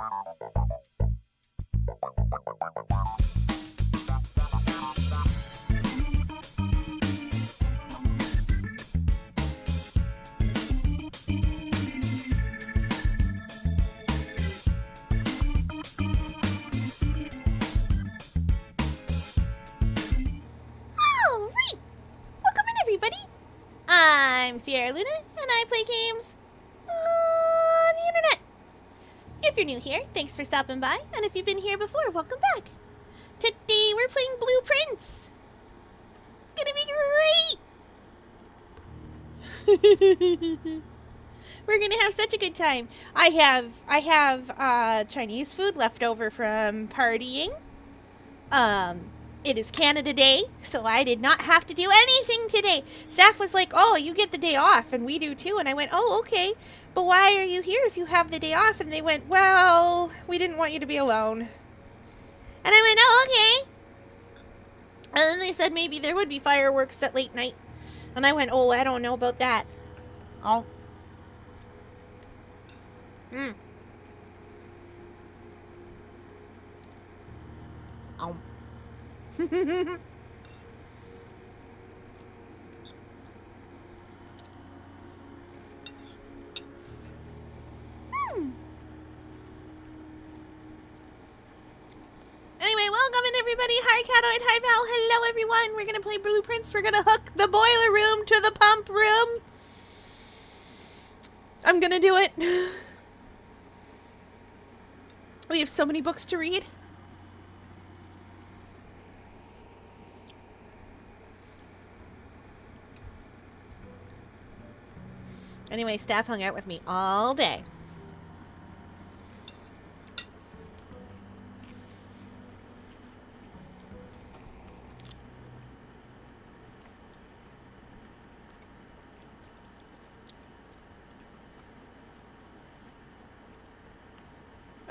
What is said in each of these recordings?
I'm Fiera Luna, and I play games on the internet. If you're new here, thanks for stopping by, and if you've been here before, welcome back. Today we're playing Blueprints. It's gonna be great. We're gonna have such a good time. I have Chinese food left over from partying. It is Canada Day, so I did not have to do anything today. Staff was like, oh, you get the day off, and we do too. And I went, oh, okay. But why are you here if you have the day off? And they went, well, we didn't want you to be alone. And I went, oh, okay. And then they said maybe there would be fireworks at late night. And I went, oh, I don't know about that. Oh. Oh. Anyway, welcome in everybody. Hi Catoid, hi Val, hello everyone. We're gonna play Blueprints. We're gonna hook the boiler room to the pump room. I'm gonna do it. We have so many books to read. Anyway, staff hung out with me all day.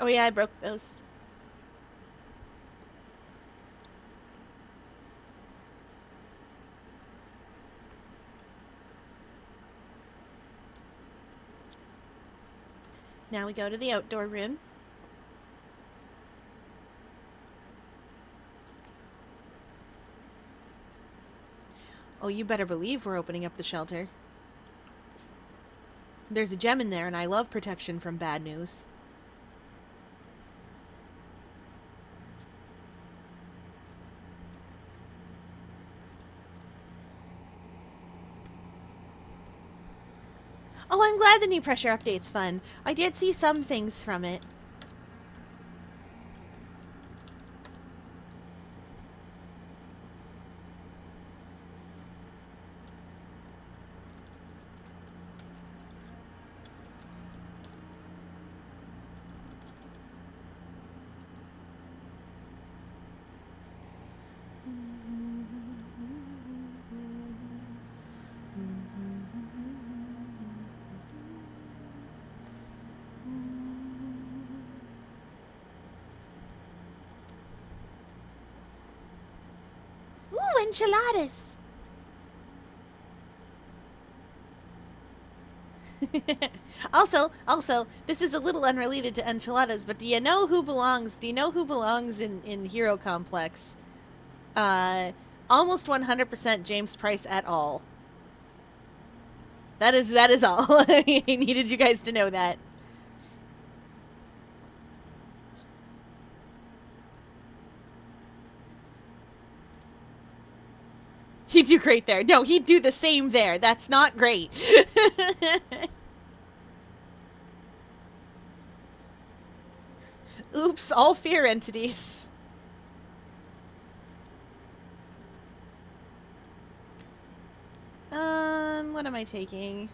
Oh yeah, I broke those. Now we go to the outdoor room. Oh, you better believe we're opening up the shelter. There's a gem in there, and I love protection from bad news. Oh, I'm glad the new pressure update's fun. I did see some things from it. Enchiladas. also, this is a little unrelated to enchiladas, but do you know who belongs in Hero Complex? Almost 100% James Price at all. That is all. I needed you guys to know that. He'd do great there. No, he'd do the same there. That's not great. Oops, all fear entities. What am I taking?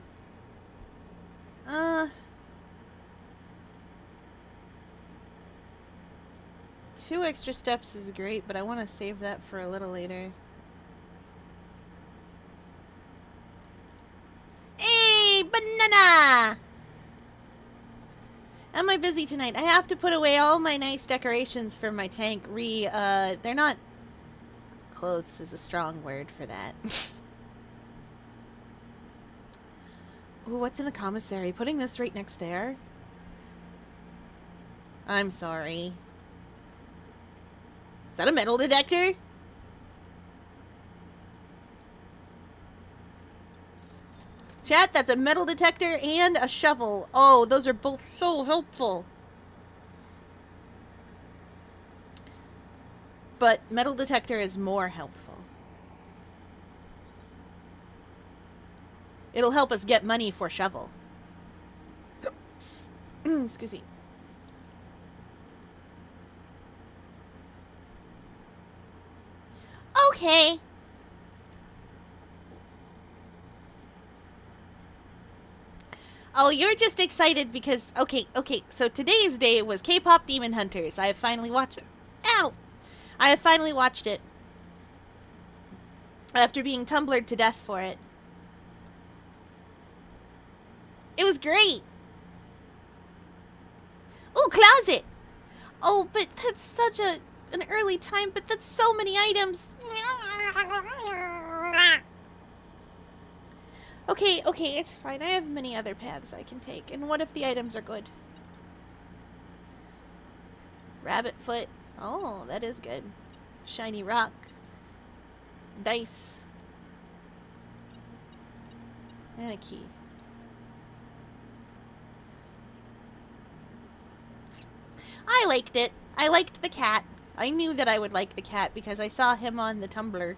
2 extra steps is great, but I want to save that for a little later. Hey, banana! Am I busy tonight? I have to put away all my nice decorations for my tank. They're not... Clothes is a strong word for that. Ooh, what's in the commissary? Putting this right next there? I'm sorry. Is that a metal detector? Chat, that's a metal detector and a shovel. Oh, those are both so helpful. But metal detector is more helpful. It'll help us get money for shovel. Excuse me. Okay. Oh, you're just excited because... Okay, so today's day was K-pop Demon Hunters. I have finally watched it. Ow! I have finally watched it. After being tumblered to death for it. It was great! Ooh, closet! Oh, but that's such an early time, but that's so many items. Okay, it's fine. I have many other paths I can take. And what if the items are good? Rabbit foot. Oh, that is good. Shiny rock. Dice. And a key. I liked it. I liked the cat. I knew that I would like the cat because I saw him on the Tumblr.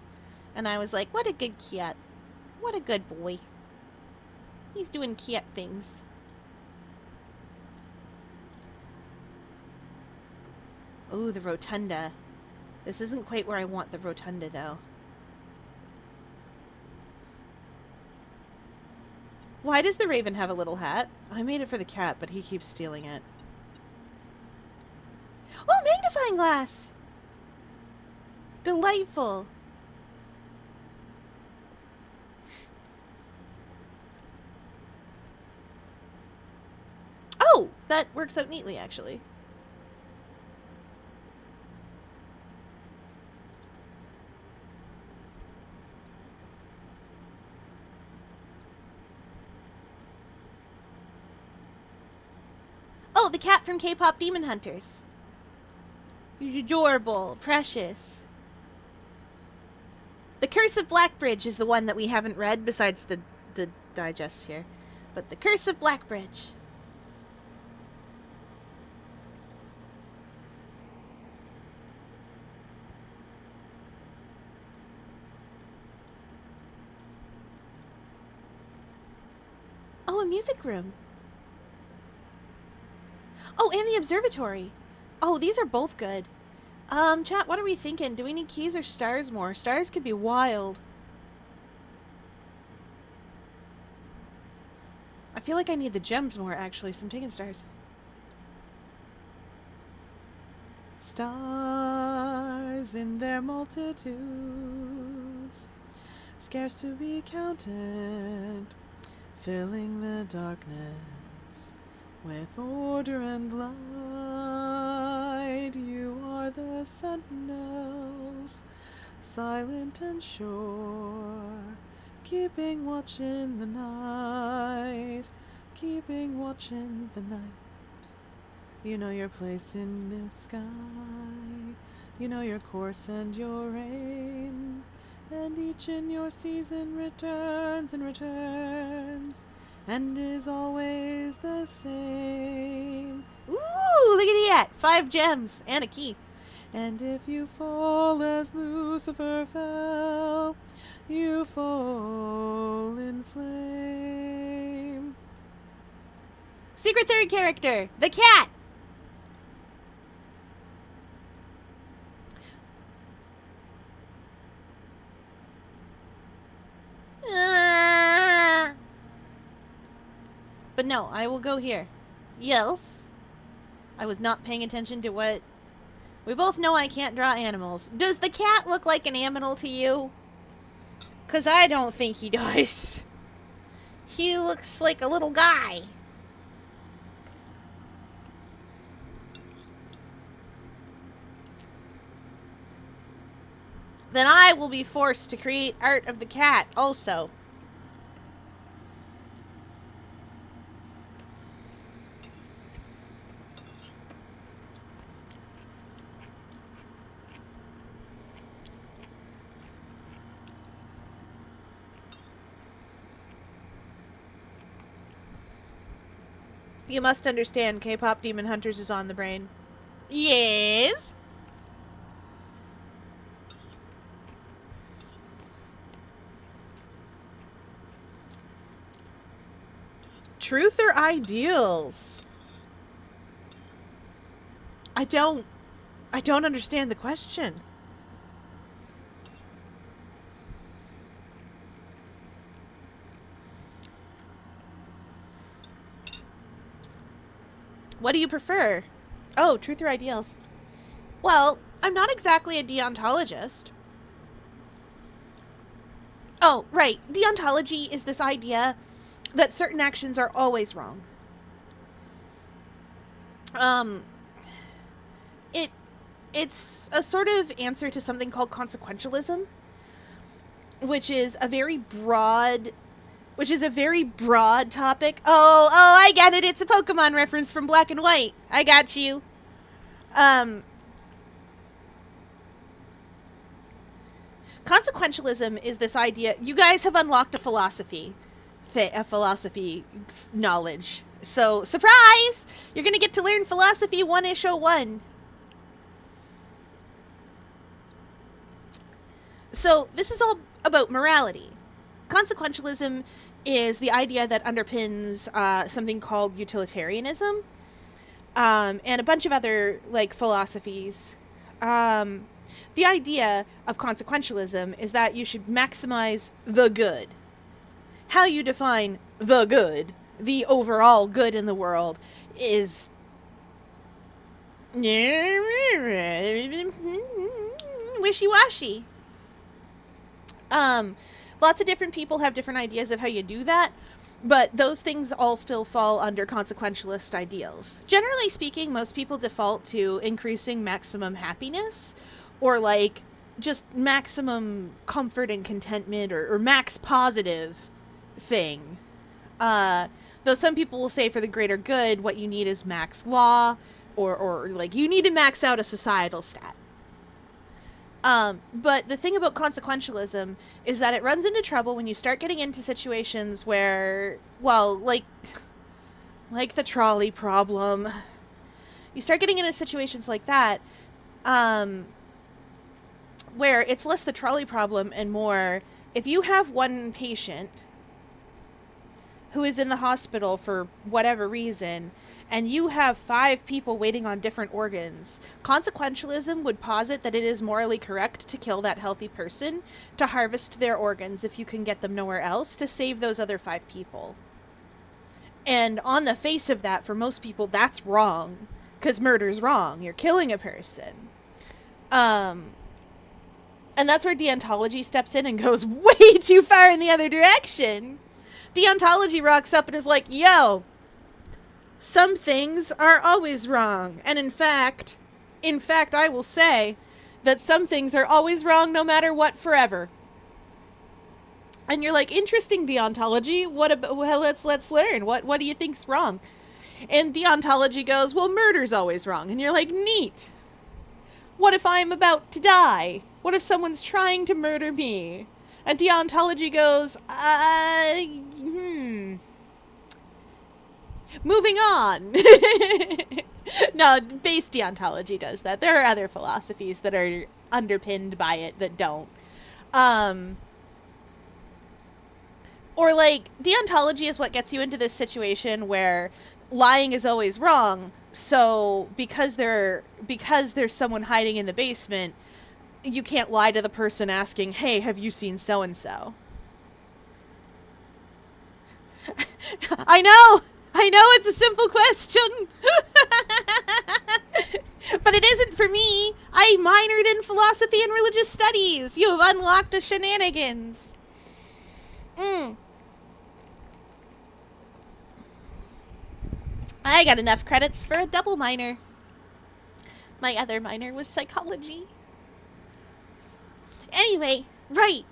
And I was like, what a good cat. What a good boy. He's doing cat things. Ooh, the rotunda. This isn't quite where I want the rotunda, though. Why does the raven have a little hat? I made it for the cat, but he keeps stealing it. Oh, magnifying glass! Delightful. Oh, that works out neatly, actually. Oh, the cat from K-pop Demon Hunters. You're adorable, precious. The Curse of Blackbridge is the one that we haven't read, besides the digests here. But the Curse of Blackbridge. Oh, a music room. Oh, and the observatory. Oh, these are both good. Chat, what are we thinking? Do we need keys or stars more? Stars could be wild. I feel like I need the gems more, actually, so I'm taking stars. Stars in their multitudes, scarce to be counted, filling the darkness with order and light. You are the sentinels, silent and sure, keeping watch in the night, keeping watch in the night. You know your place in the sky, you know your course and your aim, and each in your season returns and returns, and is always the same. Ooh, look at that! 5 gems and a key. And if you fall as Lucifer fell, you fall in flame. Secret third character, the cat! But no, I will go here. Yes. I was not paying attention to what... We both know I can't draw animals. Does the cat look like an animal to you? 'Cause I don't think he does. He looks like a little guy. Then I will be forced to create art of the cat also. You must understand, K-pop Demon Hunters is on the brain. Yes. Truth or ideals? I don't understand the question. What do you prefer? Oh, truth or ideals? Well, I'm not exactly a deontologist. Oh, right. Deontology is this idea that certain actions are always wrong. Um, it it's a sort of answer to something called consequentialism, which is a very broad topic. Oh, I get it. It's a Pokemon reference from Black and White. I got you. Um, Consequentialism is this idea. You guys have unlocked a philosophy knowledge. So, surprise! You're going to get to learn Philosophy 1-ish 01. So, this is all about morality. Consequentialism is the idea that underpins something called utilitarianism, and a bunch of other like philosophies. The idea of consequentialism is that you should maximize the good. How you define the good, the overall good in the world, is wishy-washy. Lots of different people have different ideas of how you do that, but those things all still fall under consequentialist ideals. Generally speaking, most people default to increasing maximum happiness, or like just maximum comfort and contentment, or max positive thing. Though some people will say for the greater good, what you need is max law, or like you need to max out a societal stat. But the thing about consequentialism is that it runs into trouble when you start getting into situations where, well, like the trolley problem. You start getting into situations like that, where it's less the trolley problem and more, if you have one patient who is in the hospital for whatever reason, and you have 5 people waiting on different organs, consequentialism would posit that it is morally correct to kill that healthy person to harvest their organs if you can get them nowhere else to save those other 5 people. And on the face of that, for most people, that's wrong. Because murder's wrong. You're killing a person. And that's where deontology steps in and goes way too far in the other direction. Deontology rocks up and is like, yo, some things are always wrong. And in fact, I will say that some things are always wrong no matter what forever. And you're like, interesting, deontology. What about, well, let's learn. What do you think's wrong? And deontology goes, well, murder's always wrong. And you're like, neat. What if I'm about to die? What if someone's trying to murder me? And deontology goes, moving on. No, base deontology does that. There are other philosophies that are underpinned by it that don't. Or like, deontology is what gets you into this situation where lying is always wrong. So because there's someone hiding in the basement, you can't lie to the person asking, hey, have you seen so-and-so? I know it's a simple question. But it isn't for me. I minored in philosophy and religious studies. You have unlocked the shenanigans. I got enough credits for a double minor. My other minor was psychology. Anyway, right.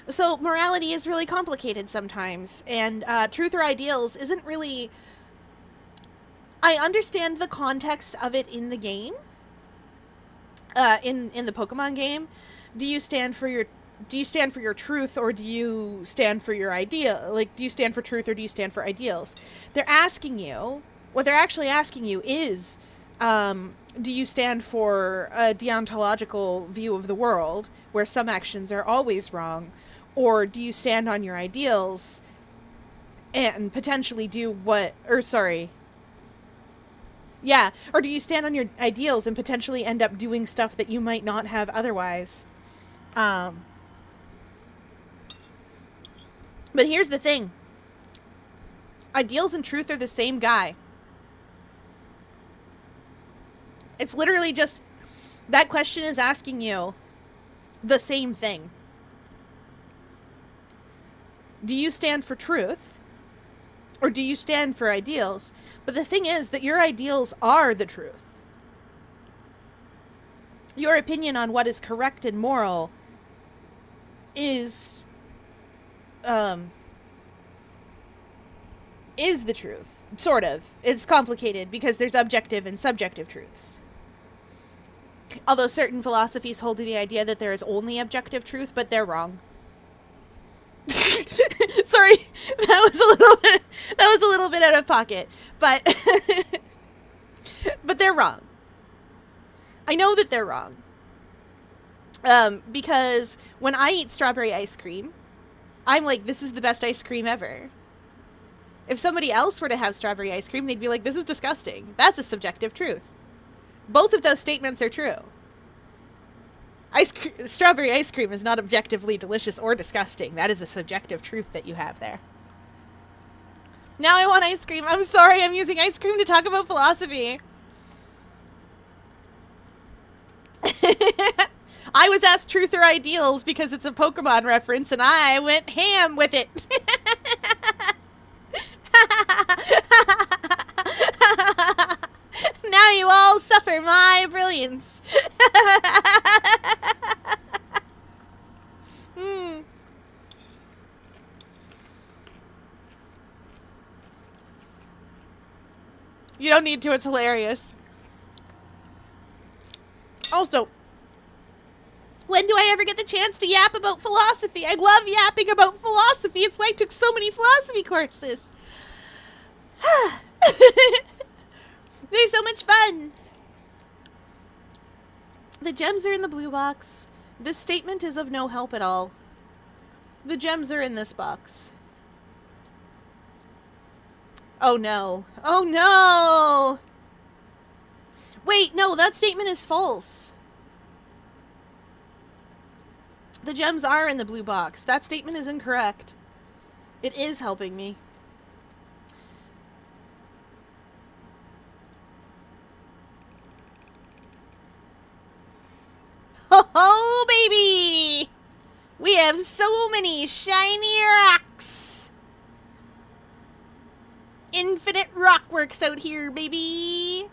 So morality is really complicated sometimes, and truth or ideals isn't really... I understand the context of it in the game. In the Pokemon game. Do you stand for your do you stand for your truth or do you stand for your idea? Like, do you stand for truth or do you stand for ideals? They're asking you, what they're actually asking you is, do you stand for a deontological view of the world where some actions are always wrong? Or do you stand on your ideals and potentially do what, or sorry, yeah, or do you stand on your ideals and potentially end up doing stuff that you might not have otherwise? Um, but here's the thing. Ideals and truth are the same guy. It's literally just, that question is asking you the same thing. Do you stand for truth? Or do you stand for ideals? But the thing is that your ideals are the truth. Your opinion on what is correct and moral is the truth. Sort of. It's complicated because there's objective and subjective truths. Although certain philosophies hold to the idea that there is only objective truth, but they're wrong. Sorry, that was a little bit out of pocket, but but they're wrong. I know that they're wrong. Because when I eat strawberry ice cream, I'm like, this is the best ice cream ever. If somebody else were to have strawberry ice cream, they'd be like, this is disgusting. That's a subjective truth. Both of those statements are true. Strawberry ice cream is not objectively delicious or disgusting. That is a subjective truth that you have there. Now I want ice cream. I'm sorry, I'm using ice cream to talk about philosophy. I was asked truth or ideals because it's a Pokemon reference, and I went ham with it. Now you all suffer my brilliance. You don't need to, it's hilarious. Also, when do I ever get the chance to yap about philosophy? I love yapping about philosophy. It's why I took so many philosophy courses. They're so much fun. The gems are in the blue box. This statement is of no help at all. The gems are in this box. Oh no. Oh no! Wait, no, that statement is false. The gems are in the blue box. That statement is incorrect. It is helping me. Oh, baby! We have so many shiny rocks. Infinite rockworks out here, baby.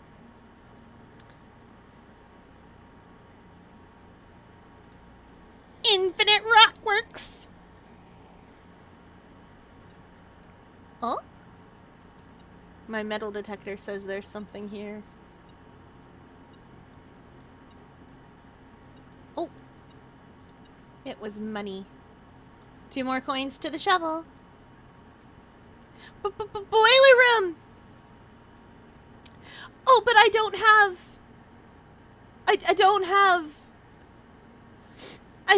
Infinite rockworks. Oh? My metal detector says there's something here. Oh. It was money. 2 more coins to the shovel. Boiler room! Oh, but I don't have... I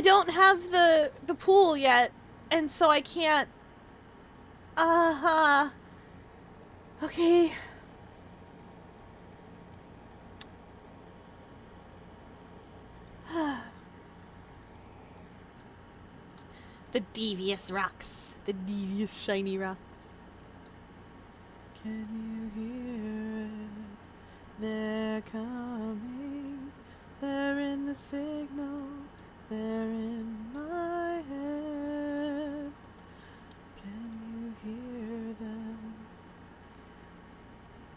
don't have the pool yet, and so I can't... Okay. The devious rocks. The devious shiny rocks. Can you hear it? They're coming. They're in the signal. They're in my head. Can you hear them?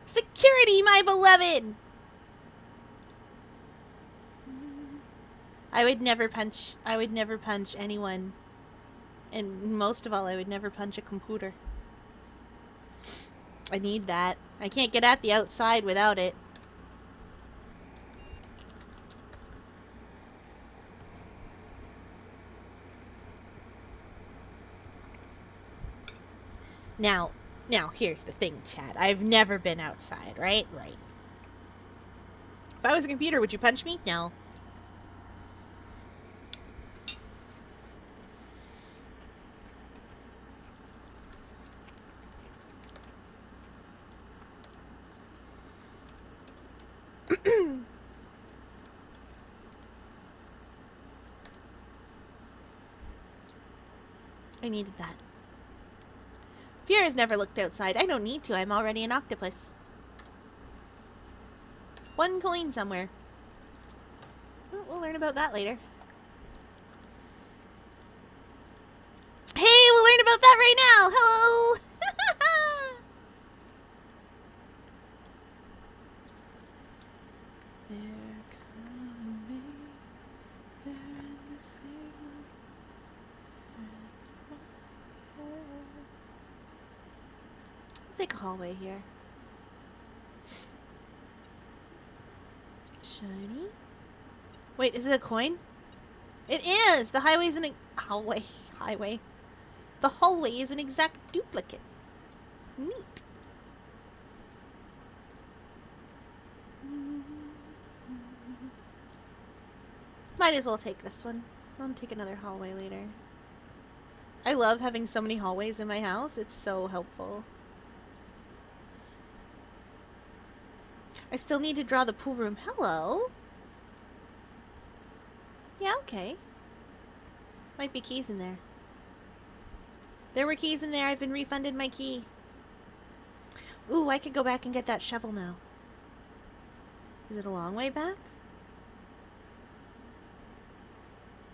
Security, my beloved! I would never punch anyone. And most of all, I would never punch a computer. I need that. I can't get at the outside without it. Now, here's the thing, Chad. I've never been outside, right? Right. If I was a computer, would you punch me? No. I needed that. Fiora has never looked outside. I don't need to. I'm already an octopus. 1 coin somewhere. Oh, we'll learn about that later. Hey, we'll learn about that right now. Hello. They're coming. They're in the same. I'll take a hallway here. Shiny. Wait, is it a coin? It is! The highway's an highway. The hallway is an exact duplicate. Neat. Might as well take this one. I'll take another hallway later. I love having so many hallways in my house. It's so helpful. I still need to draw the pool room. Hello? Yeah, okay. Might be keys in there. There were keys in there. I've been refunded my key. Ooh, I could go back and get that shovel now. Is it a long way back?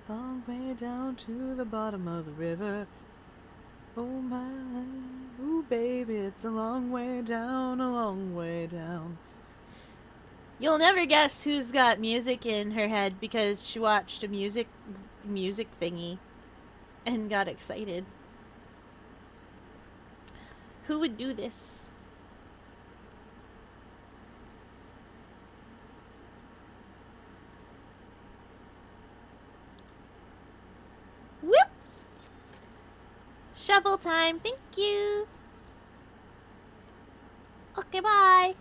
Long way down to the bottom of the river. Oh my, ooh baby, it's a long way down, a long way down. You'll never guess who's got music in her head because she watched a music thingy and got excited. Who would do this? Whoop! Shovel time, thank you. Okay, bye.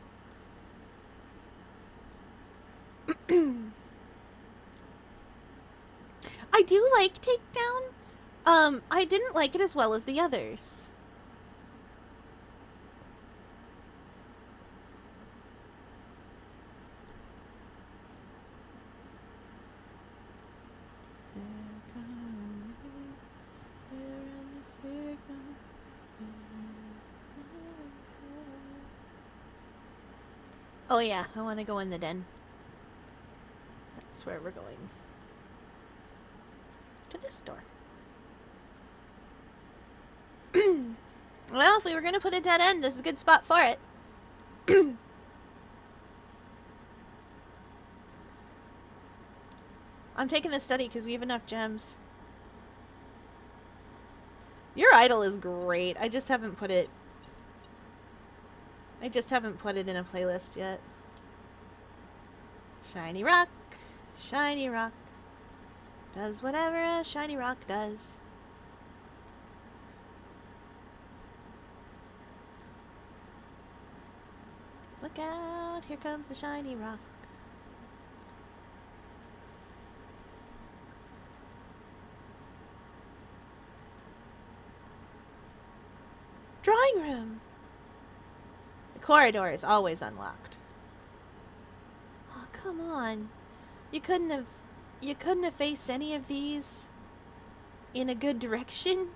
I do like Takedown. I didn't like it as well as the others. Oh yeah, I want to go in the den. That's where we're going. To this door. Well, if we were going to put a dead end, this is a good spot for it. I'm taking this study because we have enough gems. Your idol is great. I just haven't put it in a playlist yet. Shiny rock. Shiny rock. Does whatever a shiny rock does. Look out, here comes the shiny rock. Drawing room! The corridor is always unlocked. Oh, come on. You couldn't have faced any of these in a good direction?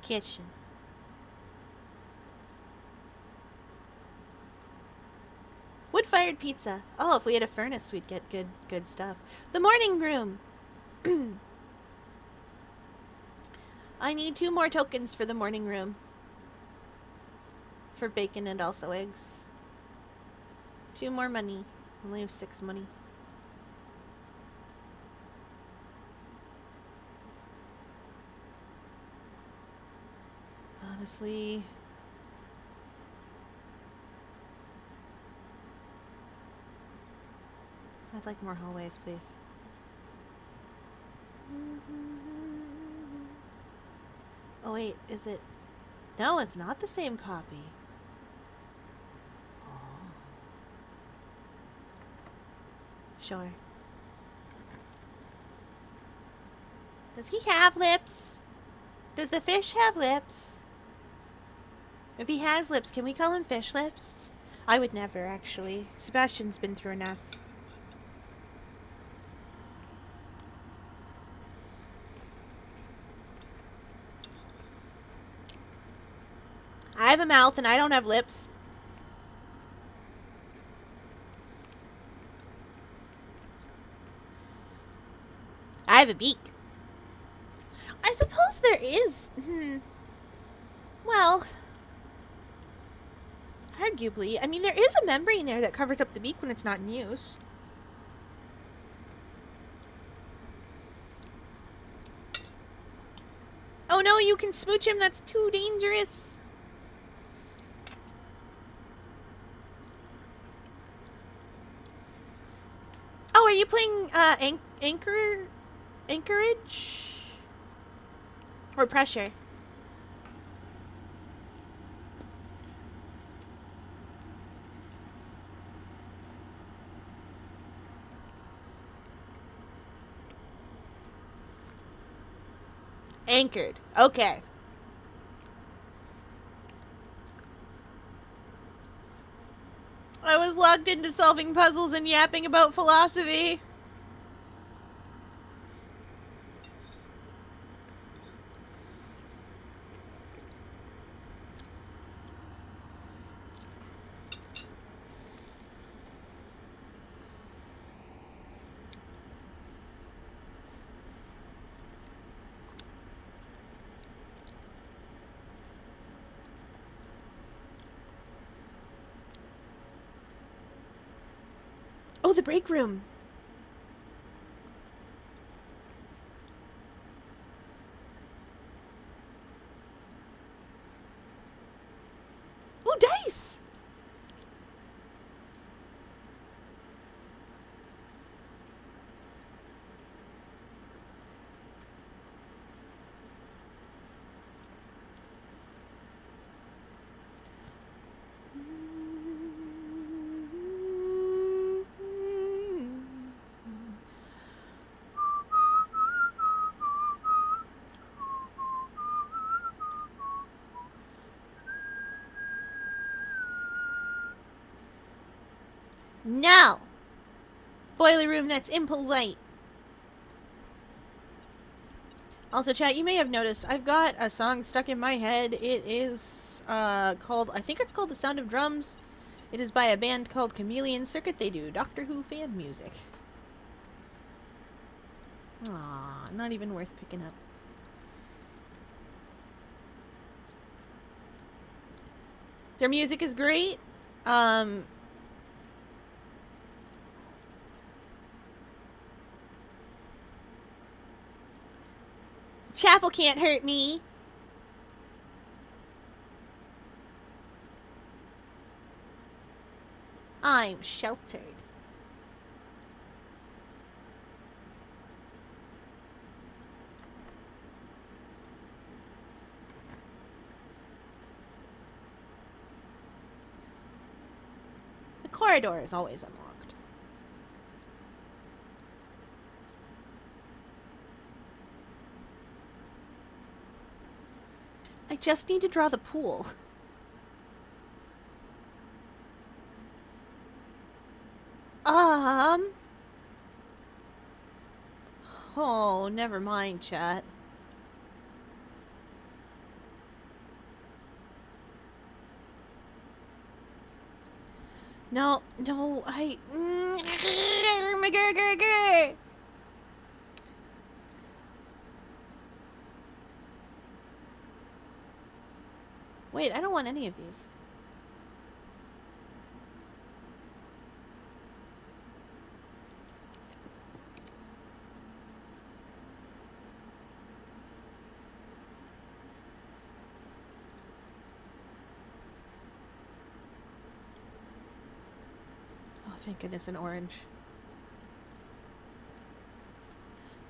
Kitchen. Wood-fired pizza. Oh, if we had a furnace, we'd get good stuff. The morning room. I need 2 more tokens for the morning room. For bacon and also eggs. 2 more money. Only have 6 money. Honestly, I'd like more hallways, please. Oh wait, is it? No, it's not the same copy. Oh. Sure. Does he have lips? Does the fish have lips? If he has lips, can we call him fish lips? I would never, actually. Sebastian's been through enough. I have a mouth and I don't have lips. I have a beak. I suppose there is. Well, arguably. I mean, there is a membrane there that covers up the beak when it's not in use. Oh no, you can smooch him. That's too dangerous. Oh, are you playing Anchorage? Or Pressure? Anchored. Okay. I was locked into solving puzzles and yapping about philosophy. Oh, the break room. Ooh, dice! No! Boiler room, that's impolite. Also, chat, you may have noticed I've got a song stuck in my head. It is called, I think it's called The Sound of Drums. It is by a band called Chameleon Circuit. They do Doctor Who fan music. Aw, not even worth picking up. Their music is great. Chapel can't hurt me. I'm sheltered. The corridor is always unlocked. I just need to draw the pool. Oh, never mind, chat. No, Wait, I don't want any of these. Oh, thank goodness, an orange.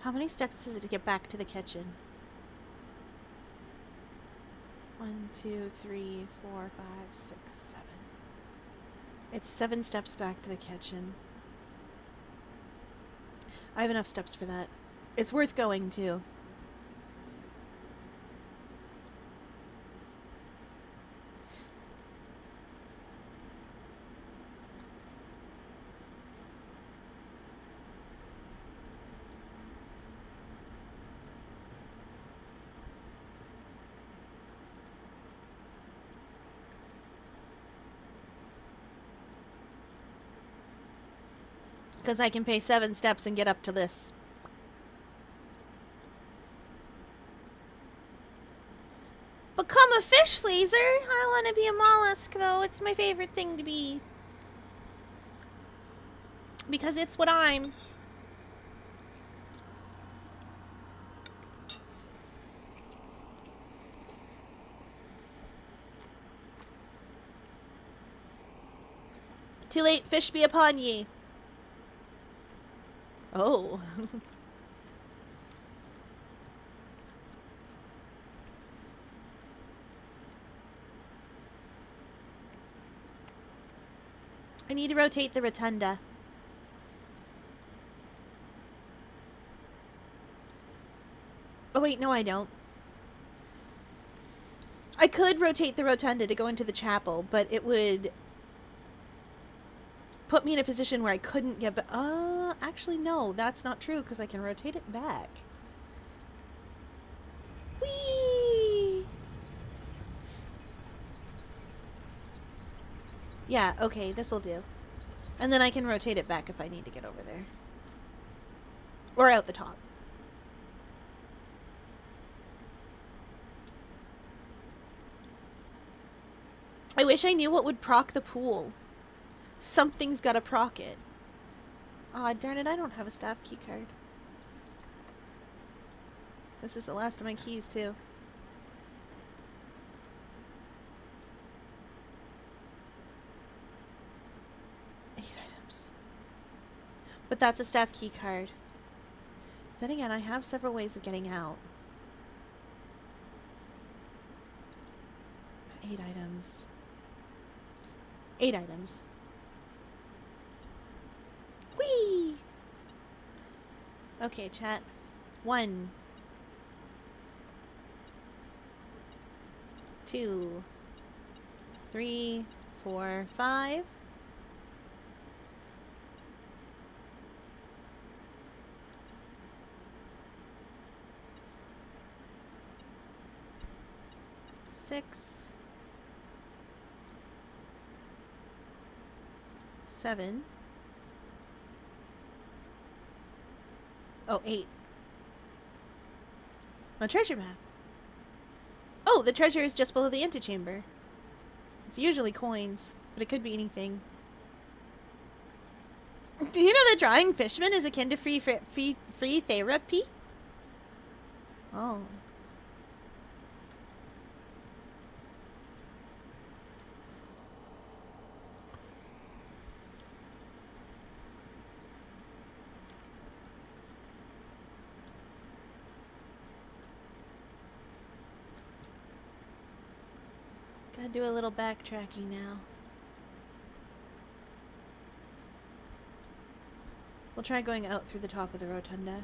How many steps is it to get back to the kitchen? 1, 2, 3, 4, 5, 6, 7. It's 7 steps back to the kitchen. I have enough steps for that. It's worth going, too. Because I can pay 7 steps and get up to this. Become a fish laser? I want to be a mollusk, though. It's my favorite thing to be. Because it's what I'm. Too late, fish be upon ye. Oh. I need to rotate the rotunda. Oh wait, no I don't. I could rotate the rotunda to go into the chapel, but it would put me in a position where I couldn't get back. Actually no, that's not true because I can rotate it back. Whee! Yeah, okay, this'll do. And then I can rotate it back if I need to get over there. Or out the top. I wish I knew what would proc the pool. Something's gotta proc it. Aw, darn it, I don't have a staff key card. This is the last of my keys, too. But that's a staff key card. Then again, I have several ways of getting out. 8 items. 8 items. Whee! Okay, chat. 1. 2. 3. 4. 5. 6, 7. Oh, 8. A treasure map. Oh, the treasure is just below the antechamber. It's usually coins, but it could be anything. Do you know that drawing fishman is akin to free therapy? Oh. Gotta do a little backtracking now. We'll try going out through the top of the rotunda.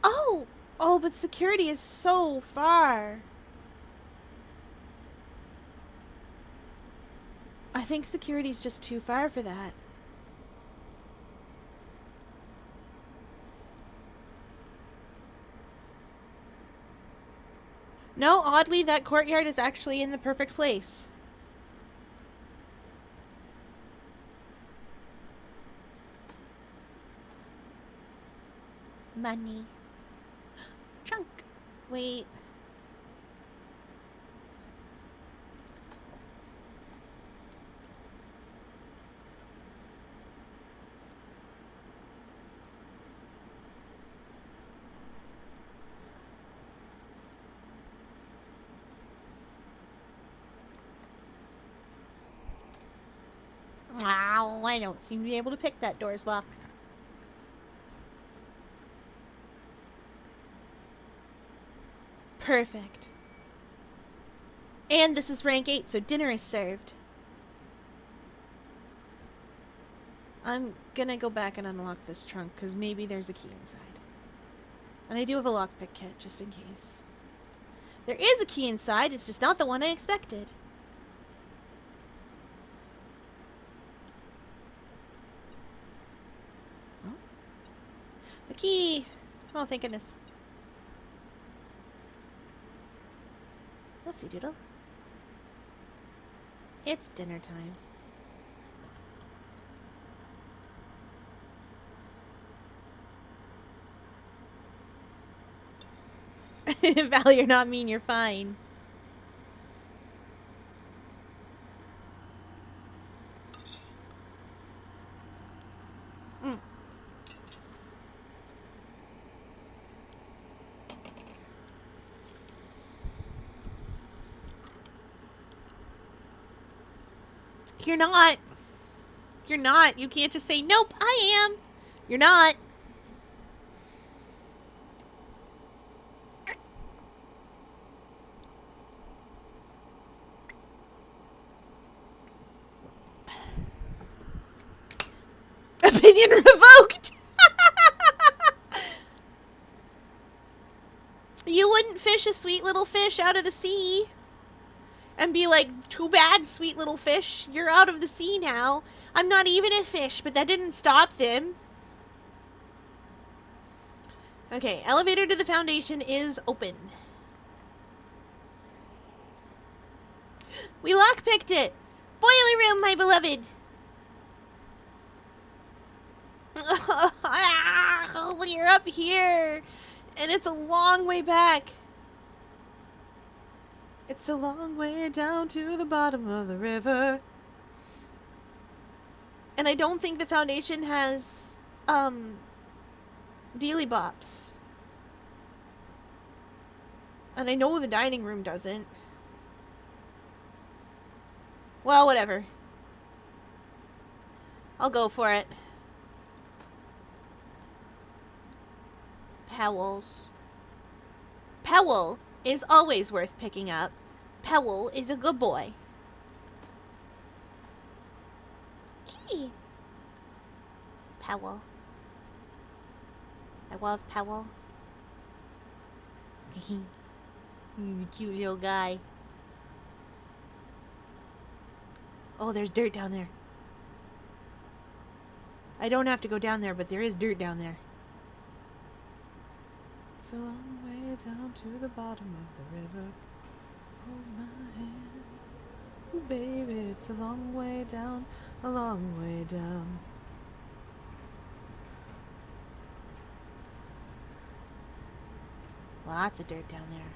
Oh! Oh, but security is so far. I think security's just too far for that. No, oddly, that courtyard is actually in the perfect place. Money. Trunk. Wait. Ow, I don't seem to be able to pick that door's lock. Perfect. And this is rank 8, so dinner is served. I'm gonna go back and unlock this trunk, because maybe there's a key inside. And I do have a lockpick kit, just in case. There is a key inside, it's just not the one I expected. Oh. The key! Oh, thank goodness. Whoopsie doodle. It's dinner time. Val, you're not mean, you're fine. Mm. You're not. You're not. You can't just say, nope, I am. You're not. Opinion revoked. You wouldn't fish a sweet little fish out of the sea and be like, too bad, sweet little fish. You're out of the sea now. I'm not even a fish, but that didn't stop them. Okay, elevator to the Foundation is open. We lockpicked it. Boiler room, my beloved. You're up here. And it's a long way back. It's a long way down to the bottom of the river. And I don't think the Foundation has, dealy bops. And I know the dining room doesn't. Well, whatever. I'll go for it. Powell's. Powell is always worth picking up. Powell is a good boy. Key. Powell. I love Powell. He's a cute little guy. Oh, there's dirt down there. I don't have to go down there, but there is dirt down there. It's a long way down to the bottom of the river. Hold my hand. Ooh, baby, it's a long way down, a long way down. Lots of dirt down there.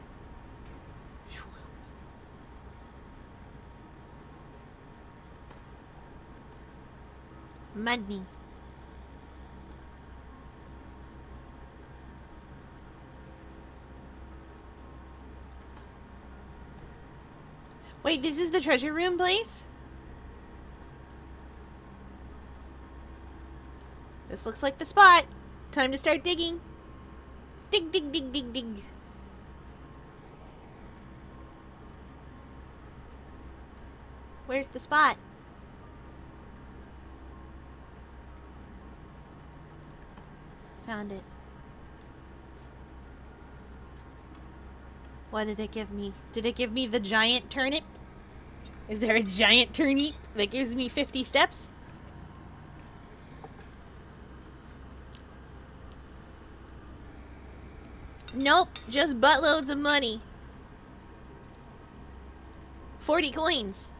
Money. Wait, this is the treasure room place? This looks like the spot. Time to start digging. Dig, dig, dig, dig, dig. Where's the spot? Found it. What did it give me? Did it give me the giant turnip? Is there a giant turnip that gives me 50 steps? Nope, just buttloads of money. 40 coins.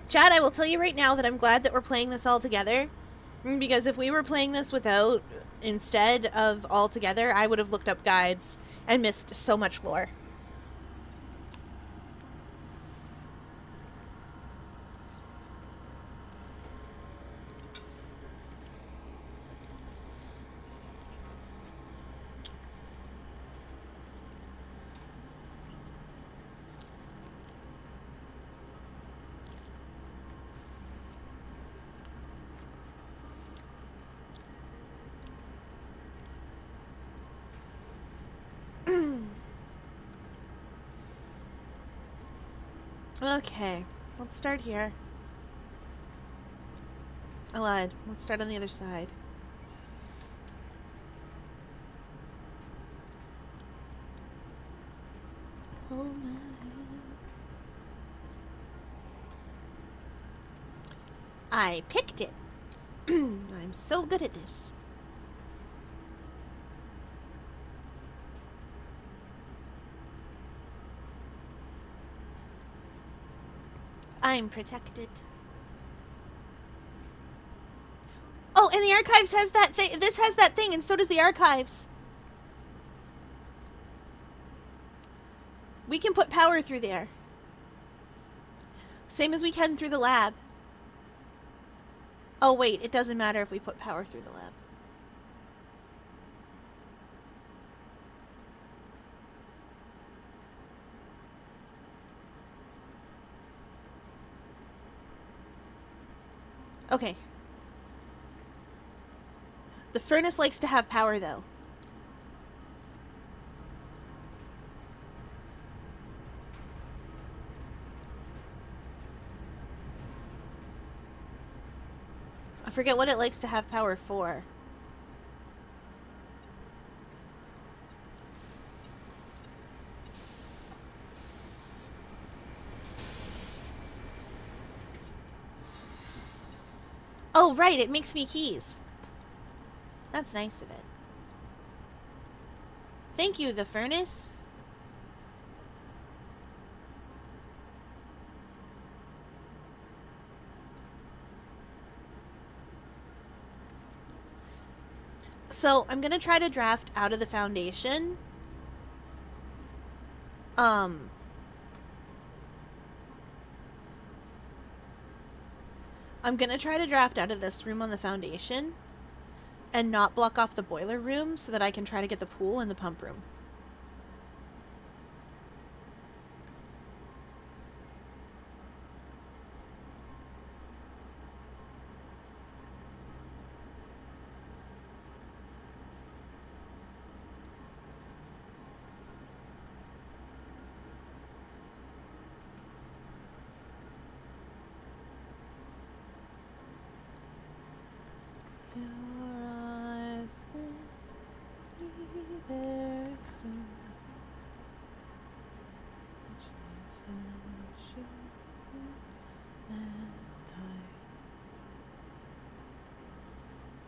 Chad, I will tell you right now that I'm glad that we're playing this all together. Because if we were playing this without, instead of all together, I would have looked up guides and missed so much lore. Okay, let's start here. I lied. Let's start on the other side. Oh my. I picked it. I'm so good at this. I'm protected. Oh, and the archives has that thing. This has that thing, and so does the archives. We can put power through there. Same as we can through the lab. Oh, wait, it doesn't matter if we put power through the lab. Okay. The furnace likes to have power, though. I forget what it likes to have power for. Oh, right, it makes me keys. That's nice of it. Thank you, the furnace. So, I'm gonna try to draft out of the foundation. I'm gonna try to draft out of this room on the foundation and not block off the boiler room so that I can try to get the pool and the pump room.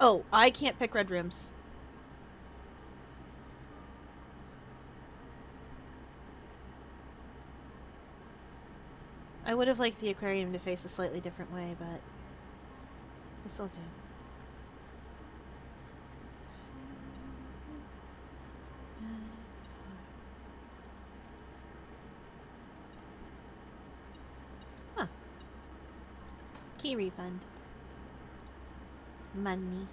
Oh, I can't pick red rooms. I would have liked the aquarium to face a slightly different way, but this'll do. Huh. Key refund. Money.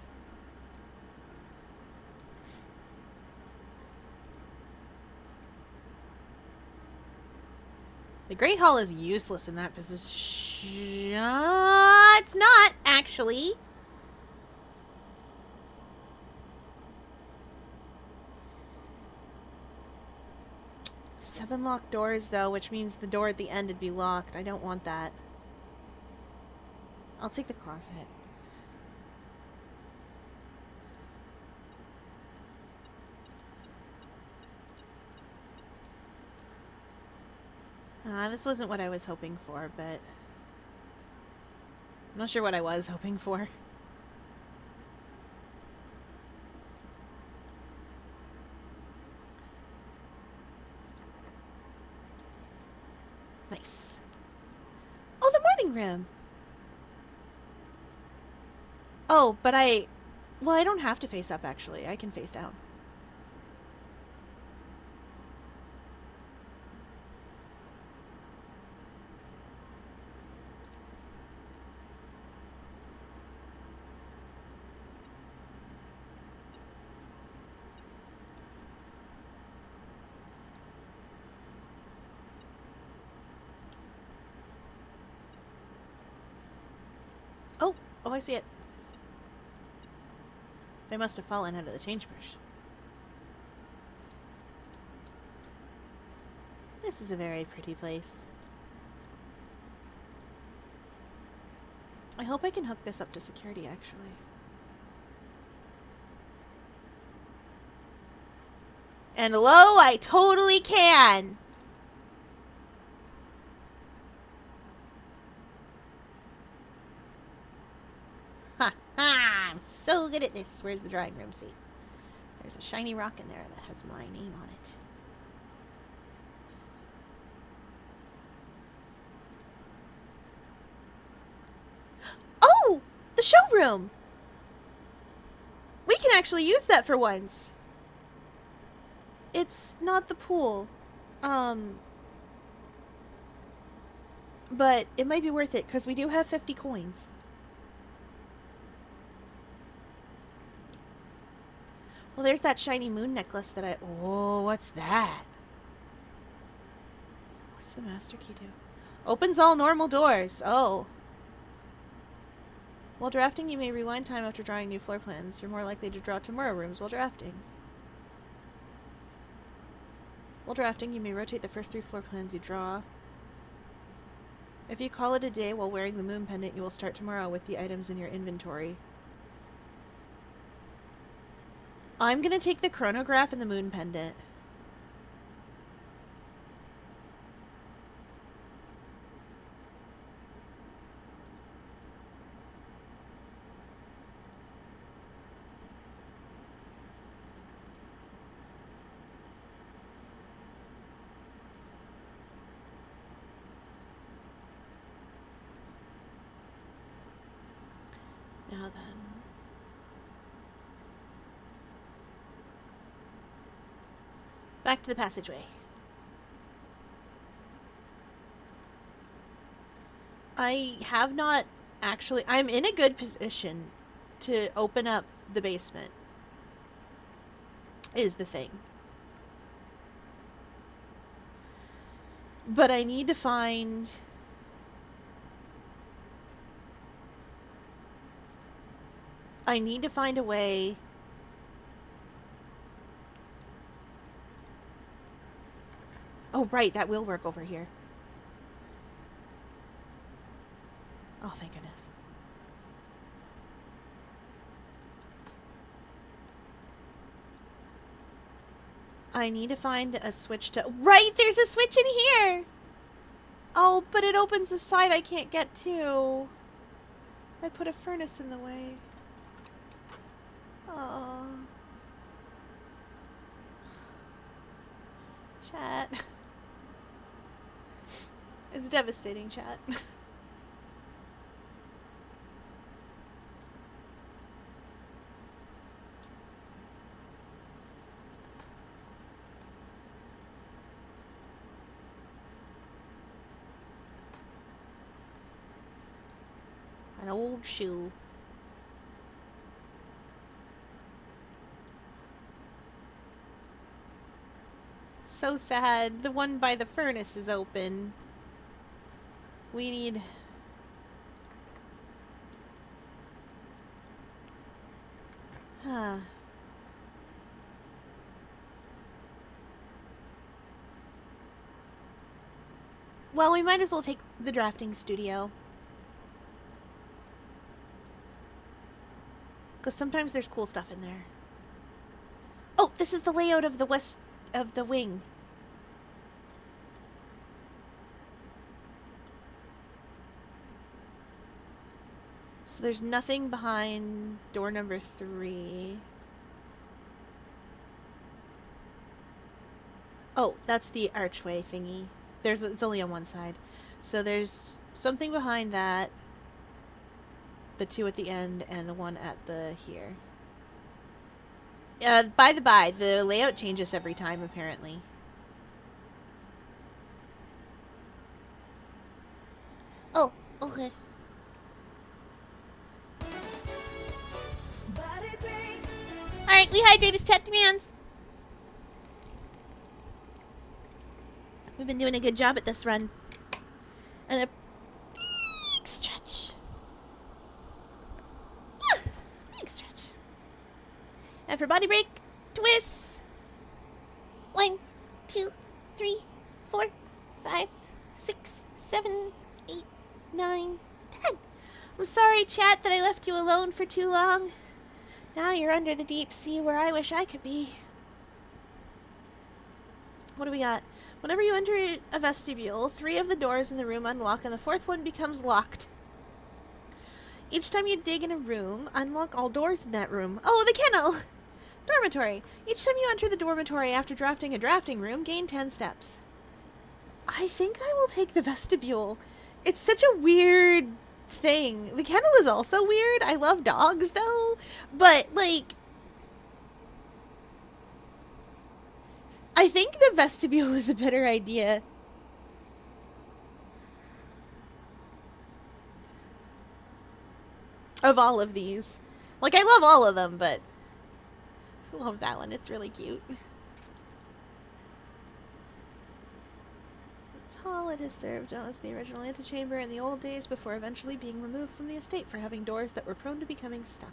The Great Hall is useless in that position. It's not, actually. Seven locked doors, though, which means the door at the end would be locked. I don't want that. I'll take the closet. This wasn't what I was hoping for, but I'm not sure what I was hoping for. Nice. Oh, the morning room! Oh, but well, I don't have to face up, actually. I can face down. Oh, I see it. They must have fallen out of the change brush. This is a very pretty place. I hope I can hook this up to security, actually. And hello, I totally can. Ha ha! I'm so good at this. Where's the drawing room seat? There's a shiny rock in there that has my name on it. Oh! The showroom! We can actually use that for once. It's not the pool. But it might be worth it because we do have 50 coins. Well, there's that shiny moon necklace that I... Oh, what's that? What's the master key do? Opens all normal doors. Oh. While drafting, you may rewind time after drawing new floor plans. You're more likely to draw tomorrow rooms while drafting. While drafting, you may rotate the first 3 floor plans you draw. If you call it a day while wearing the moon pendant, you will start tomorrow with the items in your inventory. I'm gonna take the chronograph and the moon pendant. Now then. Back to the passageway. I have not actually... I'm in a good position to open up the basement. Is the thing. But I need to find... I need to find a way... Oh, right, that will work over here. Oh, thank goodness. I need to find a switch to... Right, there's a switch in here! Oh, but it opens a side I can't get to. I put a furnace in the way. Oh. Chat. It's devastating, chat. An old shoe. So sad. The one by the furnace is open. We need... Huh. Well, we might as well take the drafting studio. Because sometimes there's cool stuff in there. Oh, this is the layout of the west of the wing. So there's nothing behind door number 3. Oh, that's the archway thingy. It's only on one side. So there's something behind that. The 2 at the end and the 1 at the here. By the by, the layout changes every time, apparently. Oh, okay. Alright, we hydrate as chat demands. We've been doing a good job at this run. And a big stretch. Ah, big stretch. And for body break, twists. 1, 2, 3, 4, 5, 6, 7, 8, 9, 10. I'm sorry, chat, that I left you alone for too long. Now you're under the deep sea where I wish I could be. What do we got? Whenever you enter a vestibule, 3 of the doors in the room unlock and the 4th one becomes locked. Each time you dig in a room, unlock all doors in that room. Oh, the kennel! Dormitory. Each time you enter the dormitory after drafting a drafting room, gain 10 steps. I think I will take the vestibule. It's such a weird thing. The kennel is also weird. I love dogs, though. But, like, I think the vestibule is a better idea. Of all of these. Like, I love all of them, but I love that one. It's really cute. This hall, it has served as the original antechamber in the old days before eventually being removed from the estate for having doors that were prone to becoming stuck.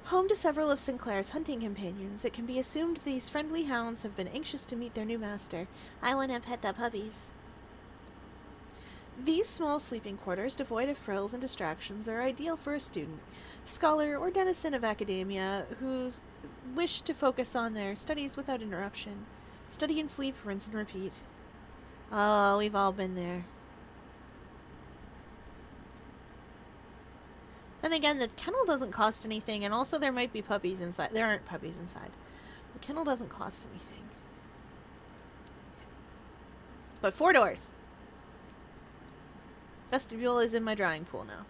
Home to several of Sinclair's hunting companions, it can be assumed these friendly hounds have been anxious to meet their new master. I want to pet the puppies. These small sleeping quarters, devoid of frills and distractions, are ideal for a student, scholar, or denizen of academia who's wish to focus on their studies without interruption. Study and sleep, rinse and repeat. Oh, we've all been there. Then again, the kennel doesn't cost anything, and also there might be puppies inside. There aren't puppies inside. The kennel doesn't cost anything. But 4 doors. Vestibule is in my drawing pool now.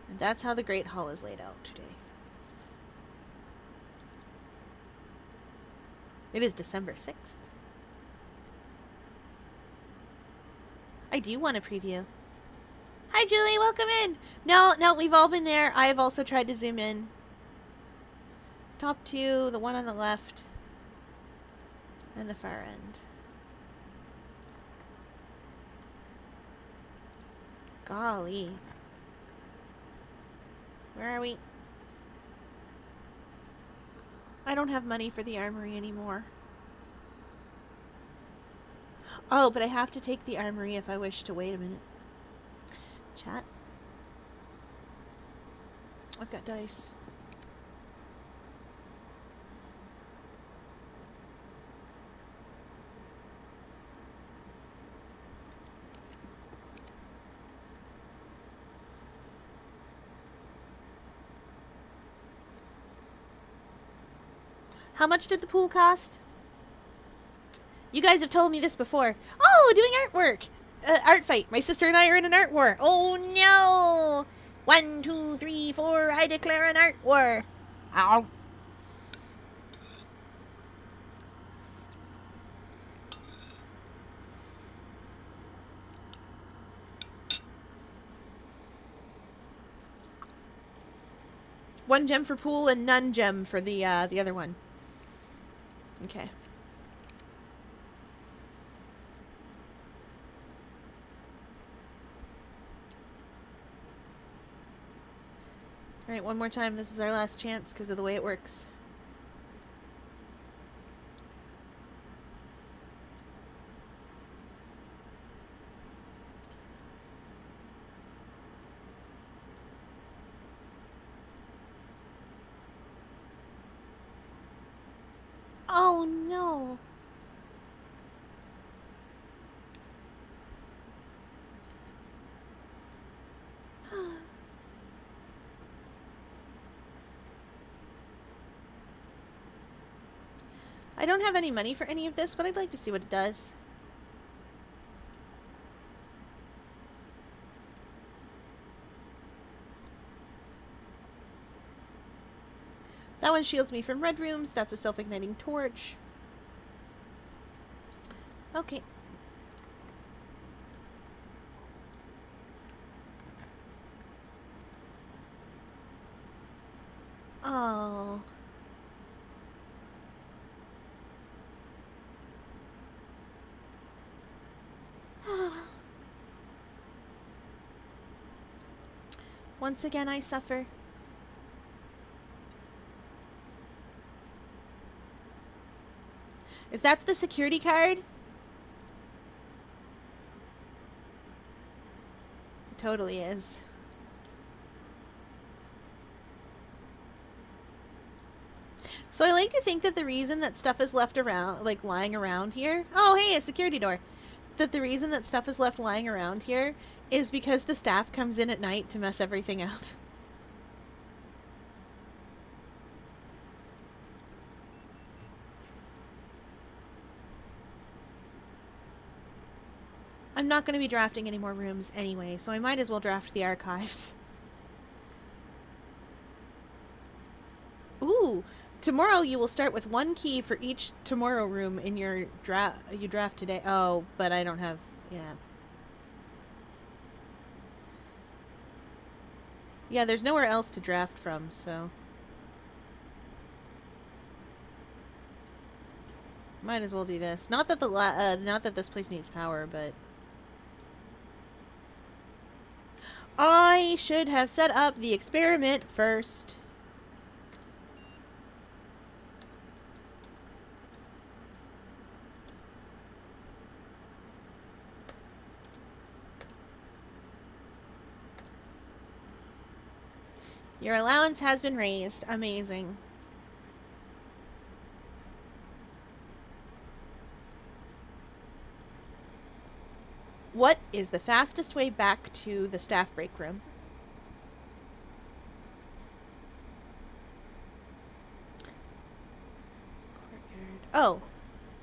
And that's how the Great Hall is laid out today. It is December 6th. I do want a preview. Hi, Julie. Welcome in. No, we've all been there. I've also tried to zoom in. Top 2, the one on the left, and the far end. Golly. Where are we? I don't have money for the armory anymore. Oh, but I have to take the armory if I wish to wait a minute. Chat. I've got dice. How much did the pool cost? You guys have told me this before. Oh, doing artwork. Art fight. My sister and I are in an art war. Oh no! 1, 2, 3, 4. I declare an art war. Ow. One gem for pool and none gem for the other one. Okay. Alright, one more time. This is our last chance because of the way it works. Oh no! I don't have any money for any of this, but I'd like to see what it does. That one shields me from red rooms. That's a self-igniting torch. Okay. Oh. Once again, I suffer. Is that the security card? It totally is. So I like to think that the reason that stuff is left around, like lying around here. Oh, hey, a security door. That the reason that stuff is left lying around here is because the staff comes in at night to mess everything up. I'm not going to be drafting any more rooms anyway, so I might as well draft the archives. Ooh, tomorrow you will start with 1 key for each tomorrow room in your draft. You draft today. Oh, but I don't have. Yeah. Yeah, there's nowhere else to draft from, so might as well do this. Not that not that this place needs power, but I should have set up the experiment first. Your allowance has been raised. Amazing. What is the fastest way back to the staff break room? Courtyard. Oh.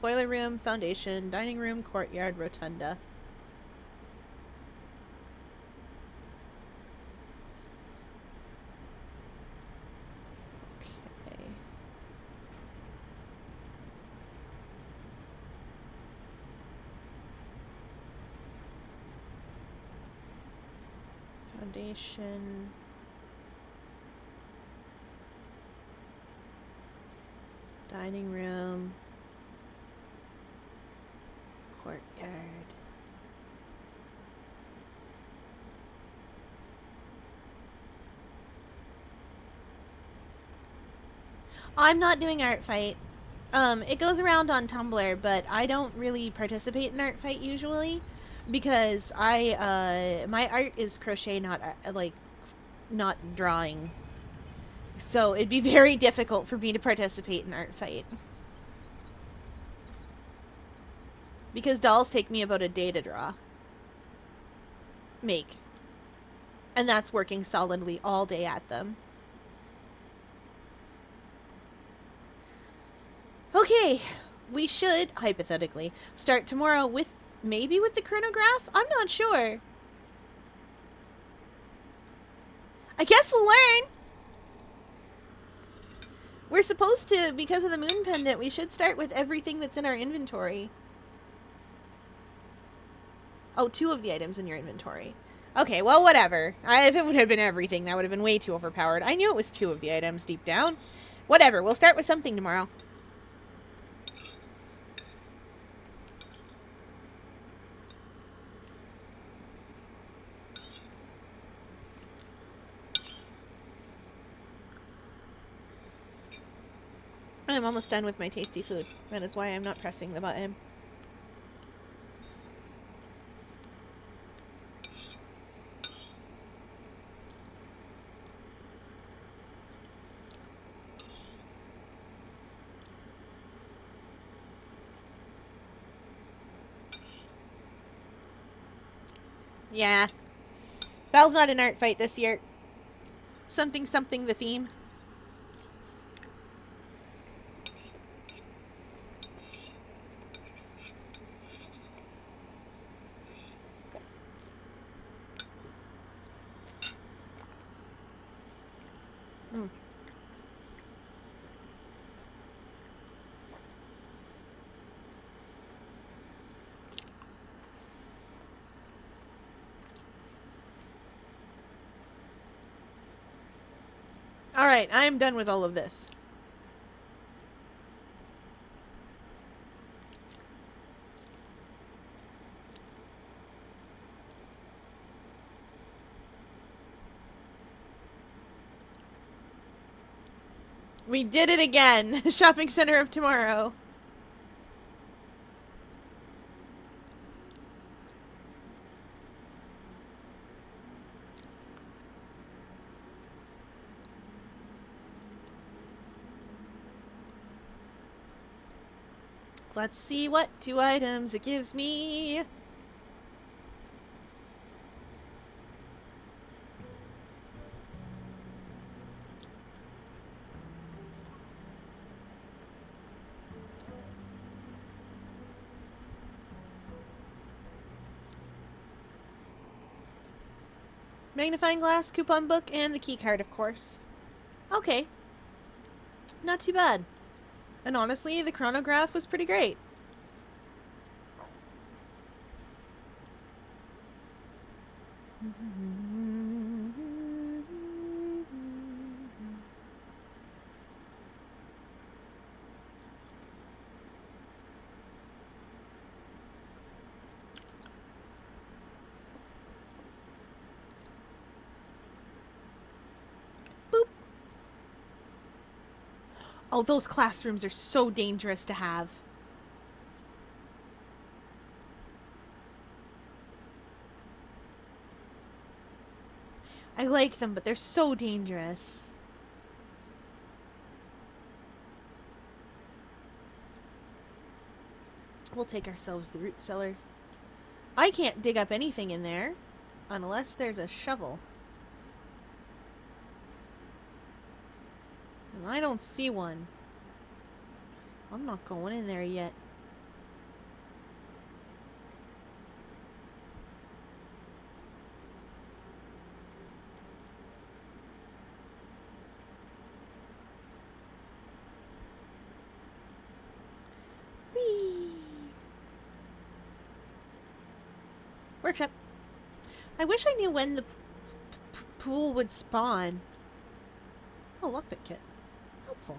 Boiler room, foundation, dining room, courtyard, rotunda. Okay. Foundation. Dining room. Courtyard. I'm not doing art fight. It goes around on Tumblr, but I don't really participate in art fight usually because my art is crochet, not not drawing. So it'd be very difficult for me to participate in art fight. Because dolls take me about a day to draw. Make. And that's working solidly all day at them. Okay, we should, hypothetically, start tomorrow with, maybe with the chronograph? I'm not sure. I guess we'll learn. We're supposed to, because of the moon pendant, we should start with everything that's in our inventory. Oh, 2 of the items in your inventory. Okay, well, whatever. If it would have been everything, that would have been way too overpowered. I knew it was 2 of the items deep down. Whatever, we'll start with something tomorrow. I'm almost done with my tasty food. That is why I'm not pressing the button. Yeah. Val's not an art fight this year. Something something the theme. Mm. Alright, I am done with all of this. We did it again! Shopping Center of Tomorrow. Let's see what 2 items it gives me. Magnifying glass, coupon book, and the key card, of course. Okay. Not too bad. And honestly, the chronograph was pretty great. Boop. Oh, those classrooms are so dangerous to have. I like them, but they're so dangerous. We'll take ourselves the root cellar. I can't dig up anything in there unless there's a shovel. And I don't see one. I'm not going in there yet. Whee! Workshop. I wish I knew when the pool would spawn. Oh, lockpick kit. Helpful.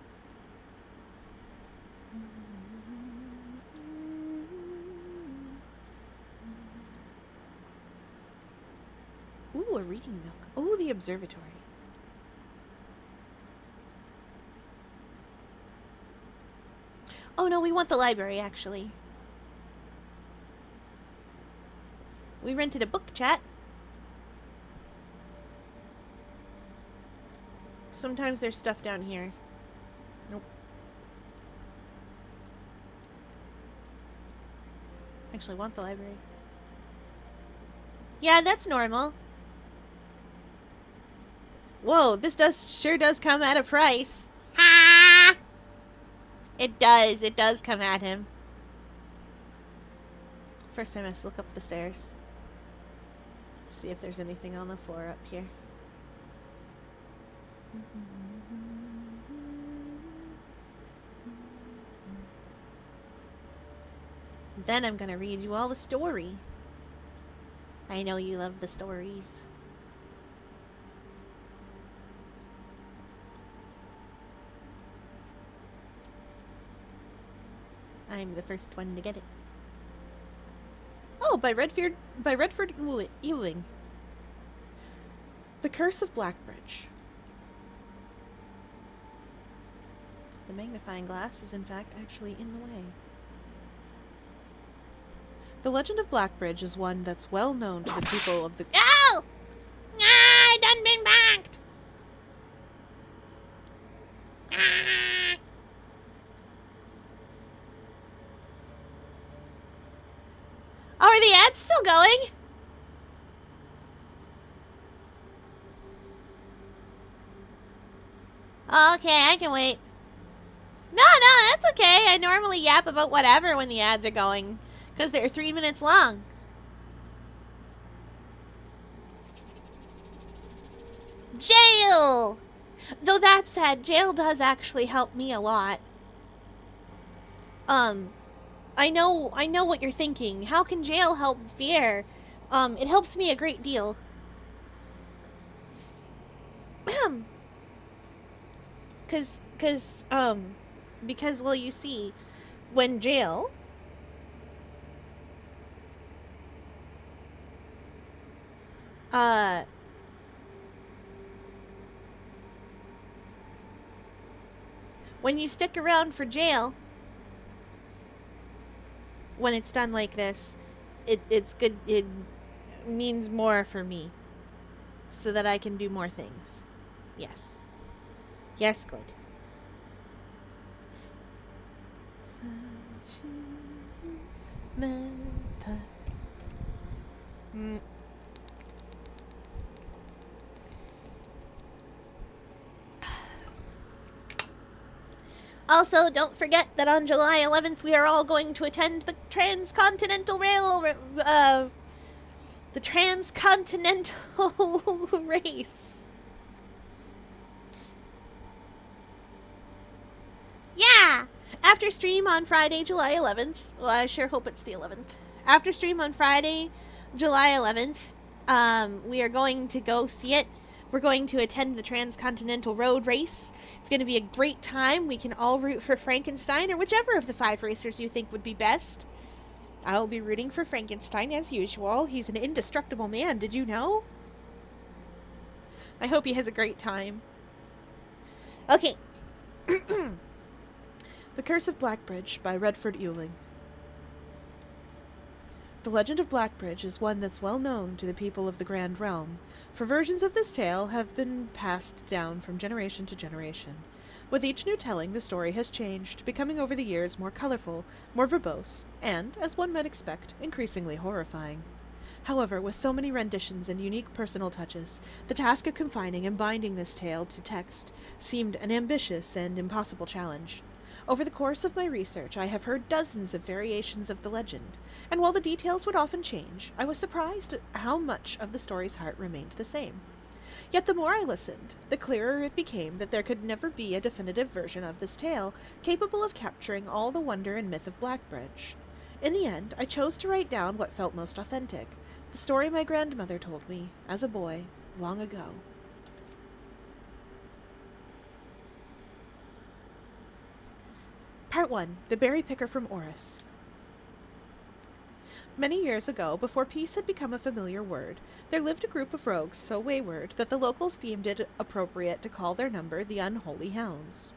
Ooh, a reading nook. Oh, the observatory. Oh no, we want the library, actually. We rented a book, chat. Sometimes there's stuff down here. Nope. Actually, want the library. Yeah, that's normal. Whoa, this sure does come at a price. Ha! It does. It does come at him. First time I have to look up the stairs. See if there's anything on the floor up here. Then I'm gonna read you all the story. I know you love the stories. I'm the first one to get it. Oh, by Redford Ewing. The Curse of Blackbridge. The magnifying glass is in fact actually in the way. The legend of Blackbridge is one that's well known to the people of the— Ow! Ah, I done been banked! Ah! Oh, are the ads still going? Okay, I can wait. No, that's okay. I normally yap about whatever when the ads are going, because they're 3 minutes long. Jail! Though that said, jail does actually help me a lot. I know what you're thinking. How can jail help fear? It helps me a great deal. Because, well, you see, when jail... when you stick around for jail, when it's done like this, it's good. It means more for me, so that I can do more things. Yes. Yes, good. Mm. Also, don't forget that on July 11th we are all going to attend the Transcontinental the Transcontinental race. Yeah! After stream on Friday, July 11th. Well, I sure hope it's the 11th. After stream on Friday, July 11th, we are going to go see it. We're going to attend the Transcontinental Road Race. It's going to be a great time. We can all root for Frankenstein or whichever of the 5 racers you think would be best. I'll be rooting for Frankenstein as usual. He's an indestructible man, did you know? I hope he has a great time. Okay. The Curse of Blackbridge by Redford Ewing. The legend of Blackbridge is one that's well known to the people of the Grand Realm, for versions of this tale have been passed down from generation to generation. With each new telling, the story has changed, becoming over the years more colorful, more verbose, and, as one might expect, increasingly horrifying. However, with so many renditions and unique personal touches, the task of confining and binding this tale to text seemed an ambitious and impossible challenge. Over the course of my research, I have heard dozens of variations of the legend, and while the details would often change, I was surprised at how much of the story's heart remained the same. Yet the more I listened, the clearer it became that there could never be a definitive version of this tale capable of capturing all the wonder and myth of Blackbridge. In the end, I chose to write down what felt most authentic, the story my grandmother told me, as a boy, long ago. Part 1. The Berry Picker from Oris. Many years ago, before peace had become a familiar word, there lived a group of rogues so wayward that the locals deemed it appropriate to call their number the Unholy Hounds.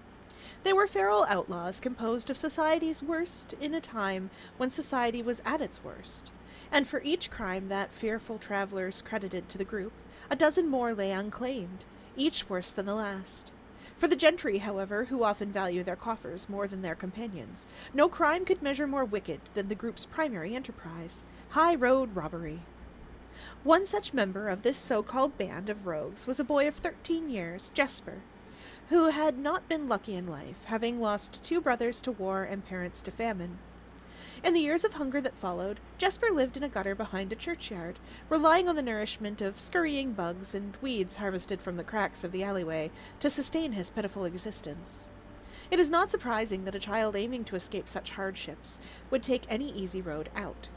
They were feral outlaws composed of society's worst in a time when society was at its worst, and for each crime that fearful travelers credited to the group, a dozen more lay unclaimed, each worse than the last. For the gentry, however, who often value their coffers more than their companions, no crime could measure more wicked than the group's primary enterprise, high-road robbery. One such member of this so-called band of rogues was a boy of 13 years, Jesper, who had not been lucky in life, having lost 2 brothers to war and parents to famine. In the years of hunger that followed, Jesper lived in a gutter behind a churchyard, relying on the nourishment of scurrying bugs and weeds harvested from the cracks of the alleyway to sustain his pitiful existence. It is not surprising that a child aiming to escape such hardships would take any easy road out.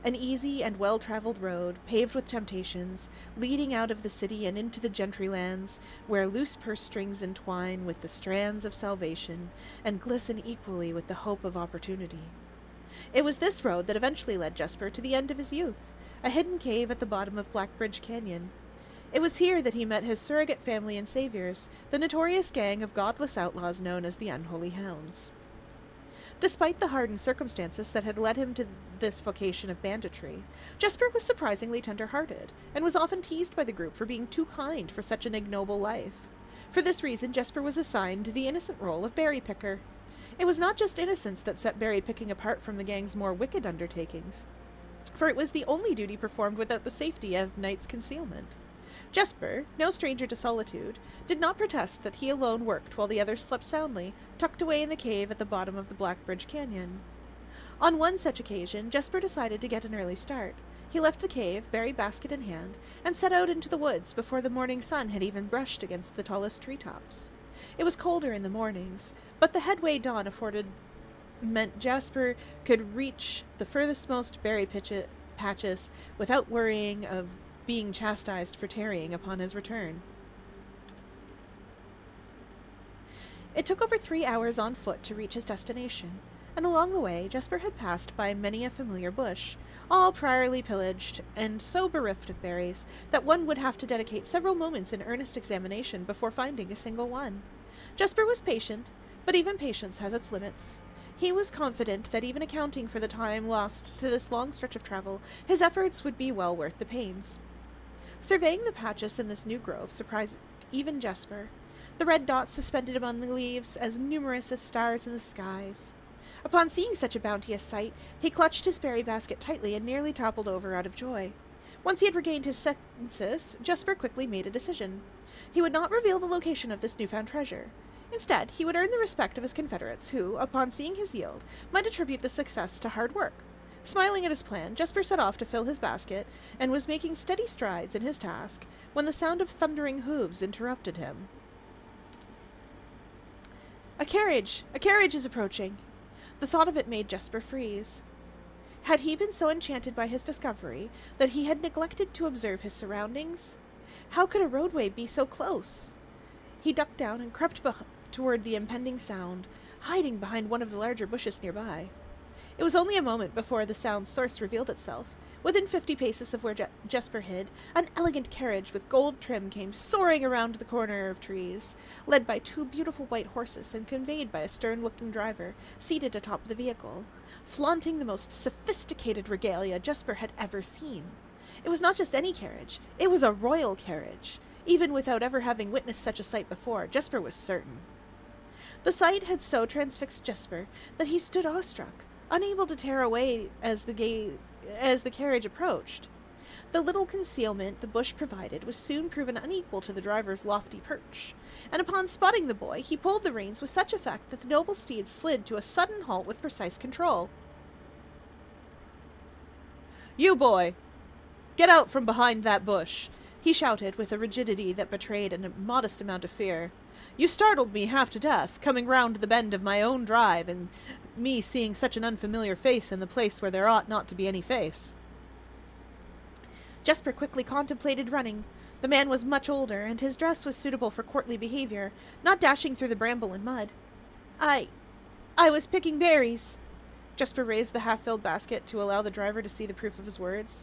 An easy and well-traveled road, paved with temptations, leading out of the city and into the gentry lands, where loose purse strings entwine with the strands of salvation, and glisten equally with the hope of opportunity. It was this road that eventually led Jesper to the end of his youth, a hidden cave at the bottom of Blackbridge Canyon. It was here that he met his surrogate family and saviors, the notorious gang of godless outlaws known as the Unholy Hounds. Despite the hardened circumstances that had led him to this vocation of banditry, Jesper was surprisingly tender-hearted, and was often teased by the group for being too kind for such an ignoble life. For this reason, Jesper was assigned the innocent role of berry picker. It was not just innocence that set berry picking apart from the gang's more wicked undertakings, for it was the only duty performed without the safety of night's concealment. Jesper, no stranger to solitude, did not protest that he alone worked while the others slept soundly, tucked away in the cave at the bottom of the Blackbridge Canyon. On one such occasion, Jesper decided to get an early start. He left the cave, berry basket in hand, and set out into the woods before the morning sun had even brushed against the tallest treetops. It was colder in the mornings, but the headway dawn afforded meant Jesper could reach the furthestmost berry patches without worrying of being chastised for tarrying upon his return. It took over 3 hours on foot to reach his destination, and along the way Jesper had passed by many a familiar bush, all priorly pillaged, and so bereft of berries that one would have to dedicate several moments in earnest examination before finding a single one. Jesper was patient, but even patience has its limits. He was confident that even accounting for the time lost to this long stretch of travel, his efforts would be well worth the pains. Surveying the patches in this new grove surprised even Jesper, the red dots suspended among the leaves as numerous as stars in the skies. Upon seeing such a bounteous sight, he clutched his berry basket tightly and nearly toppled over out of joy. Once he had regained his senses, Jesper quickly made a decision. He would not reveal the location of this newfound treasure. Instead, he would earn the respect of his confederates, who, upon seeing his yield, might attribute the success to hard work. Smiling at his plan, Jesper set off to fill his basket, and was making steady strides in his task when the sound of thundering hooves interrupted him. A carriage! A carriage is approaching! The thought of it made Jesper freeze. Had he been so enchanted by his discovery that he had neglected to observe his surroundings? How could a roadway be so close? He ducked down and crept toward the impending sound, hiding behind one of the larger bushes nearby. It was only a moment before the sound's source revealed itself. Within 50 paces of where Jesper hid, an elegant carriage with gold trim came soaring around the corner of trees, led by 2 beautiful white horses and conveyed by a stern-looking driver seated atop the vehicle, flaunting the most sophisticated regalia Jesper had ever seen. It was not just any carriage, it was a royal carriage. Even without ever having witnessed such a sight before, Jesper was certain. The sight had so transfixed Jesper that he stood awestruck, unable to tear away as the carriage approached. The little concealment the bush provided was soon proven unequal to the driver's lofty perch, and upon spotting the boy, he pulled the reins with such effect that the noble steed slid to a sudden halt with precise control. "You, boy! Get out from behind that bush!" he shouted with a rigidity that betrayed a modest amount of fear. "You startled me half to death, coming round the bend of my own drive, and me seeing such an unfamiliar face in the place where there ought not to be any face." Jesper quickly contemplated running. The man was much older, and his dress was suitable for courtly behavior, not dashing through the bramble and mud. I was picking berries." Jesper raised the half-filled basket to allow the driver to see the proof of his words.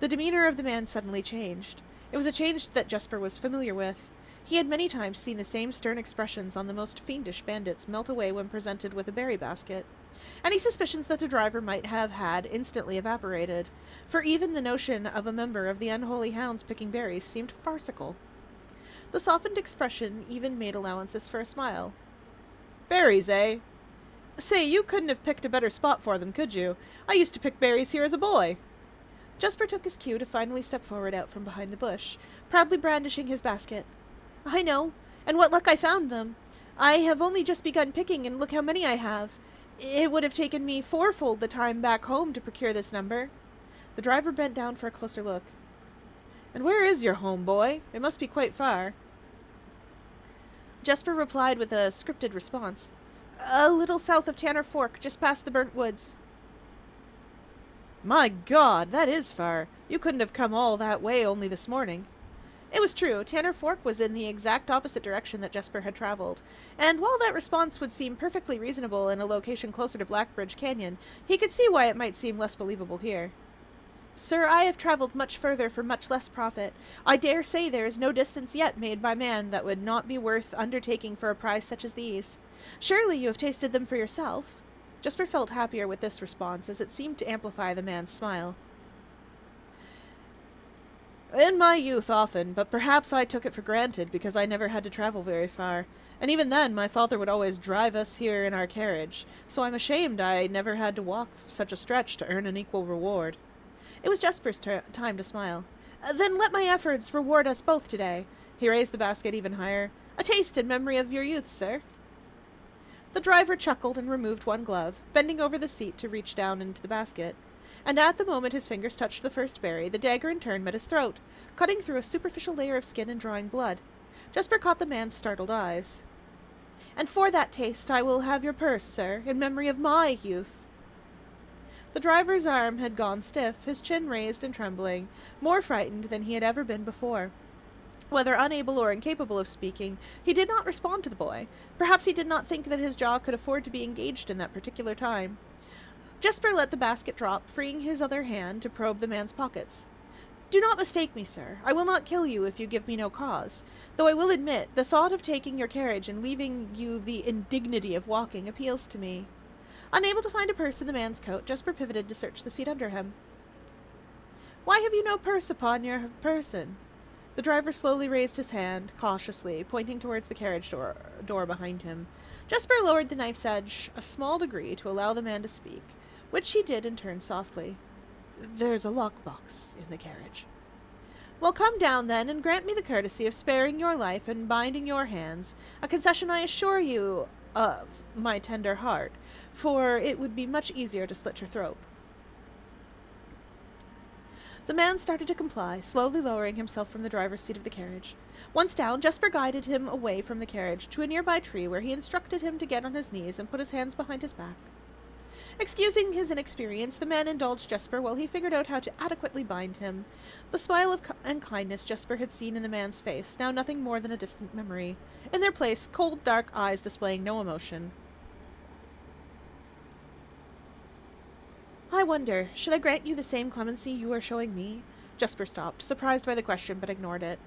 The demeanor of the man suddenly changed. It was a change that Jesper was familiar with. He had many times seen the same stern expressions on the most fiendish bandits melt away when presented with a berry basket. Any suspicions that the driver might have had instantly evaporated, for even the notion of a member of the unholy hounds picking berries seemed farcical. The softened expression even made allowances for a smile. "Berries, eh? Say, you couldn't have picked a better spot for them, could you? I used to pick berries here as a boy." Jesper took his cue to finally step forward out from behind the bush, proudly brandishing his basket. "I know, and what luck I found them. I have only just begun picking, and look how many I have. It would have taken me 4-fold the time back home to procure this number." The driver bent down for a closer look. "And where is your home, boy? It must be quite far." Jesper replied with a scripted response. "A little south of Tanner Fork, just past the burnt woods." "My God, that is far. You couldn't have come all that way only this morning." It was true. Tanner Fork was in the exact opposite direction that Jesper had traveled, and while that response would seem perfectly reasonable in a location closer to Blackbridge Canyon, he could see why it might seem less believable here. "Sir, I have traveled much further for much less profit. I dare say there is no distance yet made by man that would not be worth undertaking for a prize such as these. Surely you have tasted them for yourself?" Jesper felt happier with this response, as it seemed to amplify the man's smile. "In my youth often, but perhaps I took it for granted because I never had to travel very far. And even then, my father would always drive us here in our carriage, so I'm ashamed I never had to walk such a stretch to earn an equal reward." It was Jesper's time to smile. "Then let my efforts reward us both today." He raised the basket even higher. "A taste in memory of your youth, sir." The driver chuckled and removed one glove, bending over the seat to reach down into the basket. And at the moment his fingers touched the first berry, the dagger in turn met his throat, cutting through a superficial layer of skin and drawing blood. Jesper caught the man's startled eyes. "And for that taste I will have your purse, sir, in memory of my youth." The driver's arm had gone stiff, his chin raised and trembling, more frightened than he had ever been before. Whether unable or incapable of speaking, he did not respond to the boy. Perhaps he did not think that his jaw could afford to be engaged in that particular time. Jesper let the basket drop, freeing his other hand to probe the man's pockets. "Do not mistake me, sir. I will not kill you if you give me no cause. Though I will admit, the thought of taking your carriage and leaving you the indignity of walking appeals to me." Unable to find a purse in the man's coat, Jesper pivoted to search the seat under him. "Why have you no purse upon your person?" The driver slowly raised his hand, cautiously, pointing towards the carriage door behind him. Jasper lowered the knife's edge a small degree to allow the man to speak, which he did in turn softly. "There's a lockbox in the carriage." "Well, come down, then, and grant me the courtesy of sparing your life and binding your hands, a concession I assure you of my tender heart, for it would be much easier to slit your throat." The man started to comply, slowly lowering himself from the driver's seat of the carriage. Once down, Jesper guided him away from the carriage to a nearby tree where he instructed him to get on his knees and put his hands behind his back. Excusing his inexperience, the man indulged Jesper while he figured out how to adequately bind him. The smile and kindness Jesper had seen in the man's face, now nothing more than a distant memory. In their place, cold, dark eyes displaying no emotion. "I wonder, should I grant you the same clemency you are showing me?" Jesper stopped, surprised by the question, but ignored it.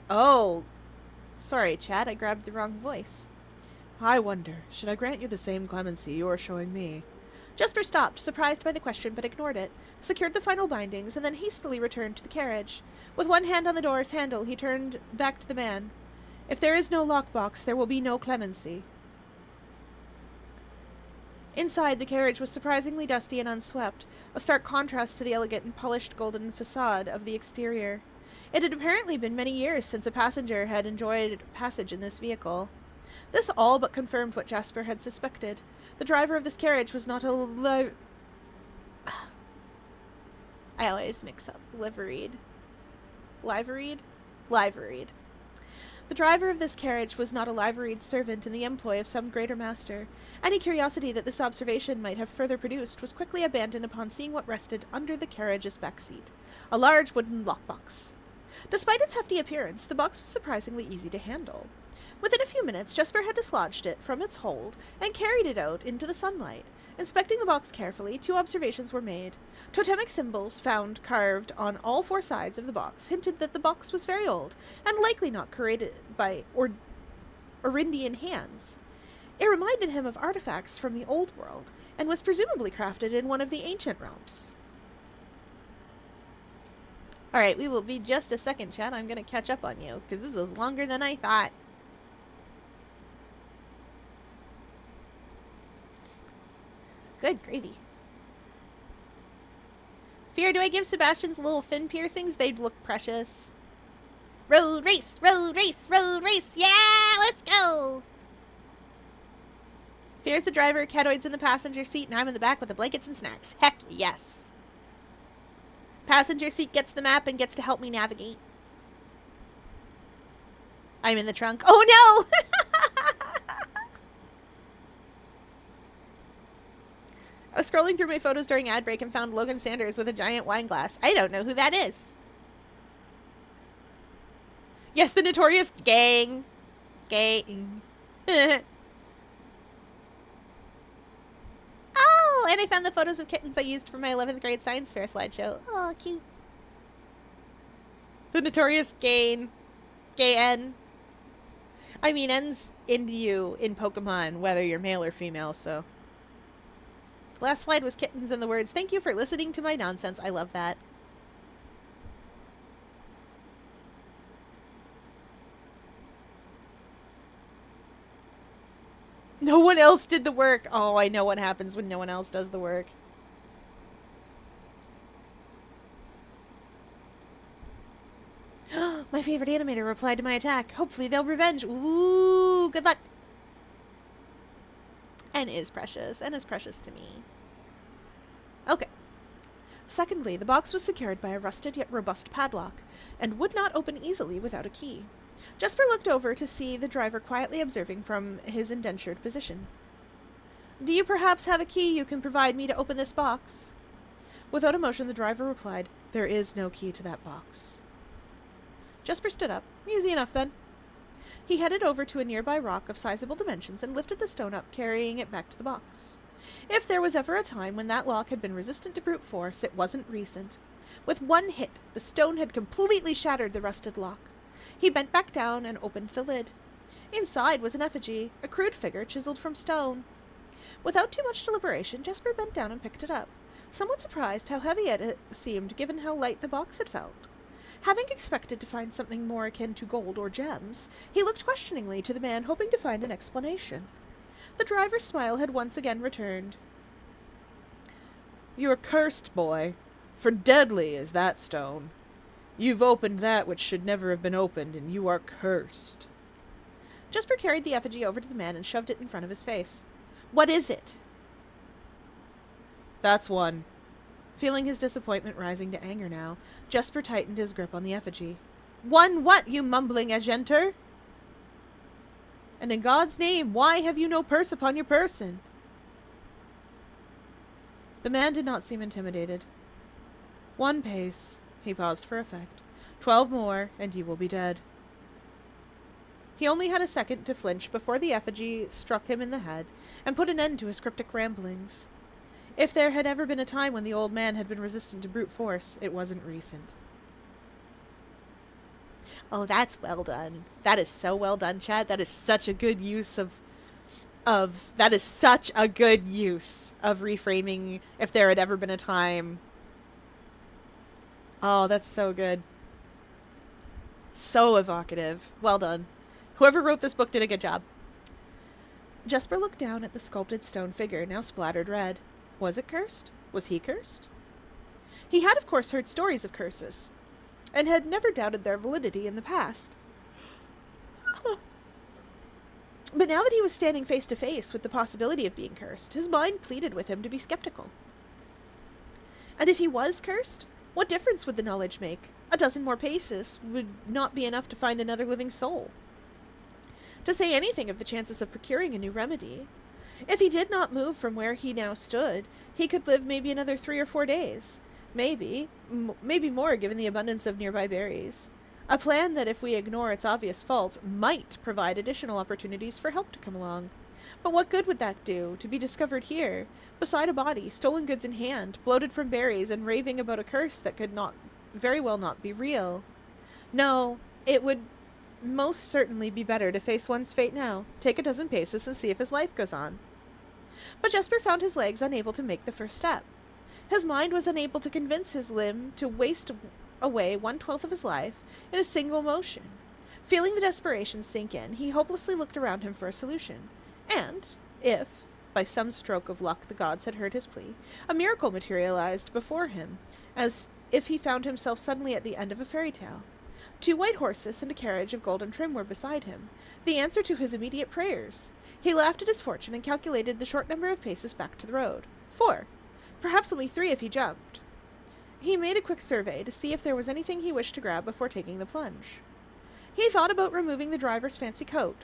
Oh, sorry, Chad, I grabbed the wrong voice. "I wonder, should I grant you the same clemency you are showing me?" Jesper stopped, surprised by the question, but ignored it, secured the final bindings, and then hastily returned to the carriage. With one hand on the door's handle, he turned back to the man. "If there is no lockbox, there will be no clemency." Inside, the carriage was surprisingly dusty and unswept, a stark contrast to the elegant and polished golden facade of the exterior. It had apparently been many years since a passenger had enjoyed passage in this vehicle. This all but confirmed what Jasper had suspected. The driver of this carriage was not a I always mix up liveried. Liveried. The driver of this carriage was not a liveried servant in the employ of some greater master. Any curiosity that this observation might have further produced was quickly abandoned upon seeing what rested under the carriage's back seat. A large wooden lockbox. Despite its hefty appearance, the box was surprisingly easy to handle. Within a few minutes, Jesper had dislodged it from its hold and carried it out into the sunlight. Inspecting the box carefully, 2 observations were made. Totemic symbols found carved on all 4 sides of the box hinted that the box was very old and likely not created by Orindian hands. It reminded him of artifacts from the Old World and was presumably crafted in one of the ancient realms. Alright, we will be just a second, Chad. I'm going to catch up on you, because this is longer than I thought. Good gravy. Fear, do I give Sebastian's little fin piercings? They'd look precious. Road race! Road race! Road race! Yeah! Let's go! Fear's the driver, Catoid's in the passenger seat, and I'm in the back with the blankets and snacks. Heck yes! Passenger seat gets the map and gets to help me navigate. I'm in the trunk. Oh no! I was scrolling through my photos during ad break and found Logan Sanders with a giant wine glass. I don't know who that is. Yes, the Notorious Gang. Oh, and I found the photos of kittens I used for my 11th grade science fair slideshow. Oh, cute. The Notorious Gain. Gay-N. I mean, N's into you in Pokemon, whether you're male or female, so. Last slide was kittens and the words, "Thank you for listening to my nonsense." I love that. No one else did the work. Oh, I know what happens when no one else does the work. My favorite animator replied to my attack. Hopefully they'll revenge. Ooh, good luck. N is precious. N is precious to me. Okay. Secondly, the box was secured by a rusted yet robust padlock, and would not open easily without a key. Jesper looked over to see the driver quietly observing from his indentured position. "Do you perhaps have a key you can provide me to open this box?" Without emotion, the driver replied, "There is no key to that box." Jesper stood up. Easy enough, then. He headed over to a nearby rock of sizable dimensions and lifted the stone up, carrying it back to the box. If there was ever a time when that lock had been resistant to brute force, it wasn't recent. With one hit, the stone had completely shattered the rusted lock. He bent back down and opened the lid. Inside was an effigy, a crude figure chiseled from stone. Without too much deliberation, Jesper bent down and picked it up. somewhat surprised how heavy it seemed given how light the box had felt. Having expected to find something more akin to gold or gems, he looked questioningly to the man, hoping to find an explanation. The driver's smile had once again returned. "You are cursed, boy, for deadly is that stone. You've opened that which should never have been opened, and you are cursed." Jesper carried the effigy over to the man and shoved it in front of his face. "What is it?" "That's one." Feeling his disappointment rising to anger now, Jesper tightened his grip on the effigy. "One what, you mumbling agenter? And in God's name, why have you no purse upon your person?" The man did not seem intimidated. "One pace." He paused for effect. 12 more, and you will be dead." He only had a second to flinch before the effigy struck him in the head and put an end to his cryptic ramblings. If there had ever been a time when the old man had been resistant to brute force, it wasn't recent. Oh, that's well done. That is so well done, Chad. That is such a good use of reframing if there had ever been a time. Oh, that's so good. So evocative. Well done. Whoever wrote this book did a good job. Jesper looked down at the sculpted stone figure, now splattered red. Was it cursed? Was he cursed? He had, of course, heard stories of curses, and had never doubted their validity in the past. But now that he was standing face to face with the possibility of being cursed, his mind pleaded with him to be skeptical. And if he was cursed, what difference would the knowledge make? A dozen more paces would not be enough to find another living soul. To say anything of the chances of procuring a new remedy. If he did not move from where he now stood, he could live maybe another 3 or 4 days. Maybe more given the abundance of nearby berries. A plan that, if we ignore its obvious faults, might provide additional opportunities for help to come along. But what good would that do, to be discovered here, beside a body, stolen goods in hand, bloated from berries, and raving about a curse that could very well not be real? No, it would most certainly be better to face one's fate now, take a dozen paces, and see if his life goes on. But Jesper found his legs unable to make the first step. His mind was unable to convince his limb to waste away 1/12 of his life in a single motion. Feeling the desperation sink in, he hopelessly looked around him for a solution. And, if, by some stroke of luck the gods had heard his plea, a miracle materialized before him, as if he found himself suddenly at the end of a fairy tale. 2 white horses and a carriage of golden trim were beside him, the answer to his immediate prayers. He laughed at his fortune and calculated the short number of paces back to the road. 4. Perhaps only 3 if he jumped. He made a quick survey to see if there was anything he wished to grab before taking the plunge. He thought about removing the driver's fancy coat,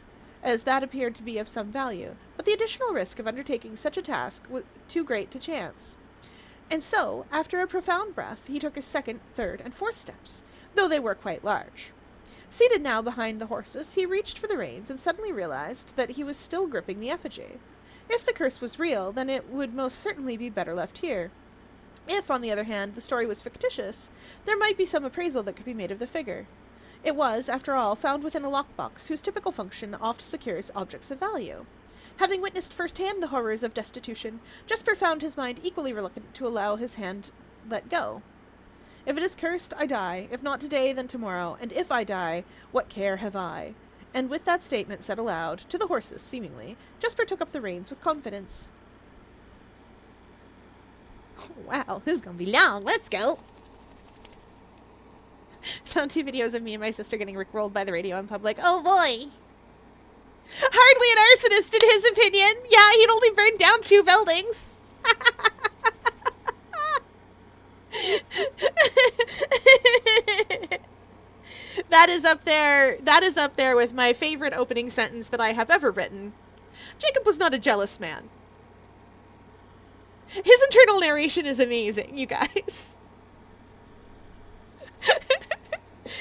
as that appeared to be of some value, but the additional risk of undertaking such a task was too great to chance. And so, after a profound breath, he took his 2nd, 3rd, and 4th steps, though they were quite large. Seated now behind the horses, he reached for the reins and suddenly realized that he was still gripping the effigy. If the curse was real, then it would most certainly be better left here. If, on the other hand, the story was fictitious, there might be some appraisal that could be made of the figure. It was, after all, found within a lockbox whose typical function oft secures objects of value. Having witnessed firsthand the horrors of destitution, Jesper found his mind equally reluctant to allow his hand let go. If it is cursed, I die. If not today, then tomorrow. And if I die, what care have I? And with that statement said aloud, to the horses, seemingly, Jesper took up the reins with confidence. Wow, this is gonna be long. Let's go! Found 2 videos of me and my sister getting rickrolled by the radio in public. Oh boy! Hardly an arsonist in his opinion! Yeah, he'd only burned down 2 buildings! That is up there with my favorite opening sentence that I have ever written. Jacob was not a jealous man. His internal narration is amazing, you guys.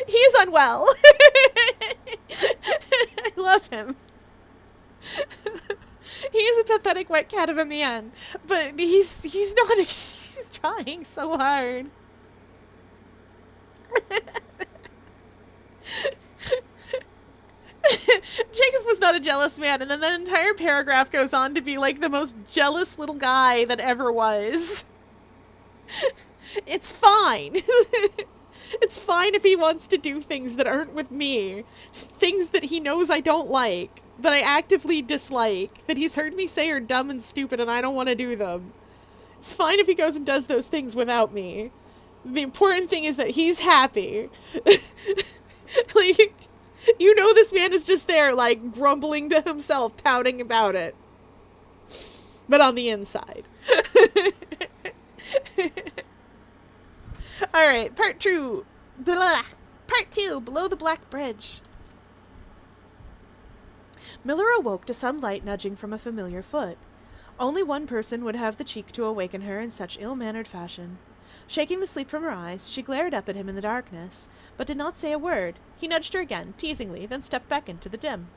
He is unwell. I love him. He is a pathetic wet cat of a man, but he's not. He's trying so hard. Jacob was not a jealous man, and then that entire paragraph goes on to be like the most jealous little guy that ever was. It's fine. It's fine if he wants to do things that aren't with me. Things that he knows I don't like, that I actively dislike, that he's heard me say are dumb and stupid and I don't want to do them. It's fine if he goes and does those things without me. The important thing is that he's happy. Like, you know this man is just there, like, grumbling to himself, pouting about it. But on the inside. Alright, part two. Blah. Part two, below the Black Bridge. Miller awoke to some light nudging from a familiar foot. Only one person would have the cheek to awaken her in such ill-mannered fashion. Shaking the sleep from her eyes, she glared up at him in the darkness, but did not say a word. He nudged her again, teasingly, then stepped back into the dim.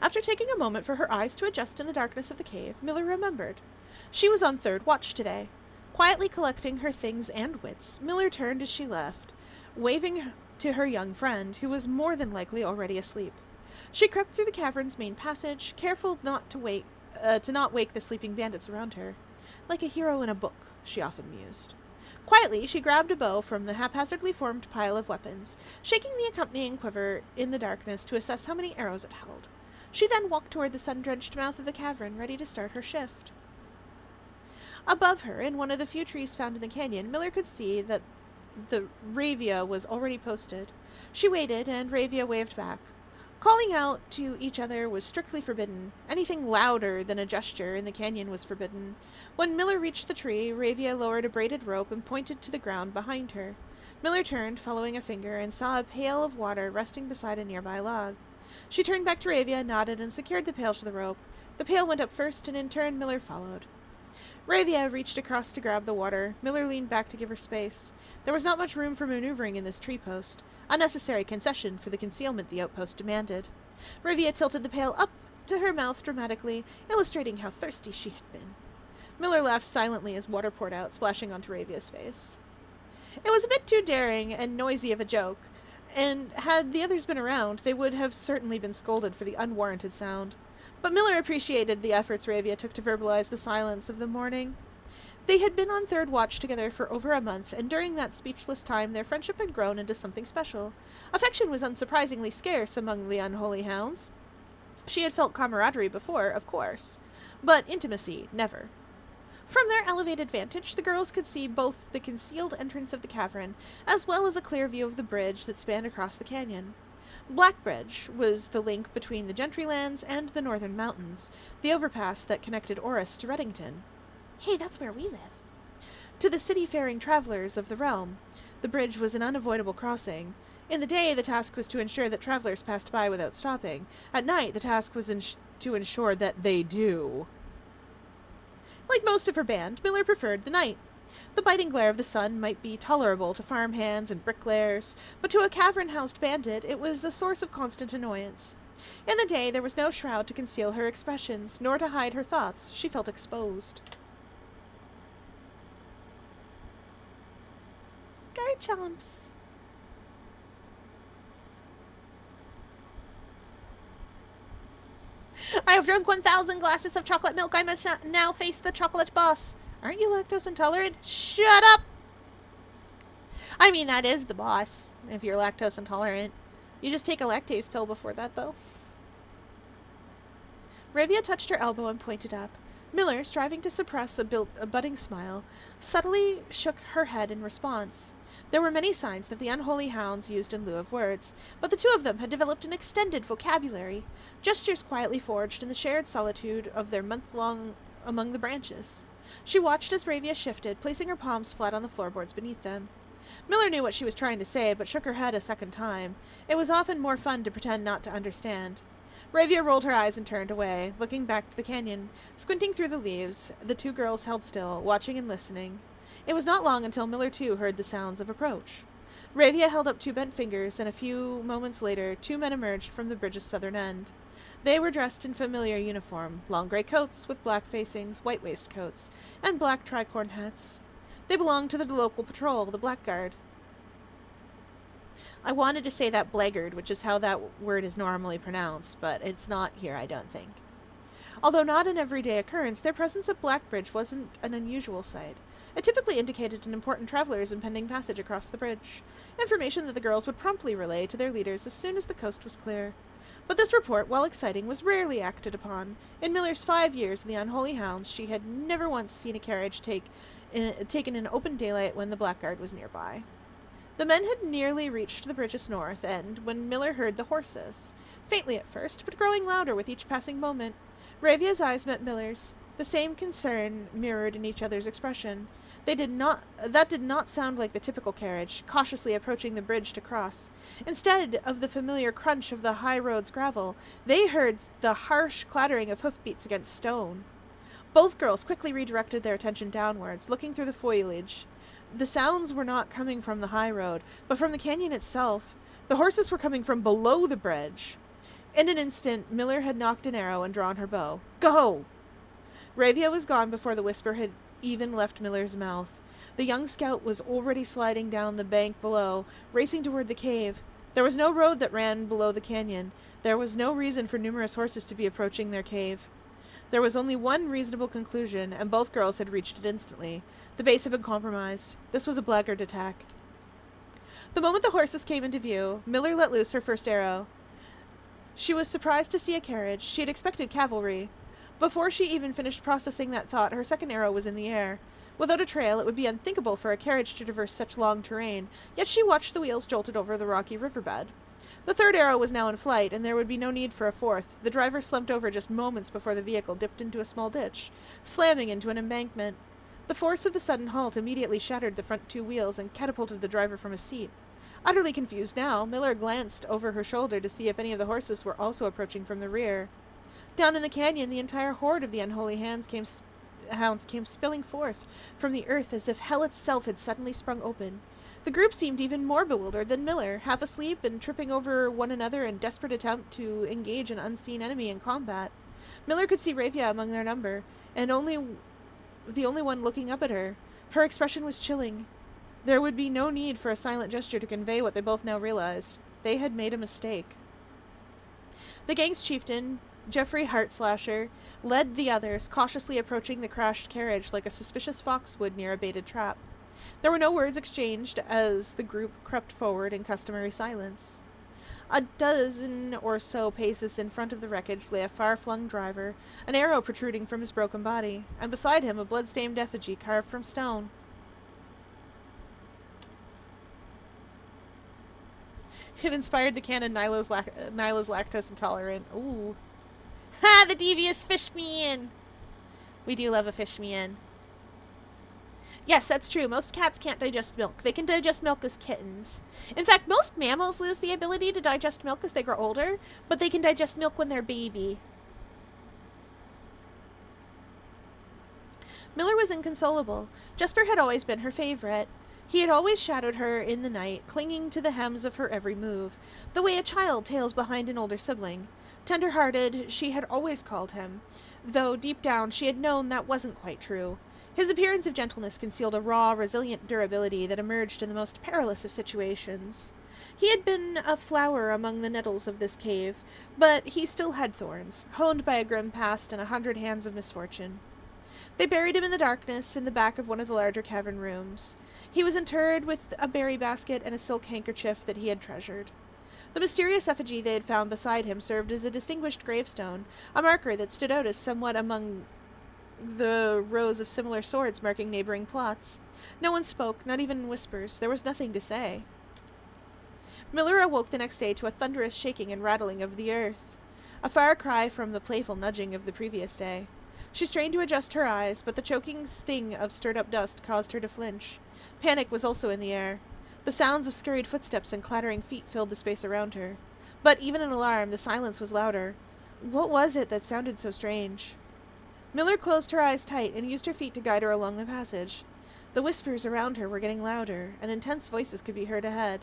After taking a moment for her eyes to adjust in the darkness of the cave, Miller remembered. She was on third watch today. Quietly collecting her things and wits, Miller turned as she left, waving to her young friend, who was more than likely already asleep. She crept through the cavern's main passage, careful not to not wake the sleeping bandits around her. Like a hero in a book, she often mused. Quietly, she grabbed a bow from the haphazardly formed pile of weapons, shaking the accompanying quiver in the darkness to assess how many arrows it held. She then walked toward the sun-drenched mouth of the cavern, ready to start her shift. Above her, in one of the few trees found in the canyon, Miller could see that the Ravia was already posted. She waited, and Ravia waved back. Calling out to each other was strictly forbidden. Anything louder than a gesture in the canyon was forbidden. When Miller reached the tree, Ravia lowered a braided rope and pointed to the ground behind her. Miller turned, following a finger, and saw a pail of water resting beside a nearby log. She turned back to Ravia, nodded, and secured the pail to the rope. The pail went up first, and in turn Miller followed. Ravia reached across to grab the water. Miller leaned back to give her space. There was not much room for maneuvering in this tree post, a necessary concession for the concealment the outpost demanded. Ravia tilted the pail up to her mouth dramatically, illustrating how thirsty she had been. Miller laughed silently as water poured out, splashing onto Ravia's face. It was a bit too daring and noisy of a joke, and had the others been around, they would have certainly been scolded for the unwarranted sound. But Miller appreciated the efforts Ravia took to verbalize the silence of the morning. They had been on third watch together for over a month, and during that speechless time their friendship had grown into something special. Affection was unsurprisingly scarce among the unholy hounds. She had felt camaraderie before, of course, but intimacy, never. From their elevated vantage, the girls could see both the concealed entrance of the cavern, as well as a clear view of the bridge that spanned across the canyon. Black Bridge was the link between the Gentrylands and the Northern Mountains, the overpass that connected Oris to Reddington. Hey, that's where we live. To the city-faring travelers of the realm, the bridge was an unavoidable crossing. In the day, the task was to ensure that travelers passed by without stopping. At night, the task was to ensure that they do. Like most of her band, Miller preferred the night. The biting glare of the sun might be tolerable to farmhands and bricklayers, but to a cavern-housed bandit it was a source of constant annoyance. In the day there was no shroud to conceal her expressions, nor to hide her thoughts. She felt exposed. Garchomps. I have drunk 1,000 glasses of chocolate milk. I must now face the chocolate boss. Aren't you lactose intolerant? Shut up! I mean, that is the boss, if you're lactose intolerant. You just take a lactase pill before that, though. Ravia touched her elbow and pointed up. Miller, striving to suppress a budding smile, subtly shook her head in response. There were many signs that the unholy hounds used in lieu of words, but the two of them had developed an extended vocabulary, gestures quietly forged in the shared solitude of their month-long among the branches. She watched as Ravia shifted, placing her palms flat on the floorboards beneath them. Miller knew what she was trying to say, but shook her head a second time. It was often more fun to pretend not to understand. Ravia rolled her eyes and turned away, looking back to the canyon. Squinting through the leaves, the two girls held still, watching and listening. It was not long until Miller, too, heard the sounds of approach. Ravia held up two bent fingers, and a few moments later 2 men emerged from the bridge's southern end. They were dressed in familiar uniform, long gray coats with black facings, white waistcoats, and black tricorn hats. They belonged to the local patrol, the Blackguard. I wanted to say that blackguard, which is how that word is normally pronounced, but it's not here, I don't think. Although not an everyday occurrence, their presence at Blackbridge wasn't an unusual sight. It typically indicated an important traveler's impending passage across the bridge, information that the girls would promptly relay to their leaders as soon as the coast was clear. But this report, while exciting, was rarely acted upon. In Miller's 5 years in the Unholy Hounds, she had never once seen a carriage taken in open daylight when the blackguard was nearby. The men had nearly reached the bridge's north end when Miller heard the horses, faintly at first, but growing louder with each passing moment. Ravia's eyes met Miller's. The same concern mirrored in each other's expression. That did not sound like the typical carriage, cautiously approaching the bridge to cross. Instead of the familiar crunch of the high road's gravel, they heard the harsh clattering of hoofbeats against stone. Both girls quickly redirected their attention downwards, looking through the foliage. The sounds were not coming from the high road, but from the canyon itself. The horses were coming from below the bridge. In an instant, Miller had knocked an arrow and drawn her bow. Go! Ravia was gone before the whisper had even left Miller's mouth. The young scout was already sliding down the bank below, racing toward the cave. There was no road that ran below the canyon. There was no reason for numerous horses to be approaching their cave. There was only one reasonable conclusion, and both girls had reached it instantly. The base had been compromised. This was a blackguard attack. The moment the horses came into view, Miller let loose her first arrow. She was surprised to see a carriage. She had expected cavalry. Before she even finished processing that thought, her second arrow was in the air. Without a trail, it would be unthinkable for a carriage to traverse such long terrain, yet she watched the wheels jolted over the rocky riverbed. The third arrow was now in flight, and there would be no need for a fourth. The driver slumped over just moments before the vehicle dipped into a small ditch, slamming into an embankment. The force of the sudden halt immediately shattered the front two wheels and catapulted the driver from his seat. Utterly confused now, Miller glanced over her shoulder to see if any of the horses were also approaching from the rear. Down in the canyon, the entire horde of the Unholy Hounds came spilling forth from the earth as if hell itself had suddenly sprung open. The group seemed even more bewildered than Miller, half asleep and tripping over one another in desperate attempt to engage an unseen enemy in combat. Miller could see Ravia among their number, and the only one looking up at her. Her expression was chilling. There would be no need for a silent gesture to convey what they both now realized. They had made a mistake. The gang's chieftain, Geoffrey Heartslasher, led the others, cautiously approaching the crashed carriage like a suspicious fox would near a baited trap. There were no words exchanged as the group crept forward in customary silence. A dozen or so paces in front of the wreckage lay a far-flung driver, an arrow protruding from his broken body, and beside him a blood-stained effigy carved from stone. It inspired the canon Nyla's lactose intolerant. Ooh. Ha! The devious fish me in! We do love a fish me in. Yes, that's true. Most cats can't digest milk. They can digest milk as kittens. In fact, most mammals lose the ability to digest milk as they grow older, but they can digest milk when they're baby. Miller was inconsolable. Jesper had always been her favorite. He had always shadowed her in the night, clinging to the hems of her every move, the way a child tails behind an older sibling. Tender-hearted, she had always called him, though deep down she had known that wasn't quite true. His appearance of gentleness concealed a raw, resilient durability that emerged in the most perilous of situations. He had been a flower among the nettles of this cave, but he still had thorns, honed by a grim past and 100 hands of misfortune. They buried him in the darkness in the back of one of the larger cavern rooms. He was interred with a berry basket and a silk handkerchief that he had treasured. The mysterious effigy they had found beside him served as a distinguished gravestone, a marker that stood out as somewhat among the rows of similar swords marking neighboring plots. No one spoke, not even in whispers. There was nothing to say. Miller awoke the next day to a thunderous shaking and rattling of the earth, a far cry from the playful nudging of the previous day. She strained to adjust her eyes, but the choking sting of stirred-up dust caused her to flinch. Panic was also in the air. The sounds of scurried footsteps and clattering feet filled the space around her. But even in alarm, the silence was louder. What was it that sounded so strange? Miller closed her eyes tight and used her feet to guide her along the passage. The whispers around her were getting louder, and intense voices could be heard ahead.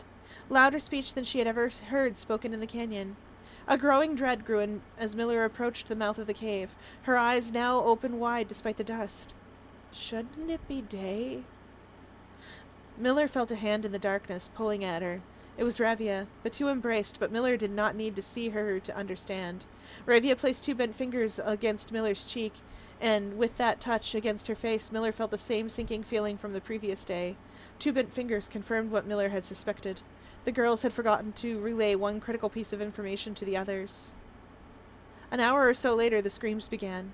Louder speech than she had ever heard spoken in the canyon. A growing dread grew in as Miller approached the mouth of the cave, her eyes now open wide despite the dust. Shouldn't it be day? Miller felt a hand in the darkness, pulling at her. It was Ravia. The two embraced, but Miller did not need to see her to understand. Ravia placed two bent fingers against Miller's cheek. And with that touch against her face, Miller felt the same sinking feeling from the previous day. Two bent fingers confirmed what Miller had suspected. The girls had forgotten to relay one critical piece of information to the others. An hour or so later, the screams began.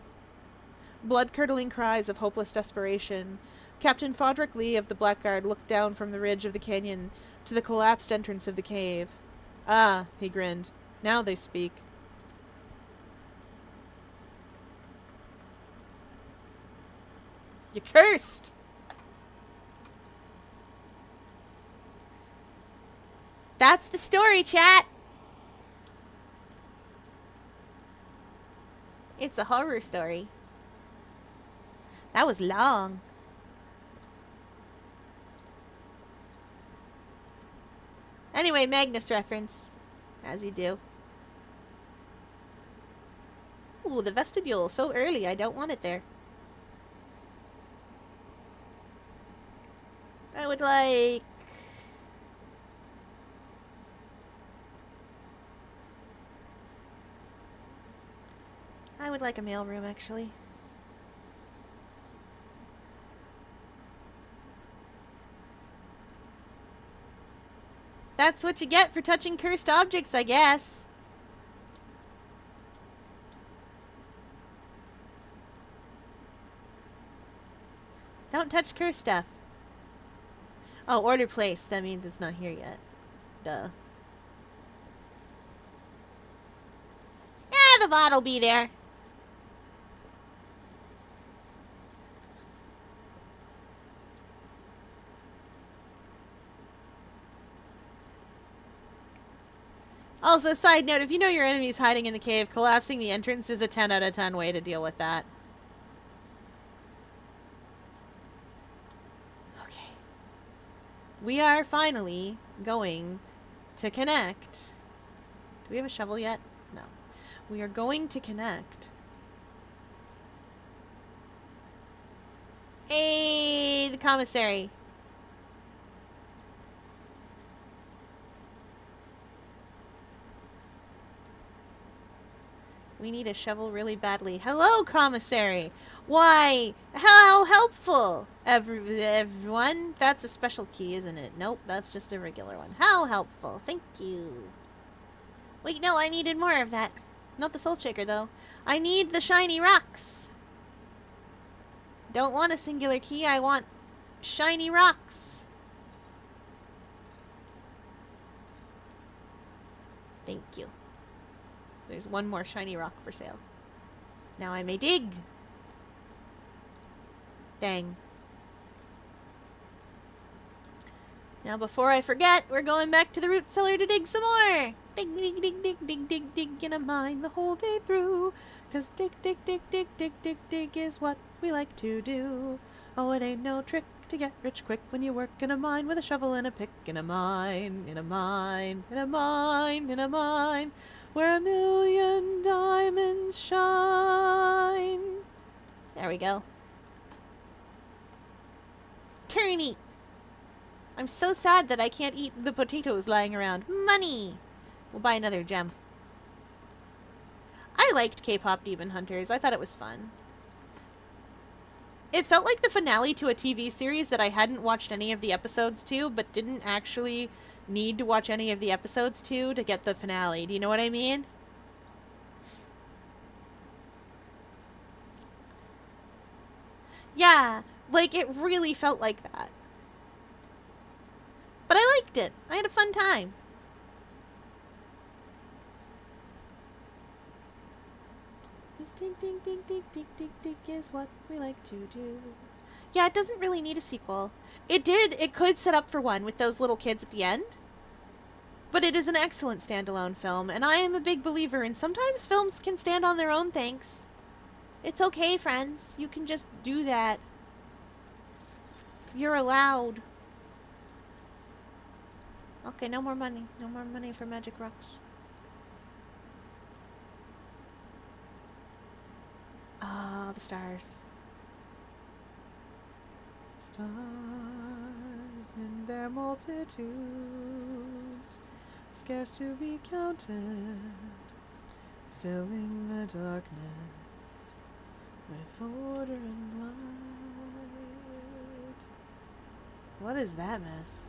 Blood-curdling cries of hopeless desperation. Captain Fodrick Lee of the Blackguard looked down from the ridge of the canyon to the collapsed entrance of the cave. Ah, he grinned. Now they speak. You're cursed! That's the story, chat! It's a horror story. That was long. Anyway, Magnus reference. As you do. Ooh, the vestibule. So early, I don't want it there. I would like... a mailroom, actually. That's what you get for touching cursed objects, I guess. Don't touch cursed stuff. Oh, order placed. That means it's not here yet. Duh. The VOD'll be there. Also, side note, if you know your enemy's hiding in the cave, collapsing the entrance is a 10 out of 10 way to deal with that. Okay. We are finally going to connect. Do we have a shovel yet? No. We are going to connect. Hey, the commissary. We need a shovel really badly. Hello, commissary. Why? How helpful. Everyone. That's a special key, isn't it? Nope, that's just a regular one. How helpful. Thank you. Wait, no, I needed more of that. Not the soul shaker, though. I need the shiny rocks. Don't want a singular key. I want shiny rocks. Thank you. There's one more shiny rock for sale. Now I may dig. Dang. Now before I forget, we're going back to the root cellar to dig some more. Dig, dig, dig, dig, dig, dig, dig in a mine the whole day through. 'Cause dig, dig, dig, dig, dig, dig, dig is what we like to do. Oh, it ain't no trick to get rich quick when you work in a mine with a shovel and a pick. In a mine, in a mine, in a mine, in a mine, where a million diamonds shine. There we go. Turny! I'm so sad that I can't eat the potatoes lying around. Money! We'll buy another gem. I liked K-pop Demon Hunters. I thought it was fun. It felt like the finale to a TV series that I hadn't watched any of the episodes to, but didn't actually need to watch any of the episodes to get the finale. Do you know what I mean? Yeah, like it really felt like that. But I liked it. I had a fun time. This dig, dig, dig, dig, dig, dig, dig is what we like to do. Yeah, it doesn't really need a sequel. It could set up for one with those little kids at the end. But it is an excellent standalone film, and I am a big believer in sometimes films can stand on their own, thanks. It's okay, friends. You can just do that. You're allowed. Okay, no more money. No more money for magic rocks. Ah, the stars. Stars in their multitudes, scarce to be counted, filling the darkness with order and light. What is that mess?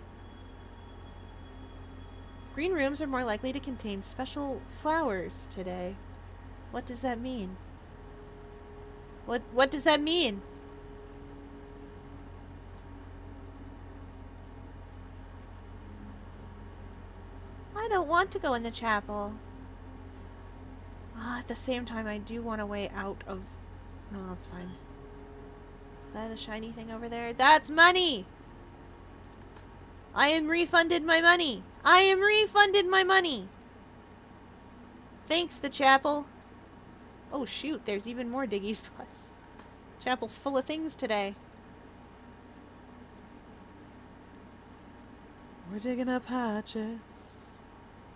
Green rooms are more likely to contain special flowers today. What does that mean? What does that mean? I don't want to go in the chapel. At the same time, I do want a way out of... No, that's fine. Is that a shiny thing over there? That's money! I am refunded my money! I am refunded my money! Thanks, the chapel. Oh shoot, there's even more diggy spots. Chapel's full of things today. We're digging up hatchets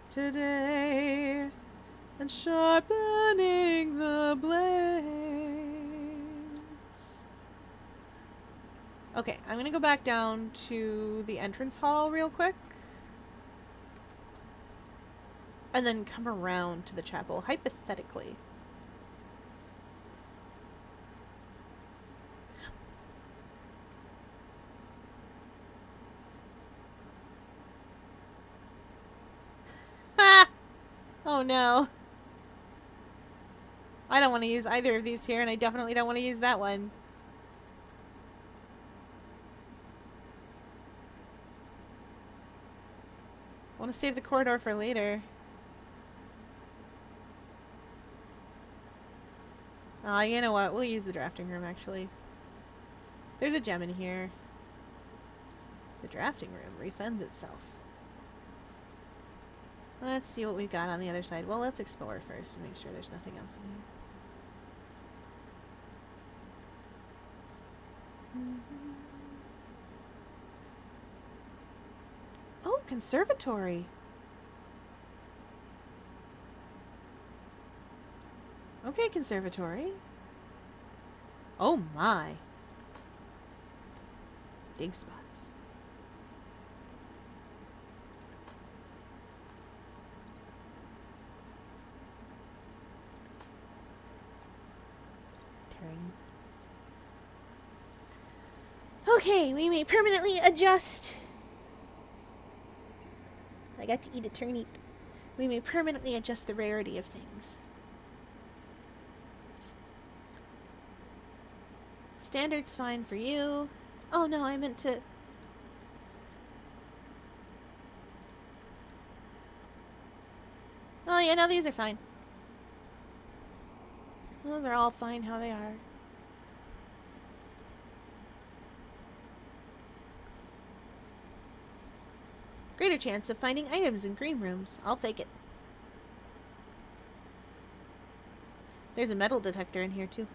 today and sharpening the blades. Okay, I'm gonna go back down to the entrance hall real quick. And then come around to the chapel, hypothetically. Ha! Oh no. I don't want to use either of these here, and I definitely don't want to use that one. I want to save the corridor for later. You know what? We'll use the drafting room, actually. There's a gem in here. The drafting room refunds itself. Let's see what we've got on the other side. Well, let's explore first and make sure there's nothing else in here. Oh, conservatory. Okay, conservatory. Oh my. Dig spots. Turn. Okay, we may permanently adjust. I got to eat a turnip. We may permanently adjust the rarity of things. Standard's fine for you. Oh no, I meant to... Oh yeah, no, these are fine. Those are all fine how they are. Greater chance of finding items in green rooms. I'll take it. There's a metal detector in here too.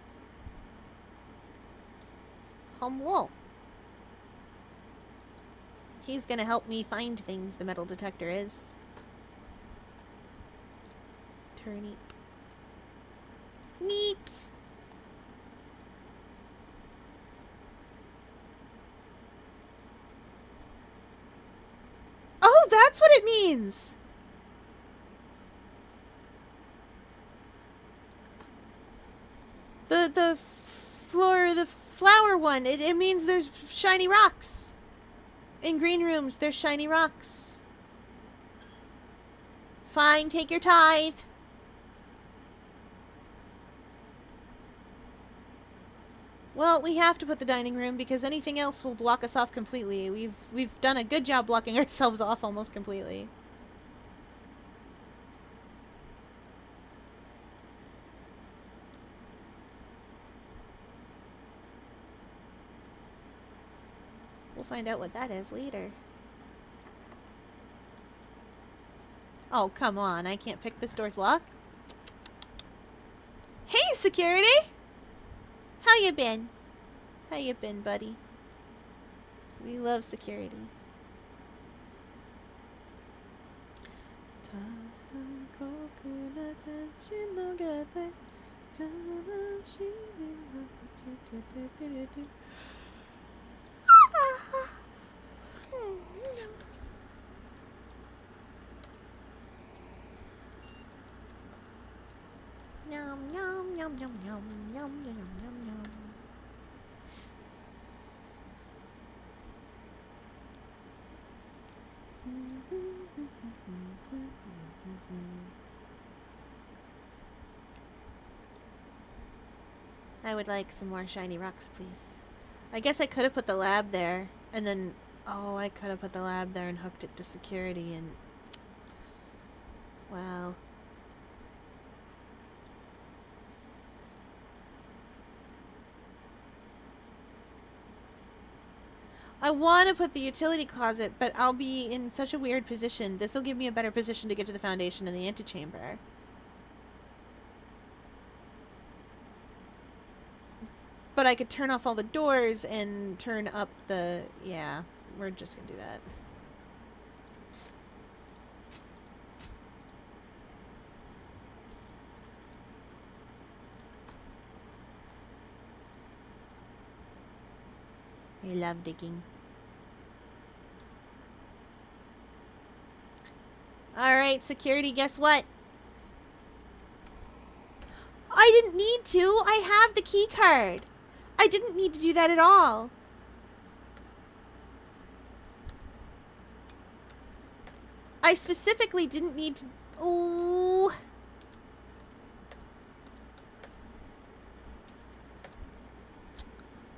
Whoa. He's gonna help me find things, the metal detector is. Turnip. Neeps. Oh, that's what it means! The flower one, it means there's shiny rocks. In green rooms, there's shiny rocks. Fine, take your tithe. Well, we have to put the dining room because anything else will block us off completely. We've done a good job blocking ourselves off almost completely. We'll find out what that is later. Oh, come on. I can't pick this door's lock. Hey, security! How you been? How you been, buddy? We love security. Yum, yum, yum, yum, yum, yum, yum, yum, yum. I would like some more shiny rocks, please. I guess I could have put the lab there, and then... Oh, I could have put the lab there and hooked it to security, and... Well... I want to put the utility closet, but I'll be in such a weird position. This will give me a better position to get to the foundation and the antechamber. But I could turn off all the doors and turn up the... Yeah, we're just going to do that. I love digging. Alright, security, guess what? I didn't need to. I have the key card. I didn't need to do that at all. I specifically didn't need to... Oh.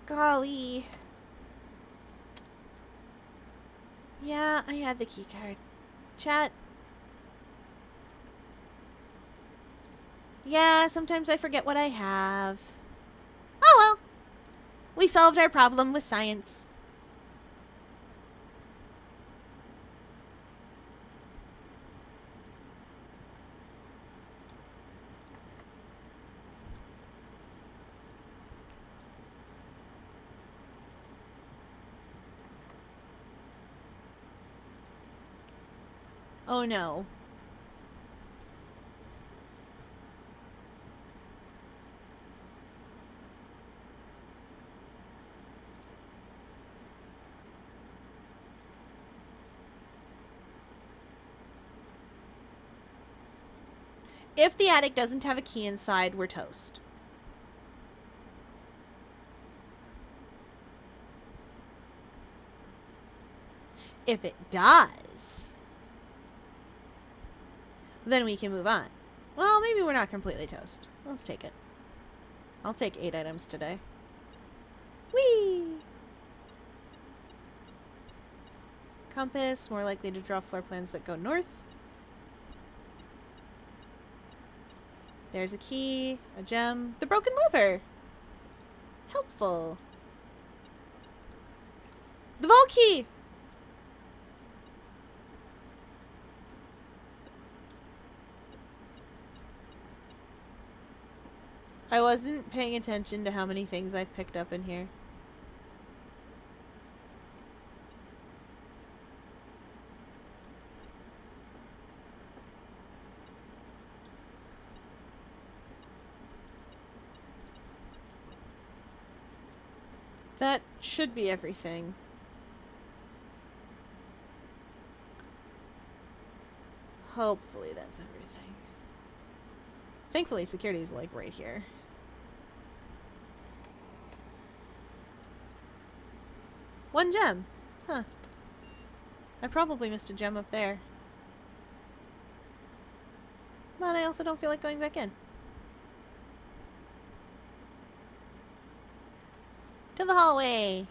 Golly. Yeah, I had the key card. Chat. Yeah, sometimes I forget what I have. Oh well. We solved our problem with science. Oh no. If the attic doesn't have a key inside, we're toast. If it does, then we can move on. Well, maybe we're not completely toast. Let's take it. I'll take 8 items today. Whee! Compass, more likely to draw floor plans that go north. There's a key, a gem, the broken lever. Helpful. The vault key! I wasn't paying attention to how many things I've picked up in here. That should be everything. Hopefully that's everything. Thankfully, security's like right here. One gem. Huh. I probably missed a gem up there. But I also don't feel like going back in. To the hallway!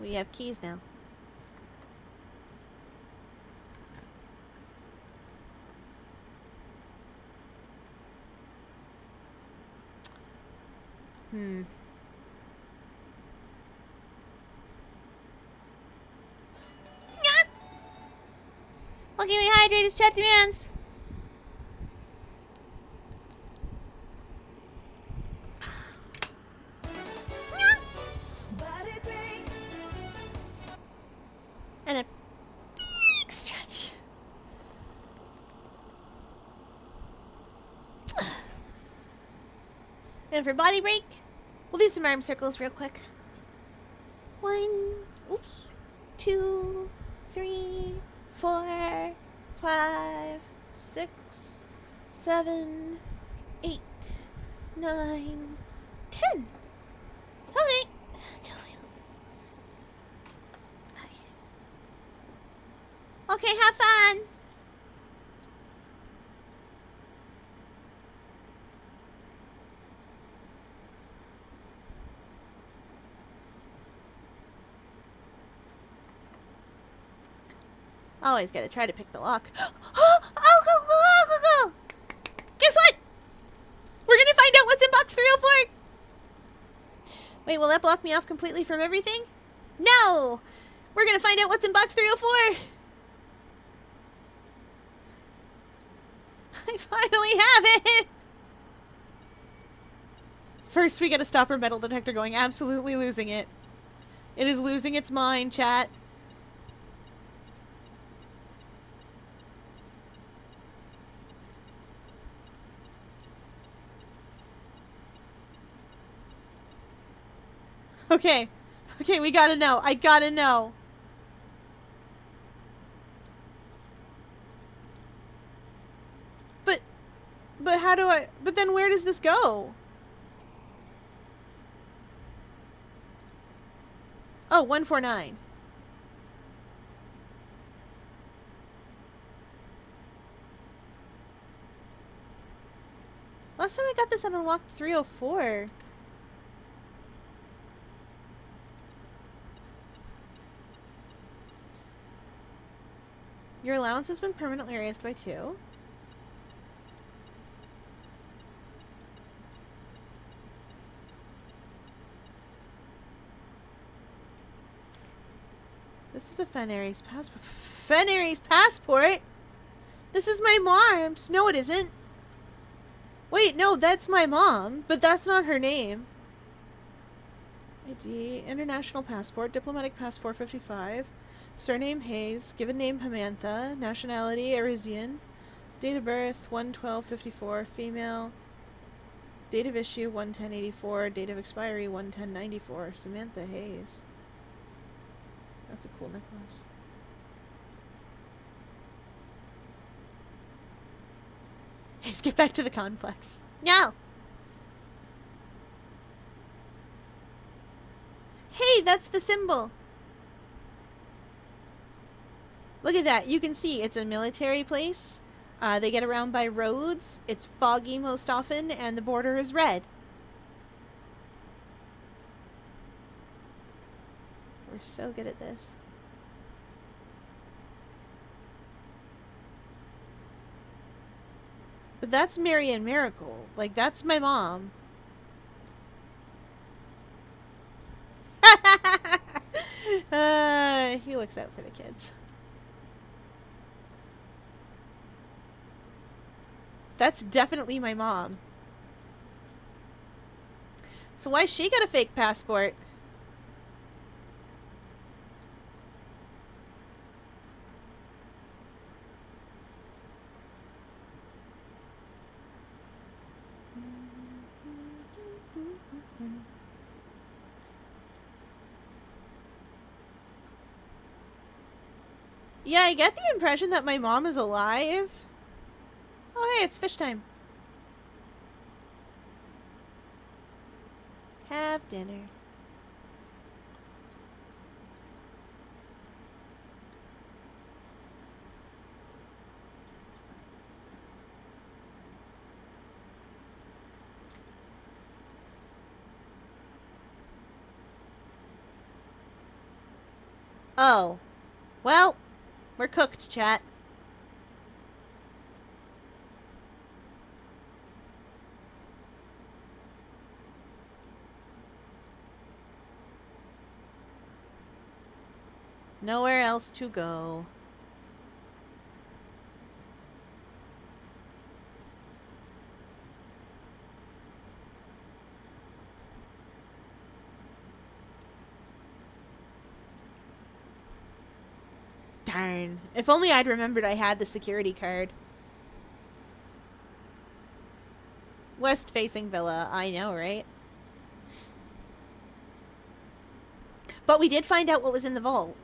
We have keys now. Well, keep me hydrated as chat demands. And a big stretch. And for body break, we'll do some arm circles real quick. 1, oops, 2, 3, 4, 5, 6, 7, 8, 9, 10. Okay. Okay, have fun. Always gotta try to pick the lock. Oh, go. Guess what? We're gonna find out what's in box 304. Wait, will that block me off completely from everything? No! We're gonna find out what's in box 304. I finally have it! First, we gotta stop our metal detector going. Absolutely losing it. It is losing its mind, chat. Okay. Okay, we gotta know. I gotta know. But how do I... But then where does this go? Oh, 149. Last time I got this on unlocked 304. Your allowance has been permanently raised by 2. This is a Fenari's passport. Fenari's passport? This is my mom's. No, it isn't. Wait, no, that's my mom, but that's not her name. ID, international passport, diplomatic passport 55. Surname Hayes, given name Hamantha, nationality Arizian, date of birth 1/12/54, female, date of issue 1/10/84, date of expiry 1/10/94. Samantha Hayes. That's a cool necklace. Let's get back to the complex. No! Hey, that's the symbol! Look at that. You can see it's a military place. They get around by roads. It's foggy most often, and the border is red. We're so good at this. But that's Marian Miracle. Like, that's my mom. He looks out for the kids. That's definitely my mom. So why she got a fake passport? Yeah, I get the impression that my mom is alive. Oh, hey, it's fish time. Have dinner. Oh. Well, we're cooked, chat. Nowhere else to go. Darn. If only I'd remembered I had the security card. West-facing villa. I know, right? But we did find out what was in the vault.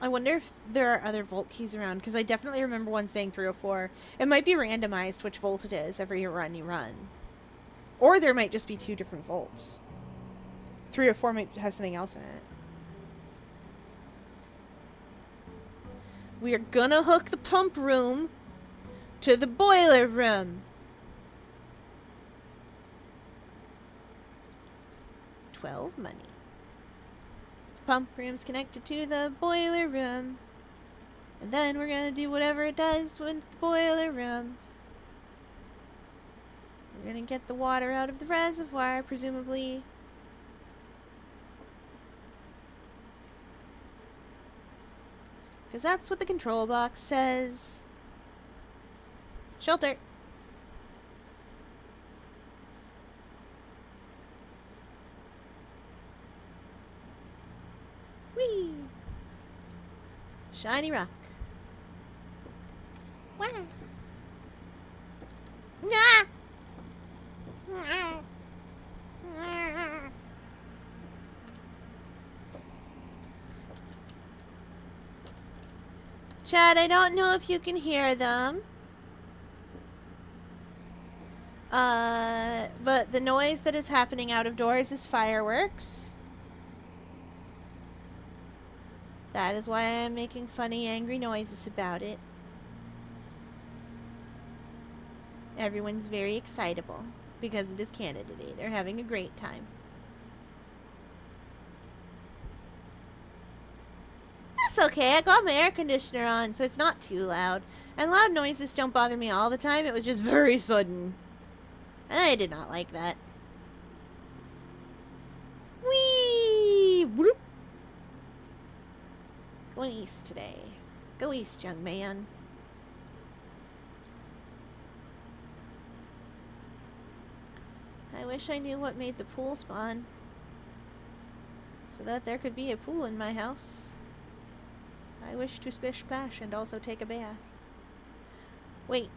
I wonder if there are other vault keys around, because I definitely remember one saying 304. It might be randomized which vault it is every run you run. Or there might just be 2 different vaults. 304 might have something else in it. We are gonna hook the pump room to the boiler room. 12 money. The pump room's connected to the boiler room. And then we're gonna do whatever it does with the boiler room. We're gonna get the water out of the reservoir, presumably. Because that's what the control box says. Shelter. Whee! Shiny rock. Wow. Nah! Chad, I don't know if you can hear them. But the noise that is happening out of doors is fireworks. That is why I'm making funny, angry noises about it. Everyone's very excitable because it is Canada Day. They're having a great time. That's okay. I got my air conditioner on, so it's not too loud. And loud noises don't bother me all the time. It was just very sudden. And I did not like that. Whee! Whoop. Going east today. Go east, young man. I wish I knew what made the pool spawn. So that there could be a pool in my house. I wish to splish splash and also take a bath. Wait.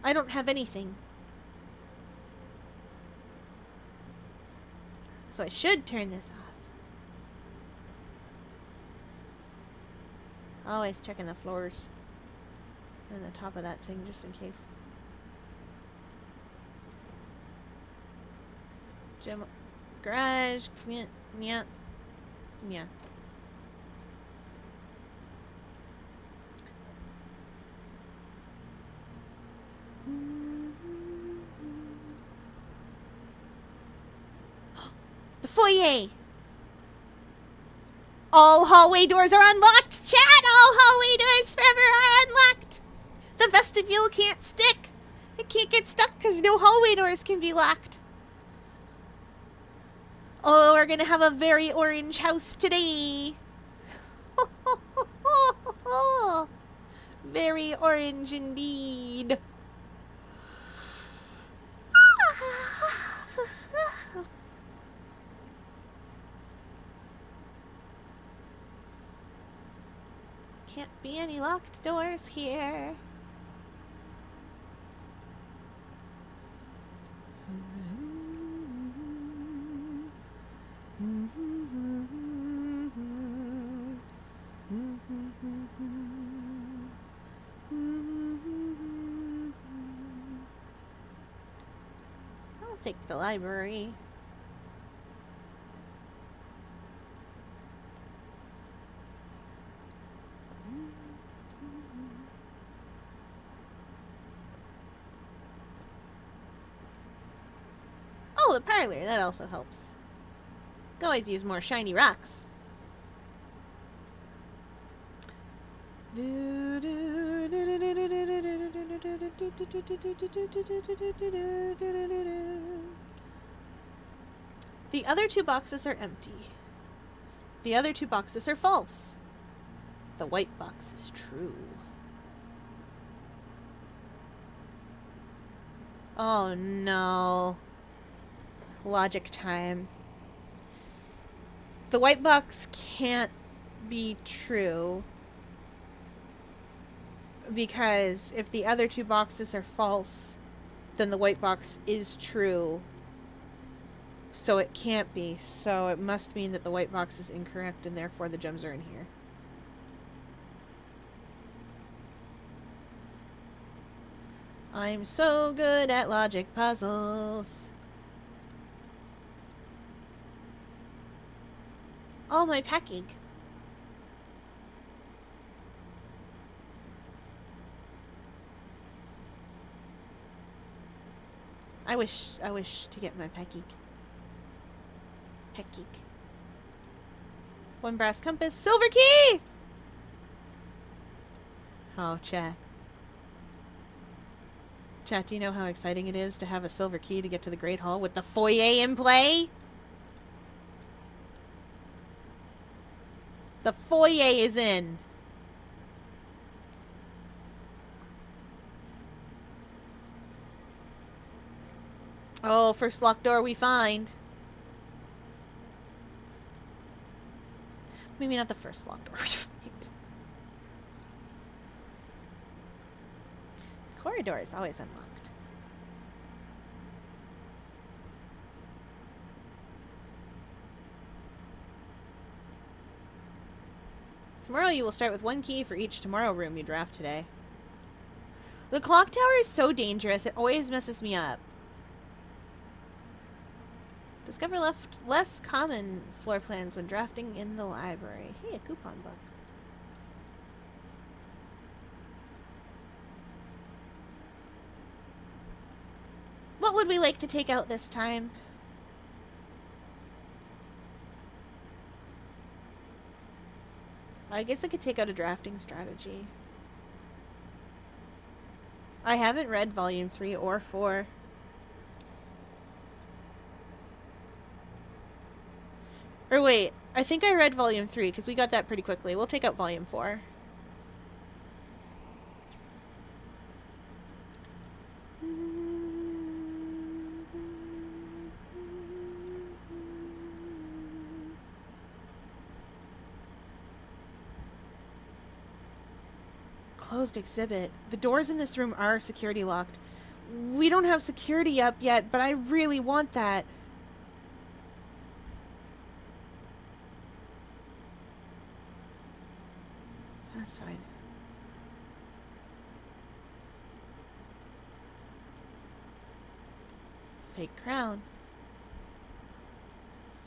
I don't have anything. So I should turn this off. Always checking the floors. And the top of that thing just in case. Gym, garage, yeah, yeah, yeah. The foyer! All hallway doors are unlocked! Chat! All hallway doors forever are unlocked! The vestibule can't stick! It can't get stuck because no hallway doors can be locked. Oh, we're gonna have a very orange house today! Very orange indeed. Can't be any locked doors here. I'll take the library. Oh, the parlor. That also helps. Can always use more shiny rocks. The other 2 boxes are empty. The other 2 boxes are false. The white box is true. Oh no. Logic time. The white box can't be true because if the other 2 boxes are false, then the white box is true. So it can't be. So it must mean that the white box is incorrect and therefore the gems are in here. I'm so good at logic puzzles. Oh, my packing. I wish to get my packing. Packing. One brass compass. Silver key! Oh, chat. Chat, do you know how exciting it is to have a silver key to get to the Great Hall with the foyer in play? The foyer is in. Oh, first locked door we find. Maybe not the first locked door we find. The corridor is always unlocked. Tomorrow you will start with one key for each tomorrow room you draft today. The clock tower is so dangerous, it always messes me up. Discover less common floor plans when drafting in the library. Hey, a coupon book. What would we like to take out this time? I guess I could take out a drafting strategy. I haven't read volume 3 or 4. Or wait, I think I read volume 3 because we got that pretty quickly. We'll take out volume 4. Closed exhibit. The doors in this room are security locked. We don't have security up yet, but I really want that. That's fine. Fake crown.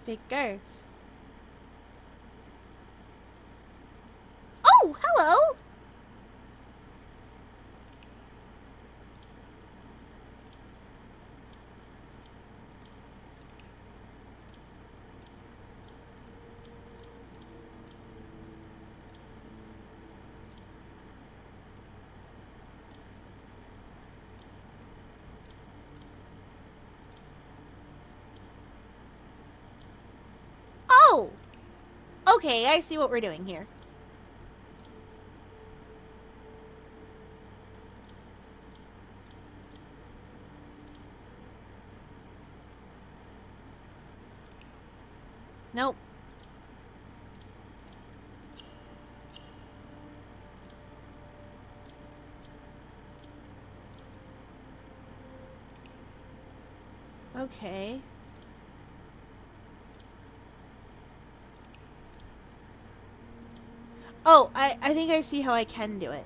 Fake guards. Oh, hello! Oh! Okay, I see what we're doing here. Nope. Okay. Oh, I think I see how I can do it.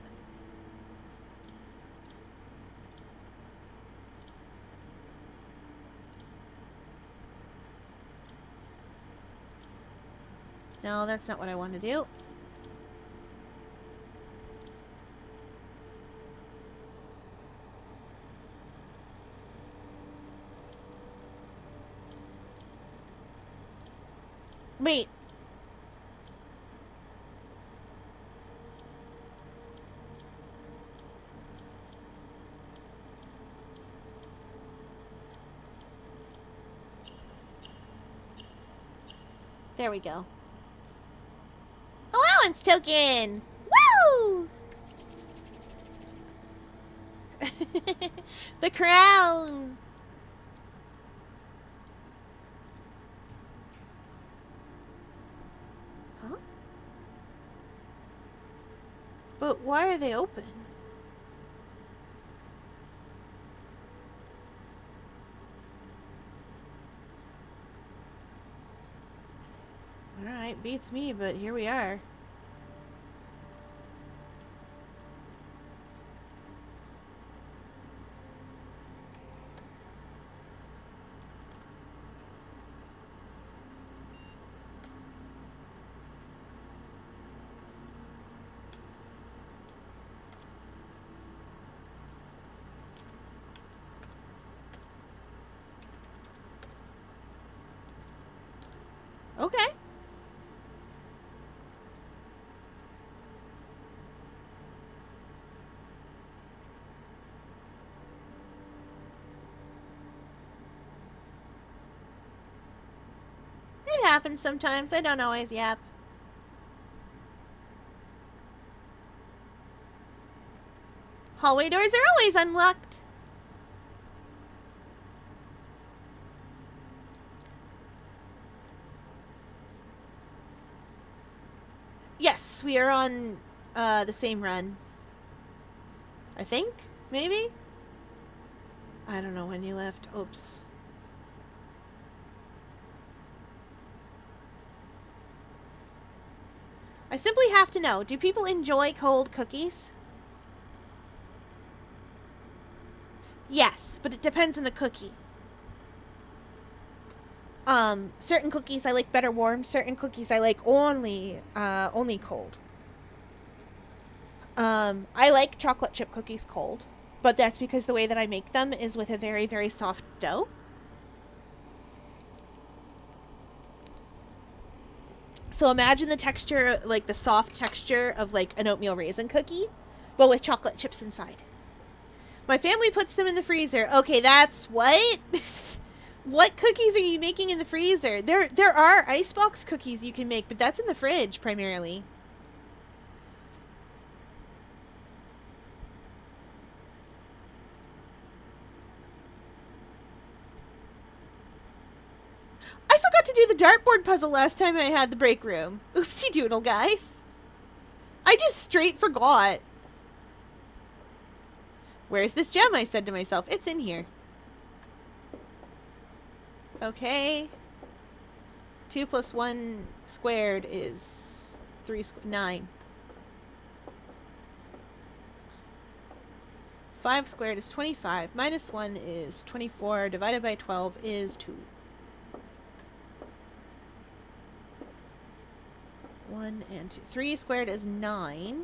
No, that's not what I want to do. Wait. There we go. Allowance token! Woo! The crown! Huh? But why are they open? Alright, beats me, but here we are. Okay. It happens sometimes. I don't always yap. Hallway doors are always unlocked. Yes, we are on the same run. I think? Maybe? I don't know when you left. Oops. I simply have to know, do people enjoy cold cookies? Yes, but it depends on the cookie. Certain cookies I like better warm, certain cookies I like only cold. I like chocolate chip cookies cold, but that's because the way that I make them is with a very, very soft dough. So imagine the texture, like the soft texture of like an oatmeal raisin cookie, but with chocolate chips inside. My family puts them in the freezer. Okay, that's what? What cookies are you making in the freezer? There are icebox cookies you can make, but that's in the fridge primarily. I forgot to do the dartboard puzzle last time I had the break room. Oopsie doodle, guys. I just straight forgot. Where's this gem? I said to myself. It's in here. Okay. 2 plus 1 squared is 9. 5 squared is 25. Minus 1 is 24. Divided by 12 is 2. 1 and 2. 3 squared is 9.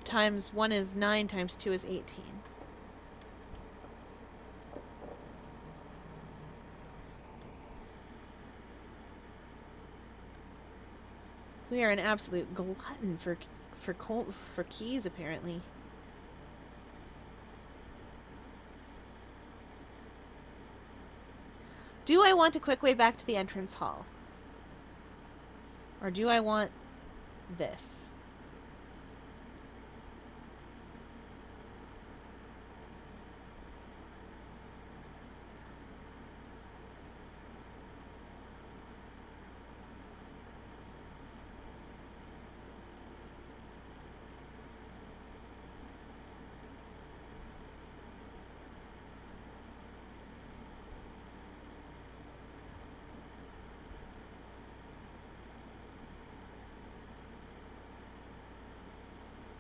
Times 1 is 9, times 2 is 18. We are an absolute glutton for keys, apparently. Do I want a quick way back to the entrance hall? Or do I want this?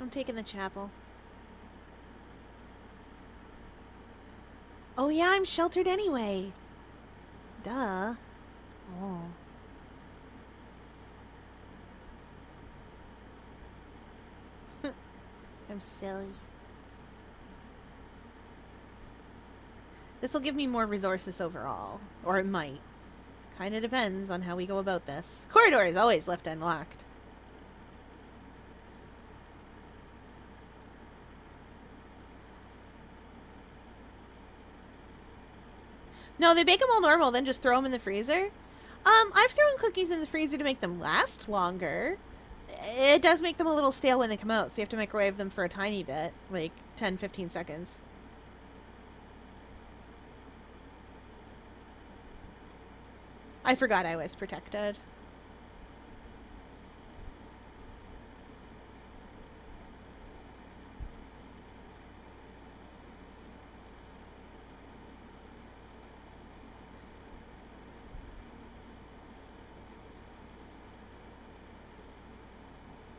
I'm taking the chapel. Oh yeah, I'm sheltered anyway. Duh. Oh. I'm silly. This will give me more resources overall. Or it might. Kinda depends on how we go about this. Corridor is always left unlocked. No, they bake them all normal, then just throw them in the freezer. I've thrown cookies in the freezer to make them last longer. It does make them a little stale when they come out, so you have to microwave them for a tiny bit, like 10-15 seconds. I forgot I was protected.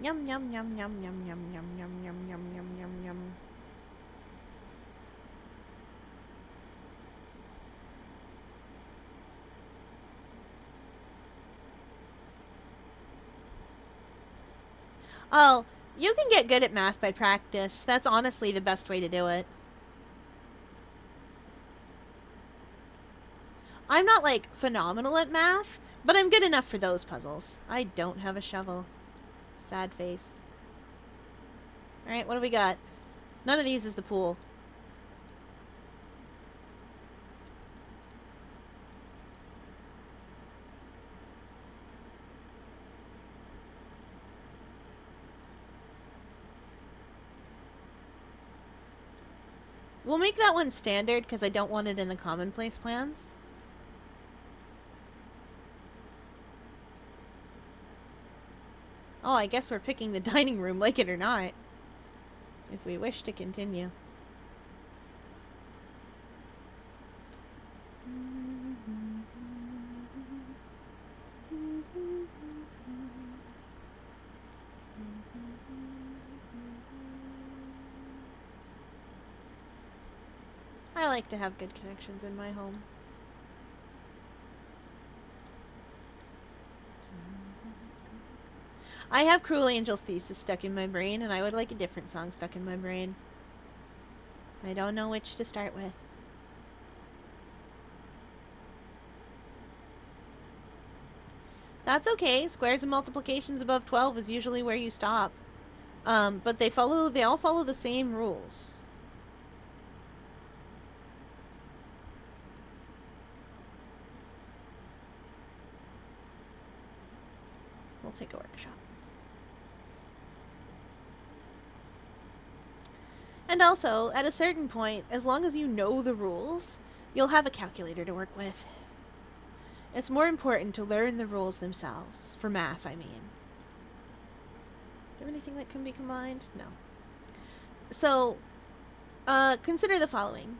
Yum, yum, yum, yum, yum, yum, yum, yum, yum, yum, yum, yum, yum. Oh, you can get good at math by practice. That's honestly the best way to do it. I'm not, like, phenomenal at math, but I'm good enough for those puzzles. I don't have a shovel. Sad face. Alright, what do we got? None of these is the pool. We'll make that one standard because I don't want it in the commonplace plans. Oh, I guess we're picking the dining room, like it or not. If we wish to continue. I like to have good connections in my home. I have Cruel Angel's Thesis stuck in my brain, and I would like a different song stuck in my brain. I don't know which to start with. That's okay. Squares and multiplications above 12 is usually where you stop. But they all follow the same rules. We'll take a workshop. And also, at a certain point, as long as you know the rules, you'll have a calculator to work with. It's more important to learn the rules themselves. For math, I mean. Do you have anything that can be combined? No. So, consider the following.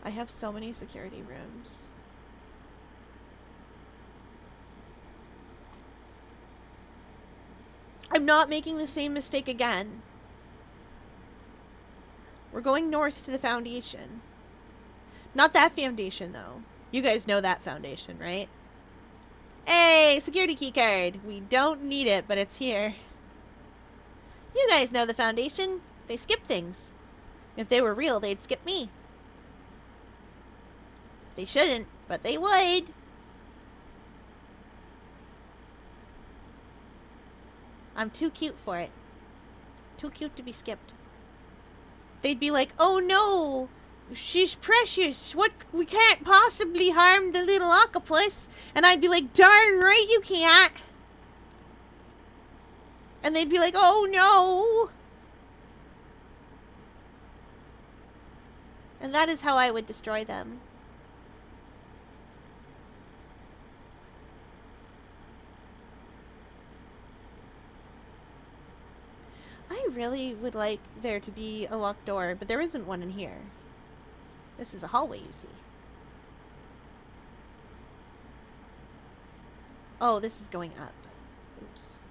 I have so many security rooms. I'm not making the same mistake again. We're going north to the foundation. Not that foundation, though. You guys know that foundation, right? Hey, security key card. We don't need it, but it's here. You guys know the foundation. They skip things. If they were real, they'd skip me. They shouldn't, but they would. I'm too cute for it. Too cute to be skipped. They'd be like, oh no, she's precious. What? We can't possibly harm the little octopus. And I'd be like, darn right you can't. And they'd be like, oh no. And that is how I would destroy them. I really would like there to be a locked door, but there isn't one in here. This is a hallway, you see. Oh, this is going up. Oops.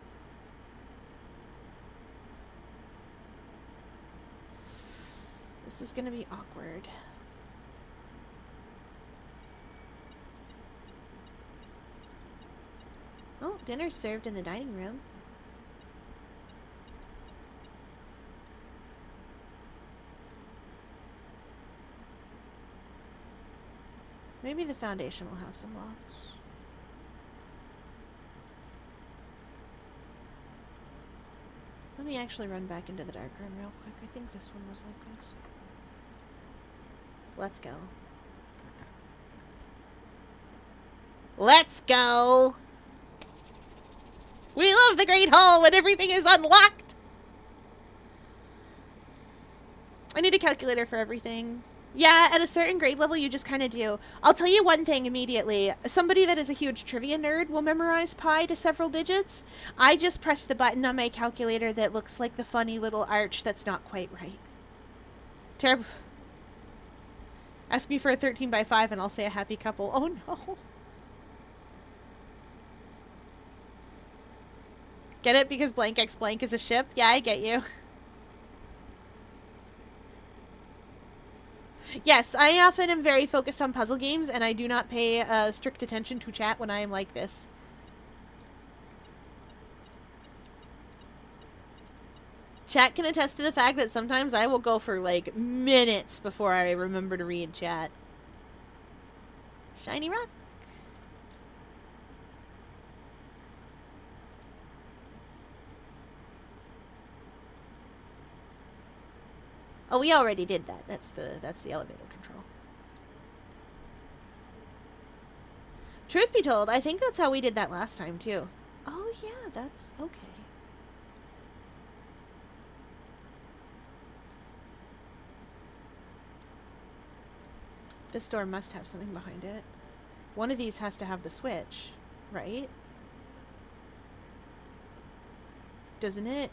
This is gonna be awkward. Oh, dinner's served in the dining room. Maybe the foundation will have some locks. Let me actually run back into the dark room real quick. I think this one was like this. Let's go. Let's go! We love the Great Hall when everything is unlocked! I need a calculator for everything. Yeah, at a certain grade level, you just kind of do. I'll tell you one thing immediately. Somebody that is a huge trivia nerd will memorize pi to several digits. I just press the button on my calculator that looks like the funny little arch that's not quite right. Terrible. Ask me for a 13 by 5 and I'll say a happy couple. Oh no. Get it? Because blank x blank is a ship? Yeah, I get you. Yes, I often am very focused on puzzle games, and I do not pay strict attention to chat when I am like this. Chat can attest to the fact that sometimes I will go for, like, minutes before I remember to read chat. Shiny rock. Oh, we already did that. That's the elevator control. Truth be told, I think that's how we did that last time, too. Oh, yeah, that's okay. This door must have something behind it. One of these has to have the switch, right? Doesn't it?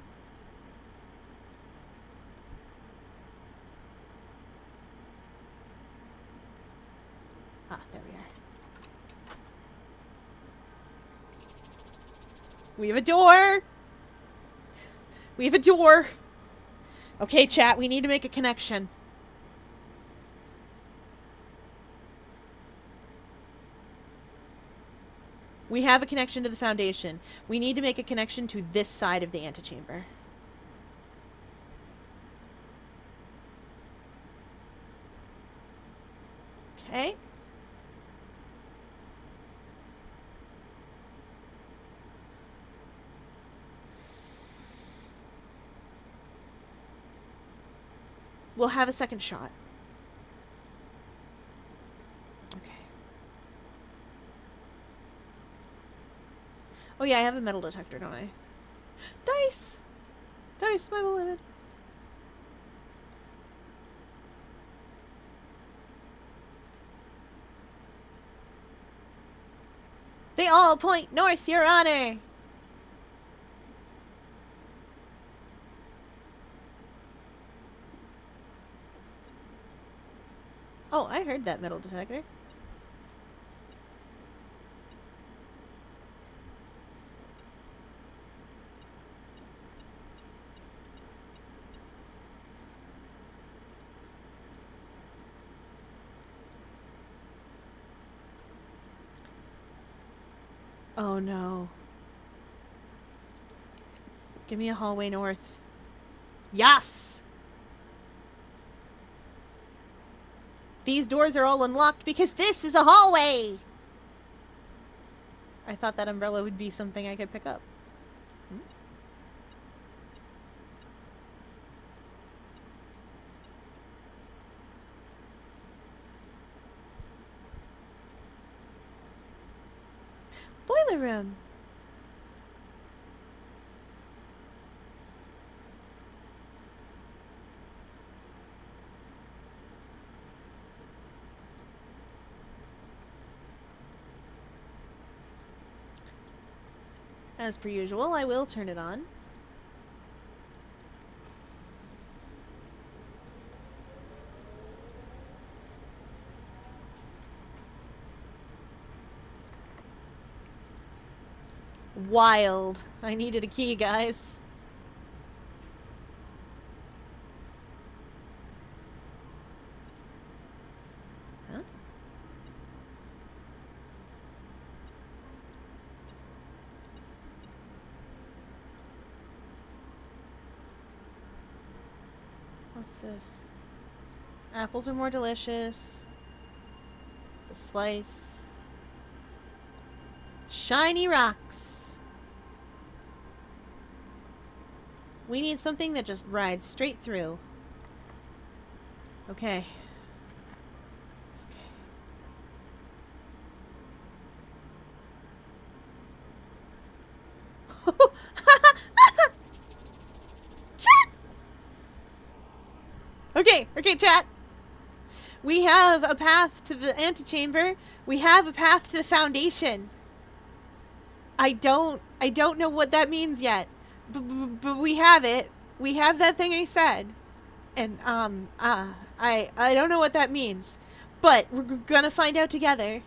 Ah, there we are. We have a door! We have a door! Okay, chat, we need to make a connection. We have a connection to the foundation. We need to make a connection to this side of the antechamber. Okay. We'll have a second shot. Okay. Oh yeah, I have a metal detector, don't I? Dice! Dice, my beloved. They all point north, Your Honor! Oh, I heard that metal detector. Oh no. Give me a hallway north. Yes! These doors are all unlocked because this is a hallway! I thought that umbrella would be something I could pick up. Hmm? Boiler room! As per usual, I will turn it on. Wild. I needed a key, guys. Huh? What's this? Apples are more delicious. The slice. Shiny rocks. We need something that just rides straight through. Okay. Okay. Chat! Okay, chat. We have a path to the antechamber. We have a path to the foundation. I don't know what that means yet. But we have it. We have that thing I said. And, I don't know what that means. But we're gonna find out together.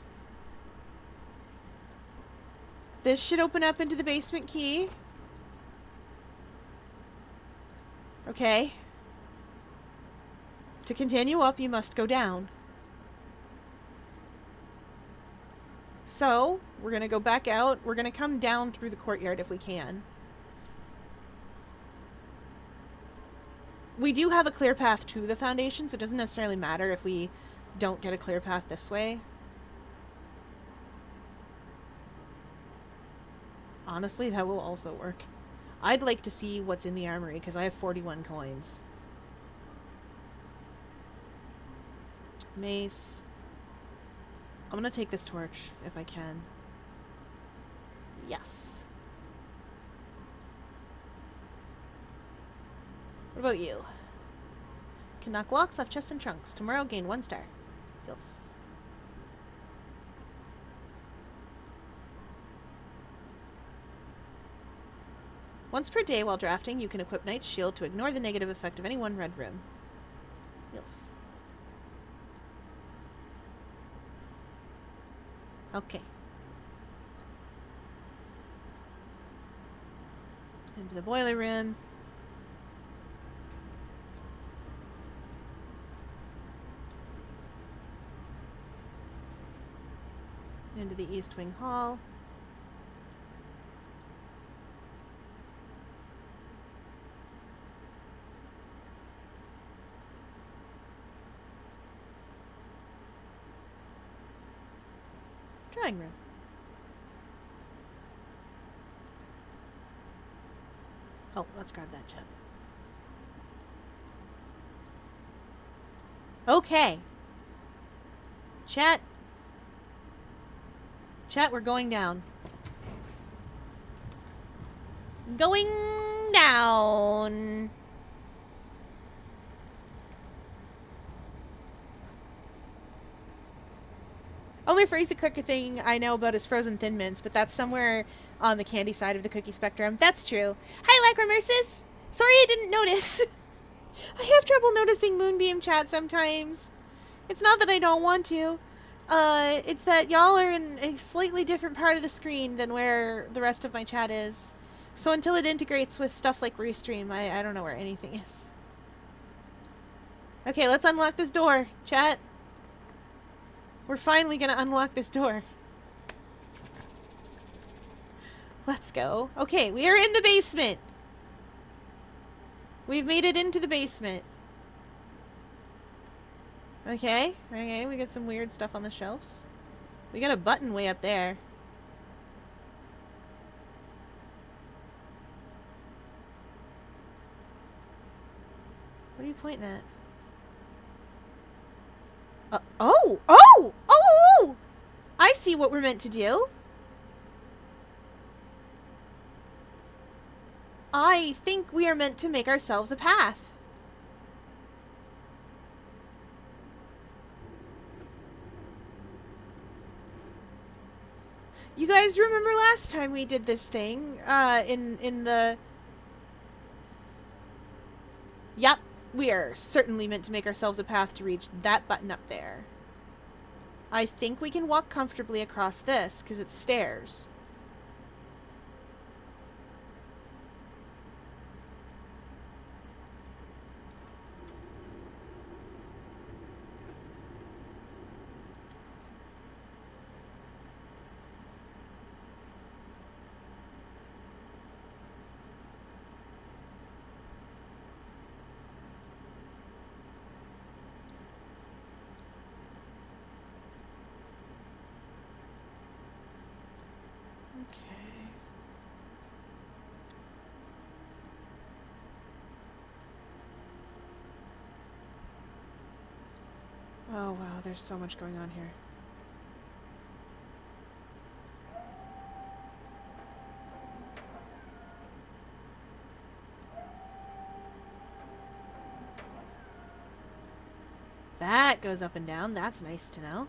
This should open up into the basement key. Okay. To continue up, you must go down. So, we're going to go back out. We're going to come down through the courtyard if we can. We do have a clear path to the foundation, so it doesn't necessarily matter if we don't get a clear path this way. Honestly, that will also work. I'd like to see what's in the armory, because I have 41 coins. Mace. I'm gonna take this torch, if I can. Yes. What about you? Can knock locks off chests and trunks. Tomorrow gain 1 star. Yes. Once per day while drafting, you can equip Knight's Shield to ignore the negative effect of any one red room. Yes. Okay. Into the boiler room. Into the East Wing Hall. Drawing room. Oh, let's grab that gem. Okay. Chat. Chat, we're going down. Going down. Only freezy cookie thing I know about is frozen Thin Mints, but that's somewhere on the candy side of the cookie spectrum. That's true. Hi, Lacrimersis! Sorry I didn't notice. I have trouble noticing Moonbeam chat sometimes. It's not that I don't want to. It's that y'all are in a slightly different part of the screen than where the rest of my chat is. So until it integrates with stuff like Restream, I don't know where anything is. Okay, let's unlock this door, chat. We're finally gonna unlock this door. Let's go. Okay, we are in the basement. We've made it into the basement. Okay, okay, we got some weird stuff on the shelves. We got a button way up there. What are you pointing at? Oh! I see what we're meant to do. I think we are meant to make ourselves a path. You guys remember last time we did this thing, in the... Yep, we are certainly meant to make ourselves a path to reach that button up there. I think we can walk comfortably across this, because it's stairs. Okay. Oh wow, there's so much going on here. That goes up and down. That's nice to know.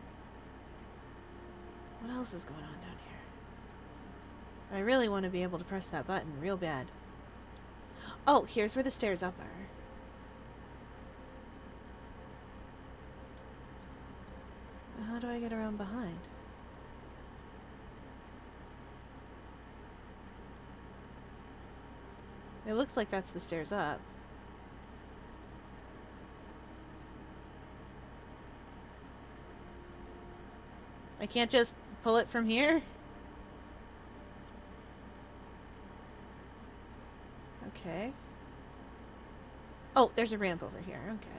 What else is going on down here? I really want to be able to press that button real bad. Oh, here's where the stairs up are. How do I get around behind? It looks like that's the stairs up. I can't just pull it from here? Okay. Oh, there's a ramp over here. Okay.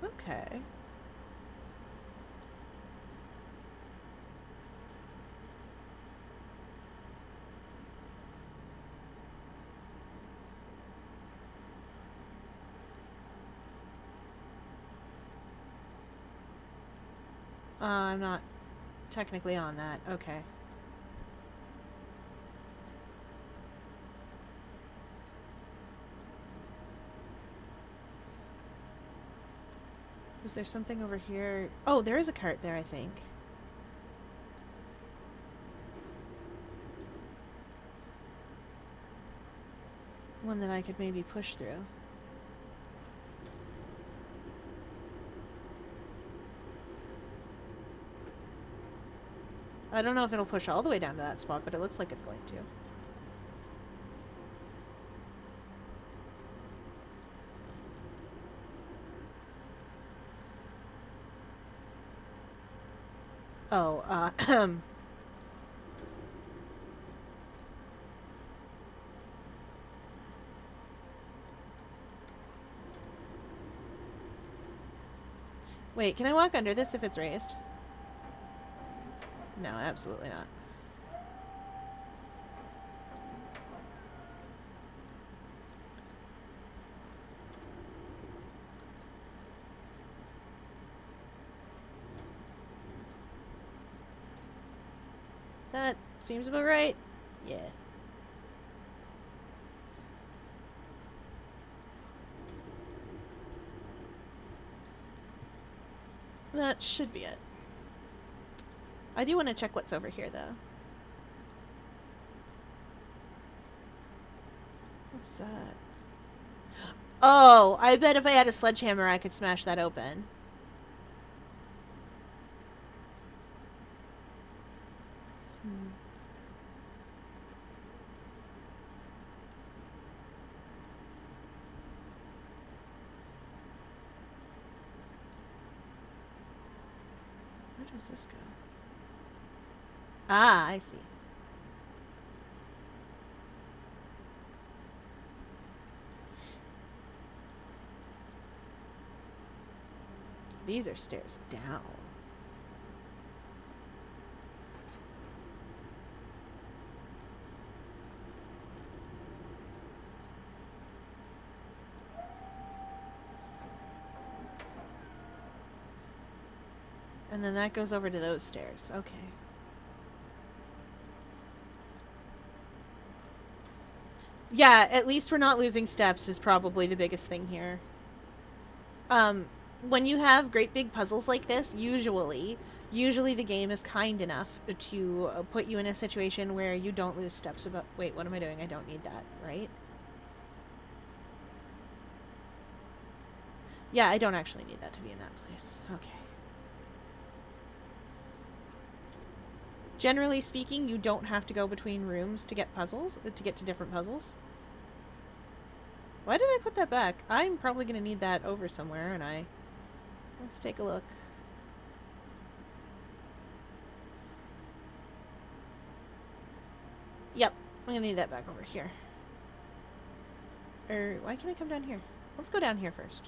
Okay. I'm not technically on that. Okay. Was there something over here? Oh, there is a cart there, I think. One that I could maybe push through. I don't know if it'll push all the way down to that spot, but it looks like it's going to. Oh, Wait, can I walk under this if it's raised? No, absolutely not. That seems about right. Yeah. That should be it. I do want to check what's over here, though. What's that? Oh, I bet if I had a sledgehammer, I could smash that open. Where does this go? Ah, I see. These are stairs down. And then that goes over to those stairs. Okay. Yeah, at least we're not losing steps is probably the biggest thing here. When you have great big puzzles like this, usually the game is kind enough to put you in a situation where you don't lose steps about... Wait, what am I doing? I don't need that, right? Yeah, I don't actually need that to be in that place. Okay. Generally speaking, you don't have to go between rooms to get puzzles, to get to different puzzles. Why did I put that back? I'm probably going to need that over somewhere, aren't I? Let's take a look. Yep, I'm going to need that back over here. Why can't I come down here? Let's go down here first.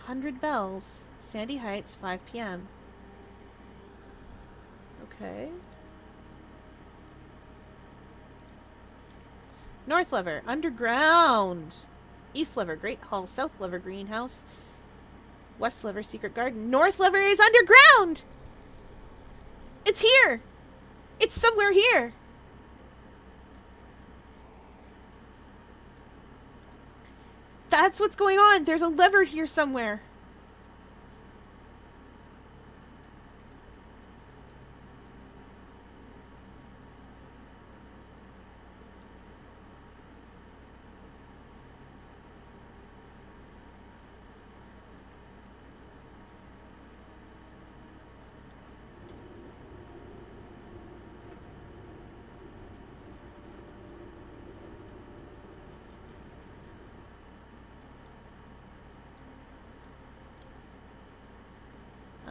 100 bells. Sandy Heights, 5 p.m. Okay. North Lever, underground. East Lever, Great Hall. South Lever, Greenhouse. West Lever, Secret Garden. North Lever is underground! It's here! It's somewhere here! That's what's going on! There's a lever here somewhere!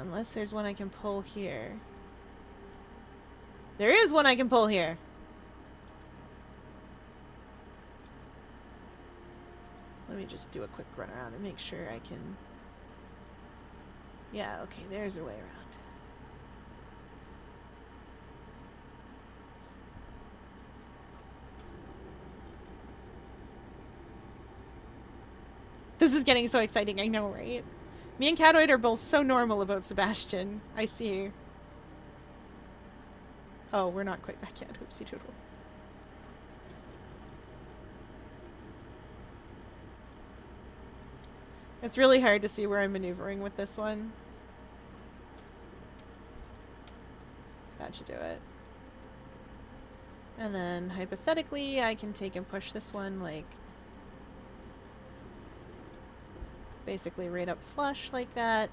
Unless there's one I can pull here. There is one I can pull here. Let me just do a quick run around and make sure I can... Yeah, okay, there's a way around. This is getting so exciting, I know, right? Me and Catoid are both so normal about Sebastian. I see. Oh, we're not quite back yet. Oopsie doodle. It's really hard to see where I'm maneuvering with this one. That should do it. And then, hypothetically, I can take and push this one, like... basically right up flush, like that.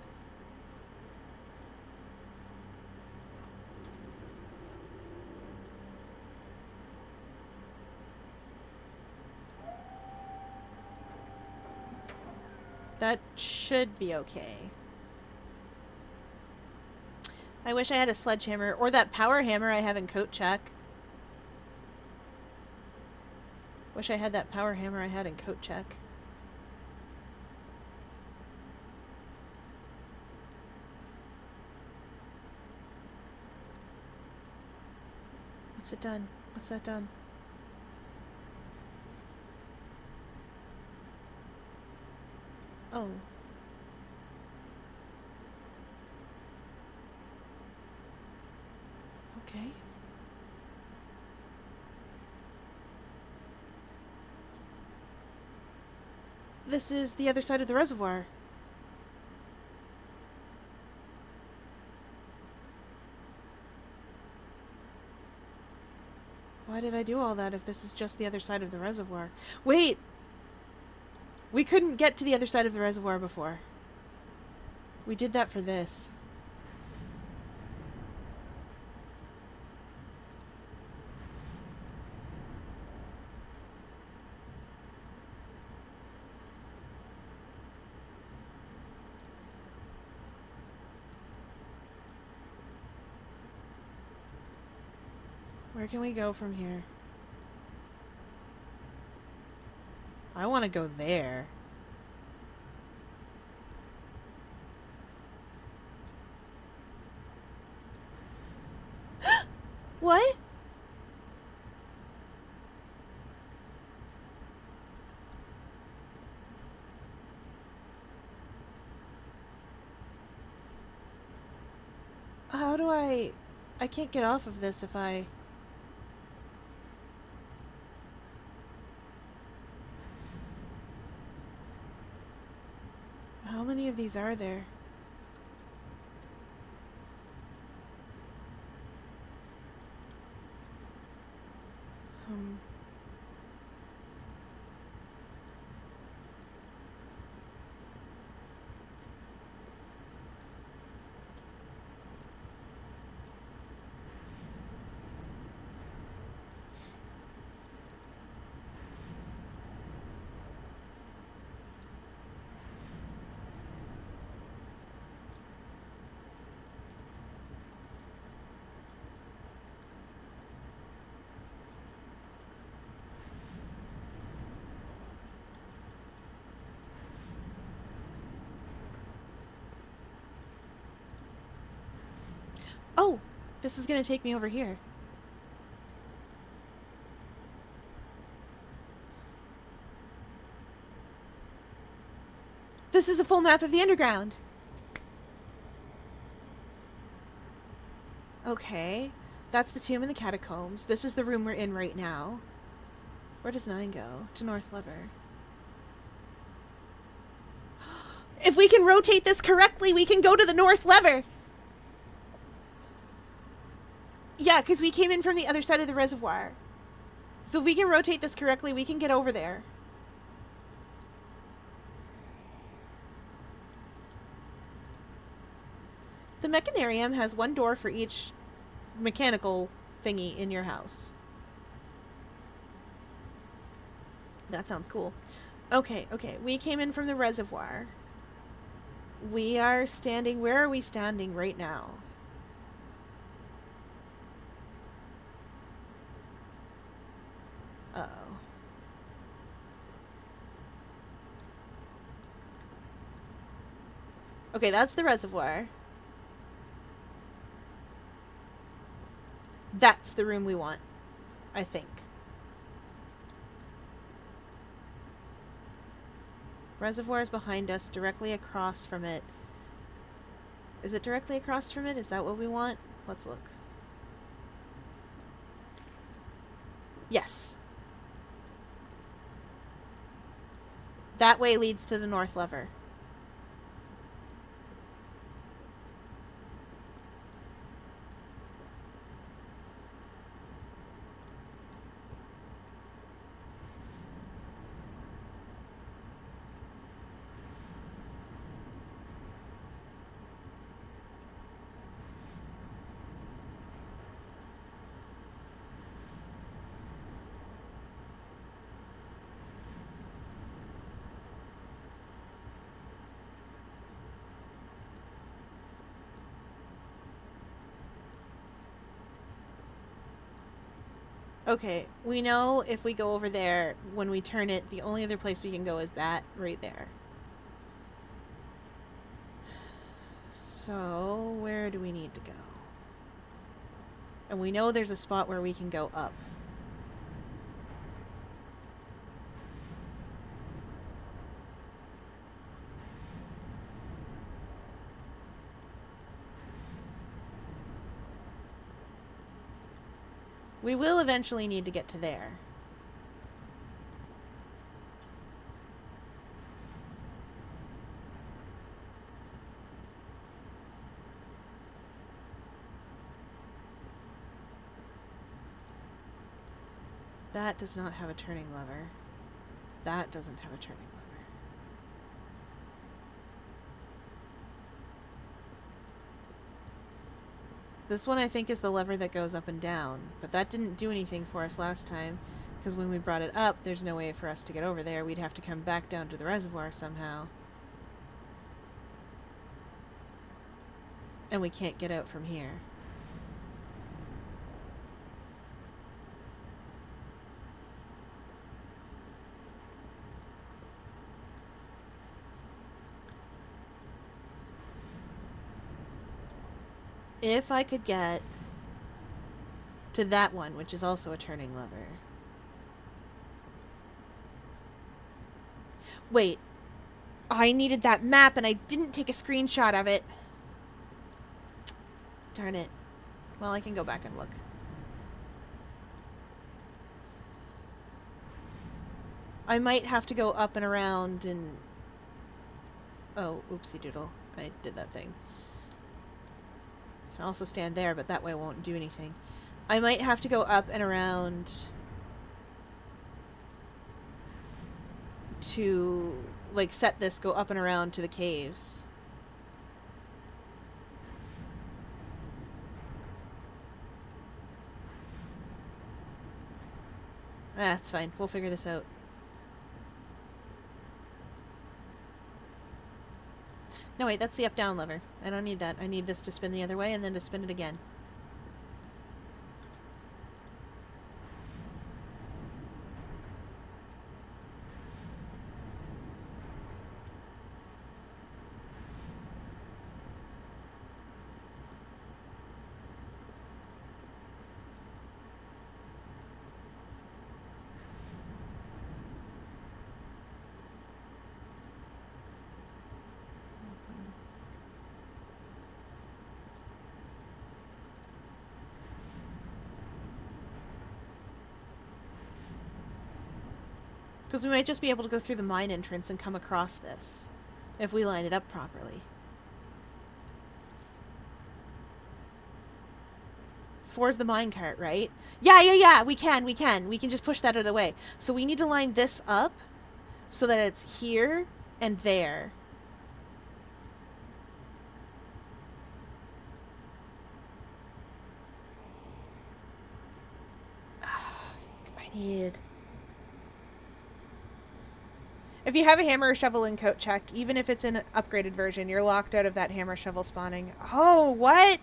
That should be okay. I wish I had a sledgehammer, or that power hammer I have in coat check. Wish I had that power hammer I had in coat check. What's it done? What's that done? Oh. Okay. This is the other side of the reservoir. Why did I do all that if this is just the other side of the reservoir? Wait! We couldn't get to the other side of the reservoir before. We did that for this. Where can we go from here? I want to go there. What? How do I can't get off of this if I... How many of these are there? Oh! This is gonna take me over here. This is a full map of the underground! Okay. That's the tomb in the catacombs. This is the room we're in right now. Where does 9 go? To North Lever. If we can rotate this correctly, we can go to the North Lever! Yeah, because we came in from the other side of the reservoir. So if we can rotate this correctly, we can get over there. The Mechanarium has one door for each mechanical thingy in your house. That sounds cool. Okay, okay. We came in from the reservoir. We are standing... Where are we standing right now? Uh-oh. Okay, that's the reservoir. That's the room we want, I think. Reservoir is behind us, directly across from it. Is it directly across from it? Is that what we want? Let's look. Yes. That way leads to the north lever. Okay, we know if we go over there, when we turn it, the only other place we can go is that right there. So, where do we need to go? And we know there's a spot where we can go up. We will eventually need to get to there. That does not have a turning lever. That doesn't have a turning lever. This one I think is the lever that goes up and down, but that didn't do anything for us last time, because when we brought it up, there's no way for us to get over there. We'd have to come back down to the reservoir somehow. And we can't get out from here. If I could get to that one, which is also a turning lever. Wait. I needed that map and I didn't take a screenshot of it. Darn it. Well, I can go back and look. I might have to go up and around and... Oh, oopsie doodle. I did that thing. Can also stand there, but that way won't do anything. I might have to go up and around to, like, set this, go up and around to the caves. That's fine. We'll figure this out. No, wait, that's the up-down lever. I don't need that. I need this to spin the other way and then to spin it again. Because we might just be able to go through the mine entrance and come across this, if we line it up properly. 4's the minecart, right? Yeah, we can. We can just push that out of the way. So we need to line this up so that it's here and there. I need... If you have a hammer or shovel in Coat Check, even if it's an upgraded version, you're locked out of that hammer shovel spawning. Oh, what?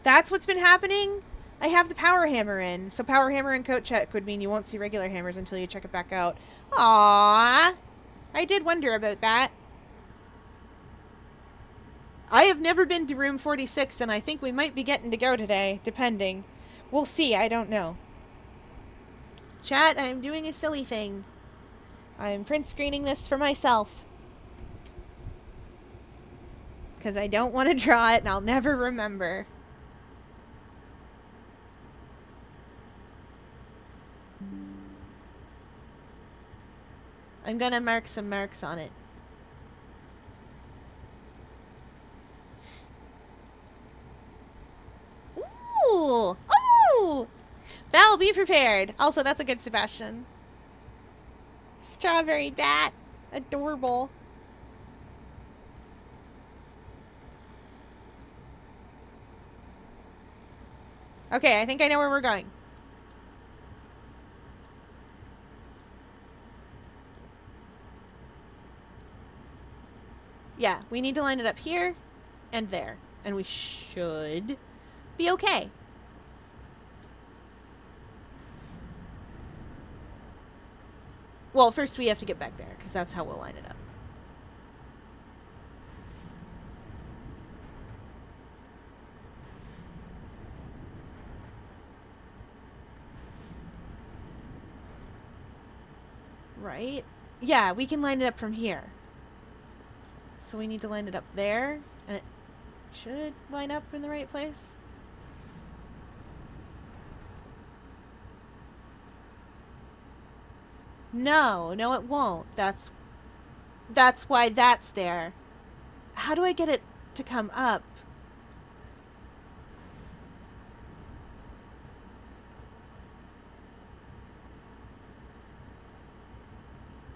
That's what's been happening? I have the power hammer in. So power hammer and Coat Check would mean you won't see regular hammers until you check it back out. Aww. I did wonder about that. I have never been to room 46, and I think we might be getting to go today, depending. We'll see, I don't know. Chat, I'm doing a silly thing. I'm print screening this for myself. Because I don't want to draw it, and I'll never remember. I'm gonna mark some marks on it. Ooh! Oh! Val, be prepared. Also, that's a good Sebastian. Strawberry bat. Adorable. Okay, I think I know where we're going. Yeah, we need to line it up here and there. And we should be okay. Well, first we have to get back there, because that's how we'll line it up. Right? Yeah, we can line it up from here. So we need to line it up there, and it should line up in the right place. No, no it won't. That's why that's there. How do I get it to come up?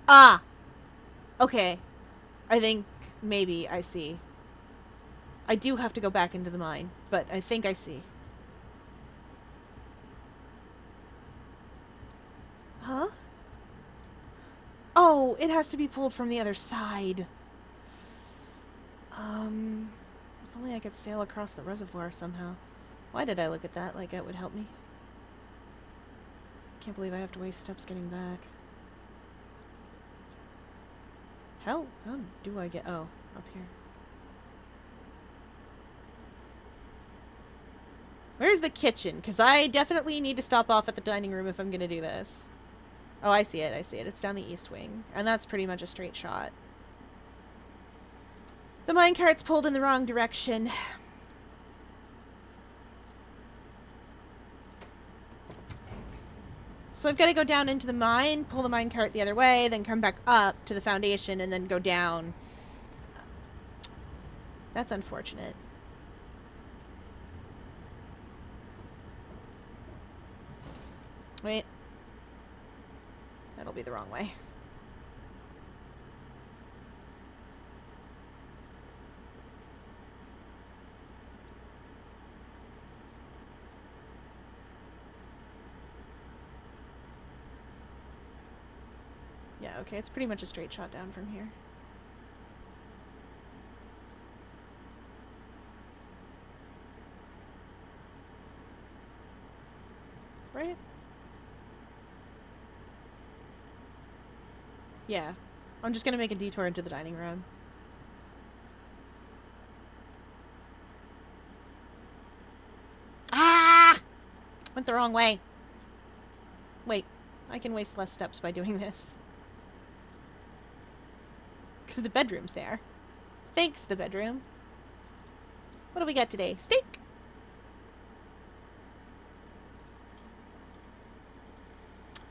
Ah! Okay. I think maybe I see. I do have to go back into the mine, but I think I see. Huh? Oh, it has to be pulled from the other side. If only I could sail across the reservoir somehow. Why did I look at that like that would help me? Can't believe I have to waste steps getting back. How do I get... Oh, up here. Where's the kitchen? Because I definitely need to stop off at the dining room if I'm going to do this. Oh, I see it. I see it. It's down the east wing. And that's pretty much a straight shot. The minecart's pulled in the wrong direction. So I've got to go down into the mine, pull the minecart the other way, then come back up to the foundation, and then go down. That's unfortunate. Wait. That'll be the wrong way. Yeah, okay, it's pretty much a straight shot down from here. Right? Yeah. I'm just gonna make a detour into the dining room. Ah! Went the wrong way. Wait, I can waste less steps by doing this. Because the bedroom's there. Thanks, the bedroom. What do we got today? Steak!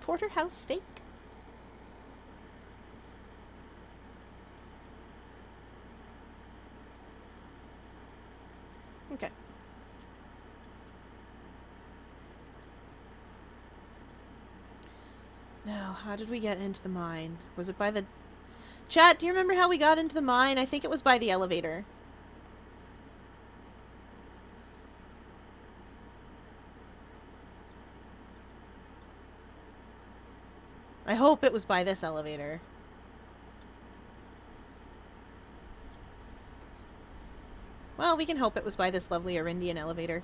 Porterhouse steak? Okay. Now, how did we get into the mine? Was it by the... Chat, do you remember how we got into the mine? I think it was by the elevator. I hope it was by this elevator. Well, we can hope it was by this lovely Arindian elevator.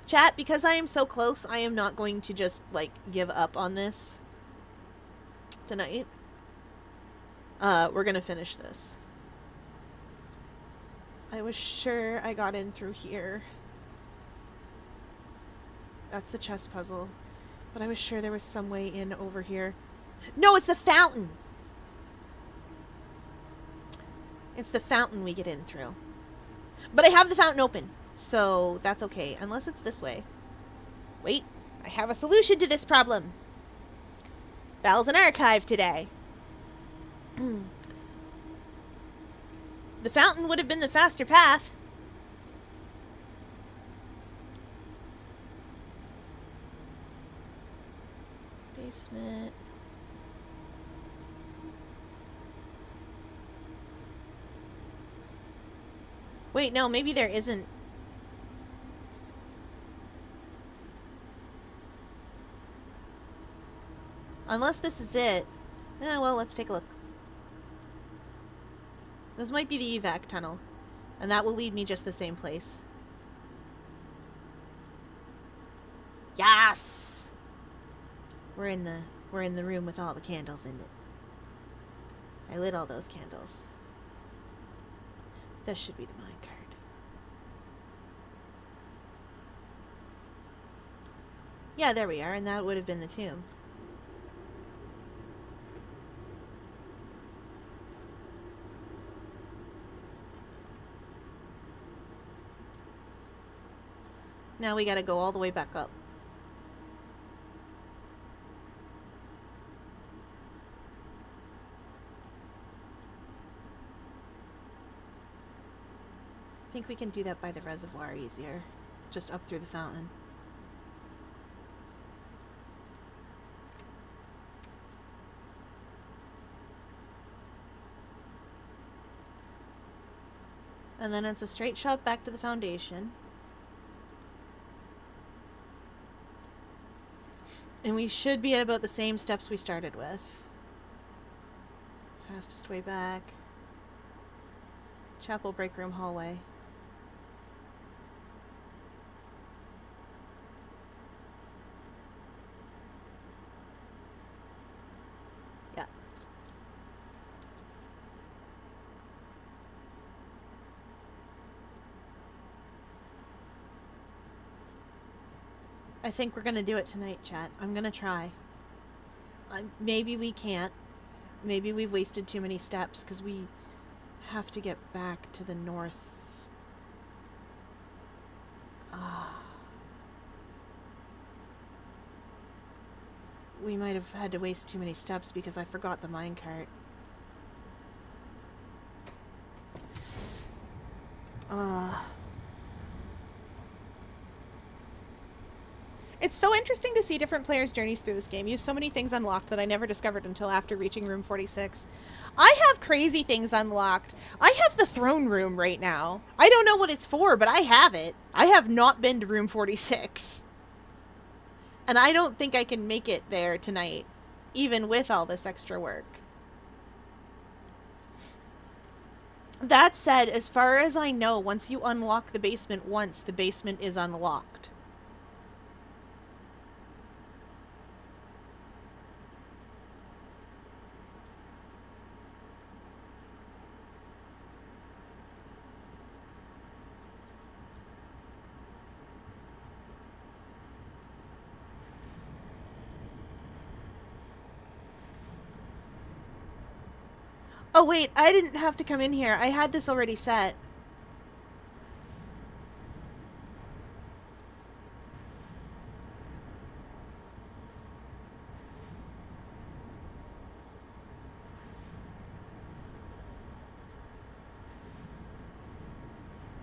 Chat, because I am so close, I am not going to just, like, give up on this tonight. We're gonna finish this. I was sure I got in through here. That's the chess puzzle. But I was sure there was some way in over here. No, it's the fountain! It's the fountain we get in through. But I have the fountain open, so that's okay. Unless it's this way. Wait, I have a solution to this problem. Val's an archive today. The fountain would have been the faster path. Basement. Wait, no, maybe there isn't. Unless this is it. Well, let's take a look. This might be the evac tunnel. And that will lead me just the same place. Yes! We're in the room with all the candles in it. I lit all those candles. This should be the minecart. Yeah, there we are, and that would have been the tomb. Now we gotta go all the way back up. I think we can do that by the reservoir easier. Just up through the fountain. And then it's a straight shot back to the foundation. And we should be at about the same steps we started with. Fastest way back. Chapel break room hallway. Yeah. I think we're gonna do it tonight, chat. I'm gonna try. Maybe we can't. Maybe we've wasted too many steps, because we have to get back to the north. We might have had to waste too many steps because I forgot the minecart. It's so interesting to see different players' journeys through this game. You have so many things unlocked that I never discovered until after reaching room 46. I have crazy things unlocked. I have the throne room right now. I don't know what it's for, but I have it. I have not been to room 46. And I don't think I can make it there tonight, even with all this extra work. That said, as far as I know, once you unlock the basement once, the basement is unlocked. Oh wait, I didn't have to come in here. I had this already set.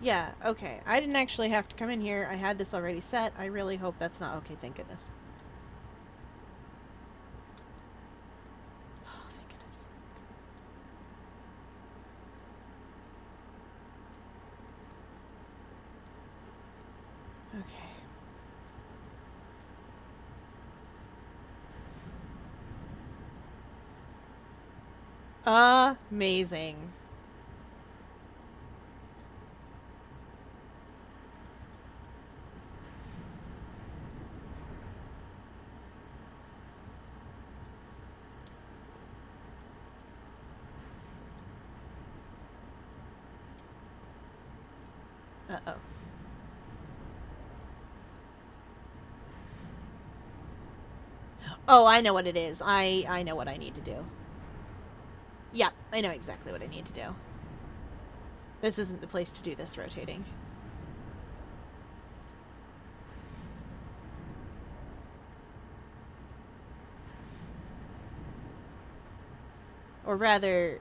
Yeah, okay. I didn't actually have to come in here. I had this already set. I really hope that's not... Okay, thank goodness. Oh, thank goodness. Okay. Amazing. Uh-oh. Oh, I know what it is. I know what I need to do. Yeah, I know exactly what I need to do. This isn't the place to do this rotating. Or rather,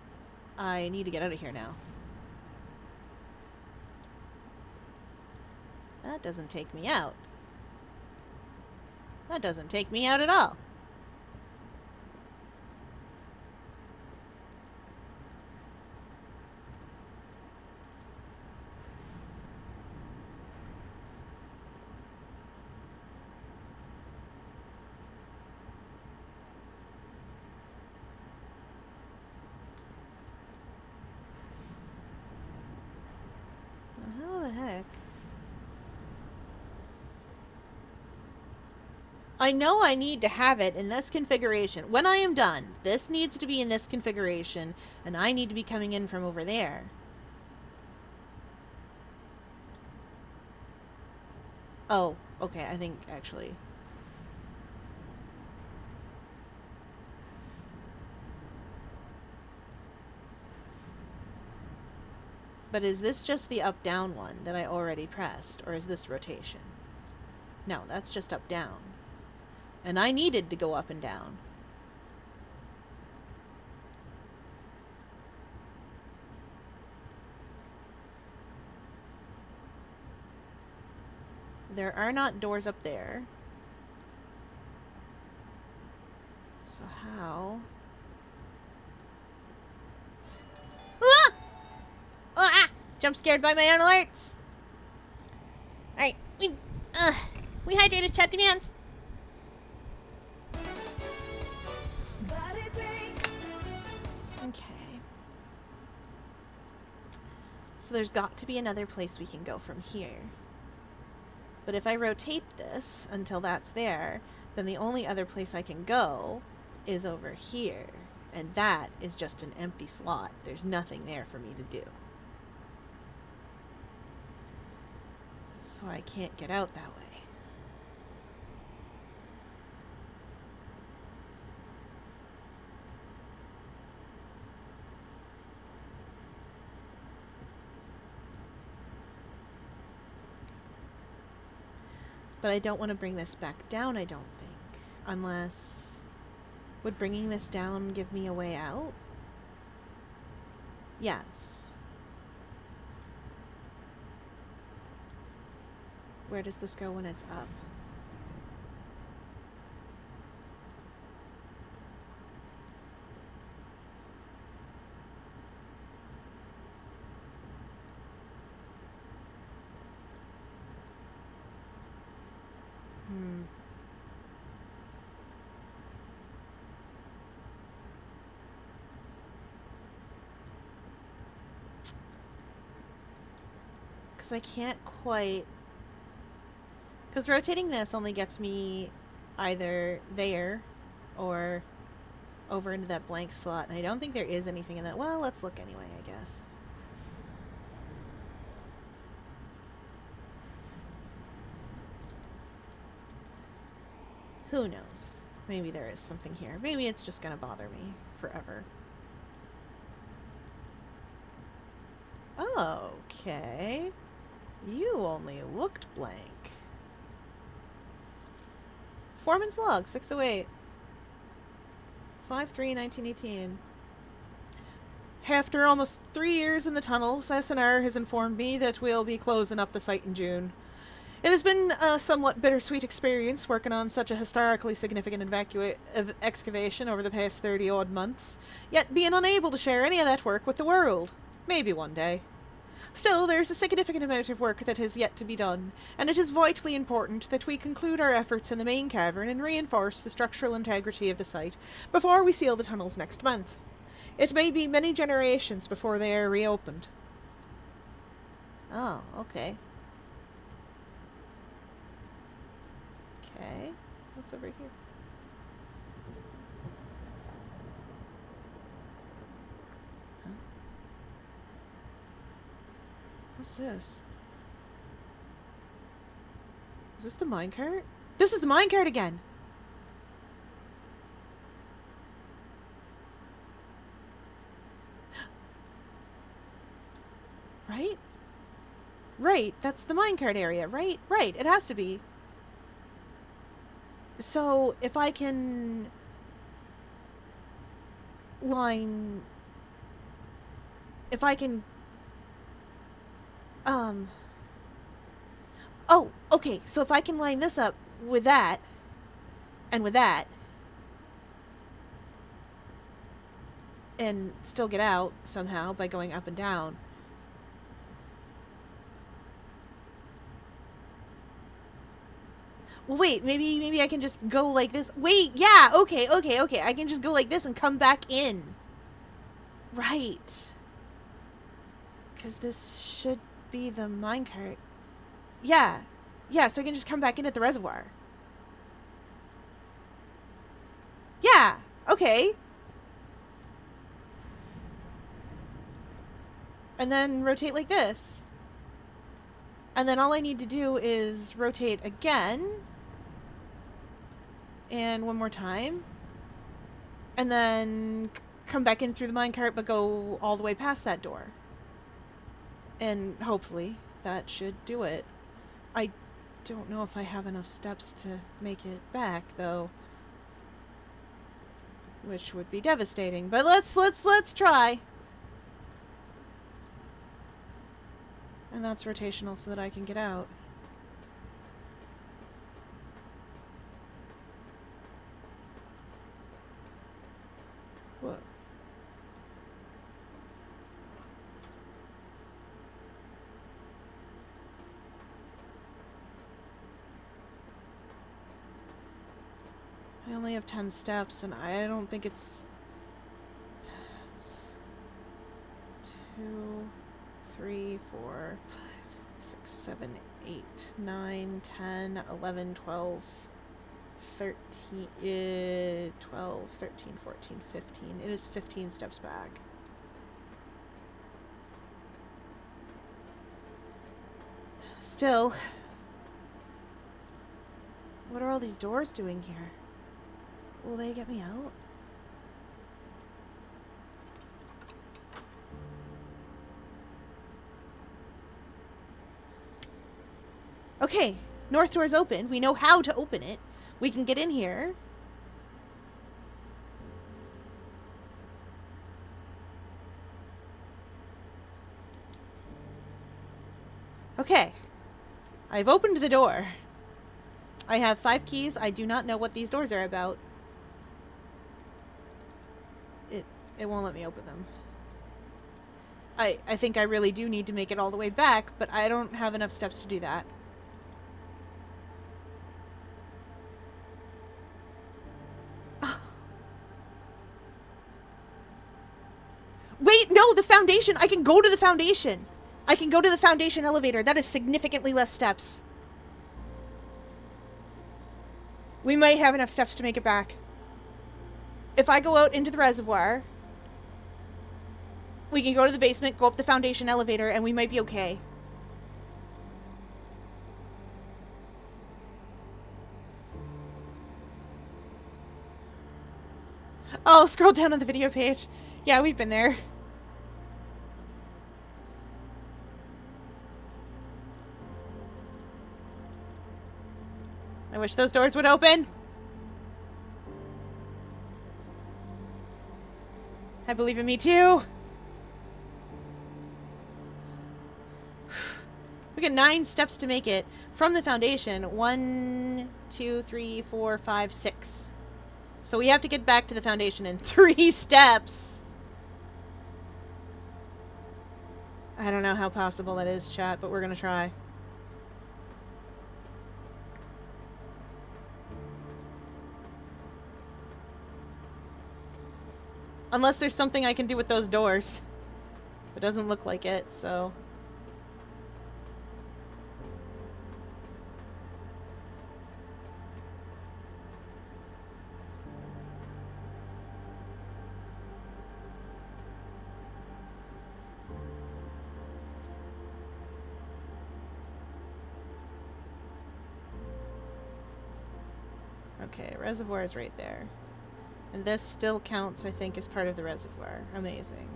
I need to get out of here now. That doesn't take me out. That doesn't take me out at all. How the heck? I know I need to have it in this configuration. When I am done, this needs to be in this configuration, and I need to be coming in from over there. Oh, okay, I think, actually. But is this just the up-down one that I already pressed, or is this rotation? No, that's just up-down. And I needed to go up and down. There are not doors up there. So how? Ah! Ah! Jump scared by my own alerts. Alright, we hydrate as chat demands. Okay. So there's got to be another place we can go from here. But if I rotate this until that's there, then the only other place I can go is over here. And that is just an empty slot. There's nothing there for me to do. So I can't get out that way. But I don't want to bring this back down, I don't think. Unless... Would bringing this down give me a way out? Yes. Where does this go when it's up? Because I can't quite... Because rotating this only gets me either there or over into that blank slot. And I don't think there is anything in that. Well, let's look anyway, I guess. Who knows? Maybe there is something here. Maybe it's just gonna bother me forever. Okay. You only looked blank. Foreman's log, 608. 5/3/1918. After almost 3 years in the tunnels, SNR has informed me that we'll be closing up the site in June. It has been a somewhat bittersweet experience working on such a historically significant excavation over the past 30-odd months, yet being unable to share any of that work with the world. Maybe one day. Still, there's a significant amount of work that has yet to be done, and it is vitally important that we conclude our efforts in the main cavern and reinforce the structural integrity of the site before we seal the tunnels next month. It may be many generations before they are reopened. Oh, okay. Okay. What's over here? Huh? What's this? Is this the minecart? This is the minecart again! Right? Right, that's the minecart area, right? Right, it has to be. So, if I can line... If I can... Oh, okay, so if I can line this up with that, and with that, and still get out somehow by going up and down. Well, wait, maybe I can just go like this. Wait, yeah, okay. I can just go like this and come back in. Right. Because this should be the minecart. Yeah. Yeah, so I can just come back in at the reservoir. Yeah, okay. And then rotate like this. And then all I need to do is rotate again. And one more time. And then come back in through the minecart, but go all the way past that door. And hopefully that should do it. I don't know if I have enough steps to make it back, though. Which would be devastating. But let's try. And that's rotational so that I can get out. What? I only have 10 steps, and I don't think it's 2, 3, 4, 5, 6, 7, 8, 9, 10, 11, 12, 13, 12, 13, 14, 15. It is 15 steps back. Still, what are all these doors doing here? Will they get me out? Okay, north door's open. We know how to open it. We can get in here. Okay. I've opened the door. I have 5 keys. I do not know what these doors are about. It won't let me open them. I think I really do need to make it all the way back, but I don't have enough steps to do that. Wait, no, the foundation! I can go to the foundation! I can go to the foundation elevator. That is significantly less steps. We might have enough steps to make it back. If I go out into the reservoir, we can go to the basement, go up the foundation elevator, and we might be okay. Oh, scroll down on the video page. Yeah, we've been there. I wish those doors would open. I believe in me too. We got 9 steps to make it from the foundation. 1, 2, 3, 4, 5, 6. So we have to get back to the foundation in 3 steps. I don't know how possible that is, chat, but we're gonna try. Unless there's something I can do with those doors. It doesn't look like it, so... Okay, reservoir is right there. And this still counts, I think, as part of the reservoir. Amazing.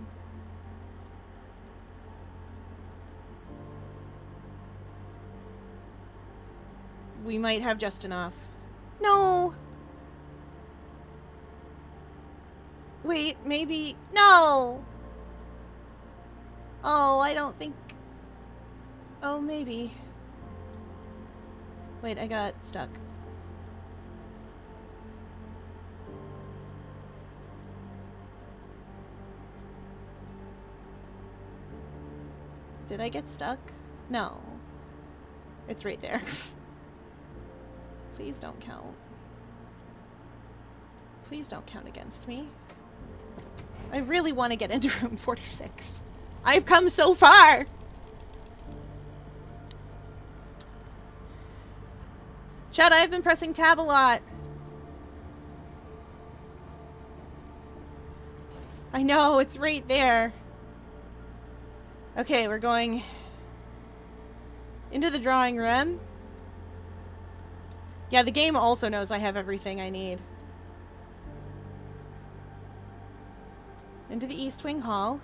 We might have just enough. No! Wait, maybe... No! Oh, I don't think... Oh, maybe. Wait, I got stuck. Did I get stuck? No. It's right there. Please don't count. Please don't count against me. I really want to get into room 46. I've come so far! Chad, I've been pressing tab a lot. I know, it's right there. Okay, we're going into the drawing room. Yeah, the game also knows I have everything I need. Into the East Wing Hall.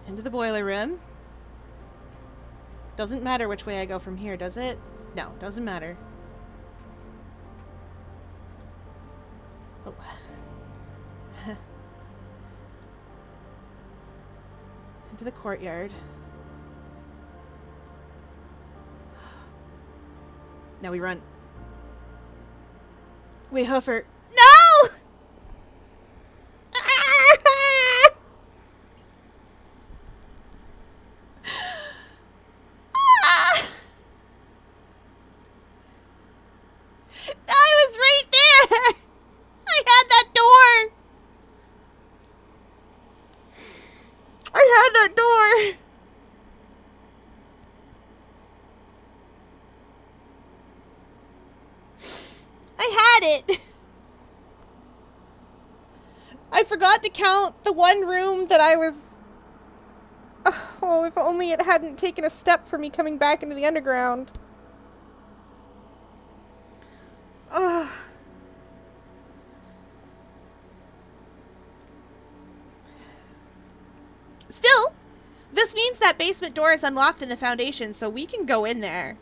Into the boiler room. Doesn't matter which way I go from here, does it? No, doesn't matter. Oh. Into the courtyard. Now we run. We hoofer. No! I was right there! I had that door! I had that door! I had it! I forgot to count the one room that I was... Oh, if only it hadn't taken a step for me coming back into the underground. Ugh. Still, this means that basement door is unlocked in the foundation, so we can go in there.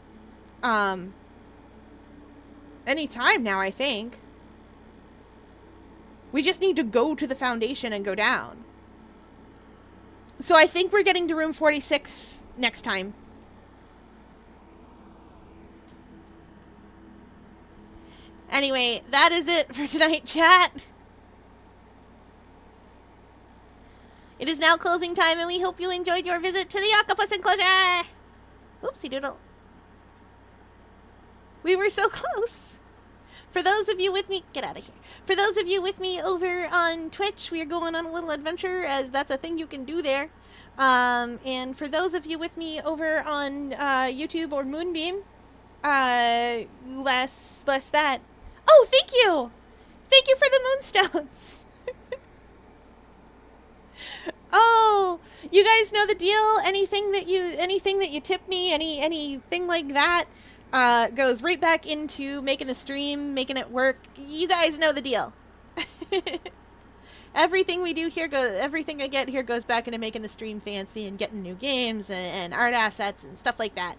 Anytime now, I think. We just need to go to the foundation and go down. So I think we're getting to room 46 next time. Anyway, that is it for tonight, chat. It is now closing time, and we hope you enjoyed your visit to the octopus enclosure. Oopsie doodle. We were so close. For those of you with me, get out of here. For those of you with me over on Twitch, we are going on a little adventure, as that's a thing you can do there. And for those of you with me over on YouTube or Moonbeam, less that. Oh, thank you! Thank you for the moonstones! Oh, you guys know the deal. Anything that you tip me, anything like that, goes right back into making the stream, making it work. You guys know the deal. Everything we do here everything I get here goes back into making the stream fancy and getting new games and art assets and stuff like that.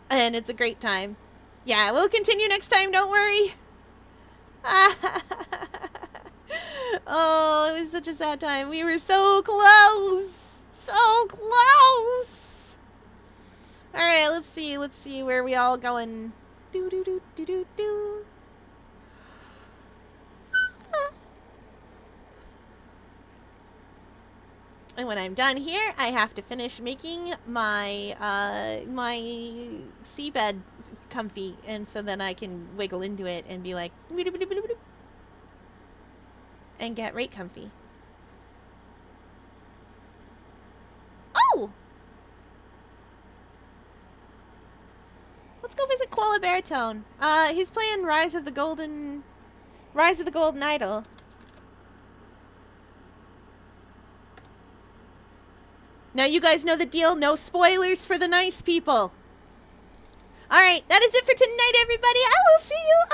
And it's a great time. Yeah, we'll continue next time, don't worry. Oh, it was such a sad time. We were so close. So close. Alright, let's see where we all going. Do do do do do do. And when I'm done here, I have to finish making my my seabed comfy, and so then I can wiggle into it and be like, and get right comfy. Oh! Let's go visit Koala Baritone. He's playing Rise of the Golden Idol. Now you guys know the deal. No spoilers for the nice people. Alright, that is it for tonight, everybody. I will see you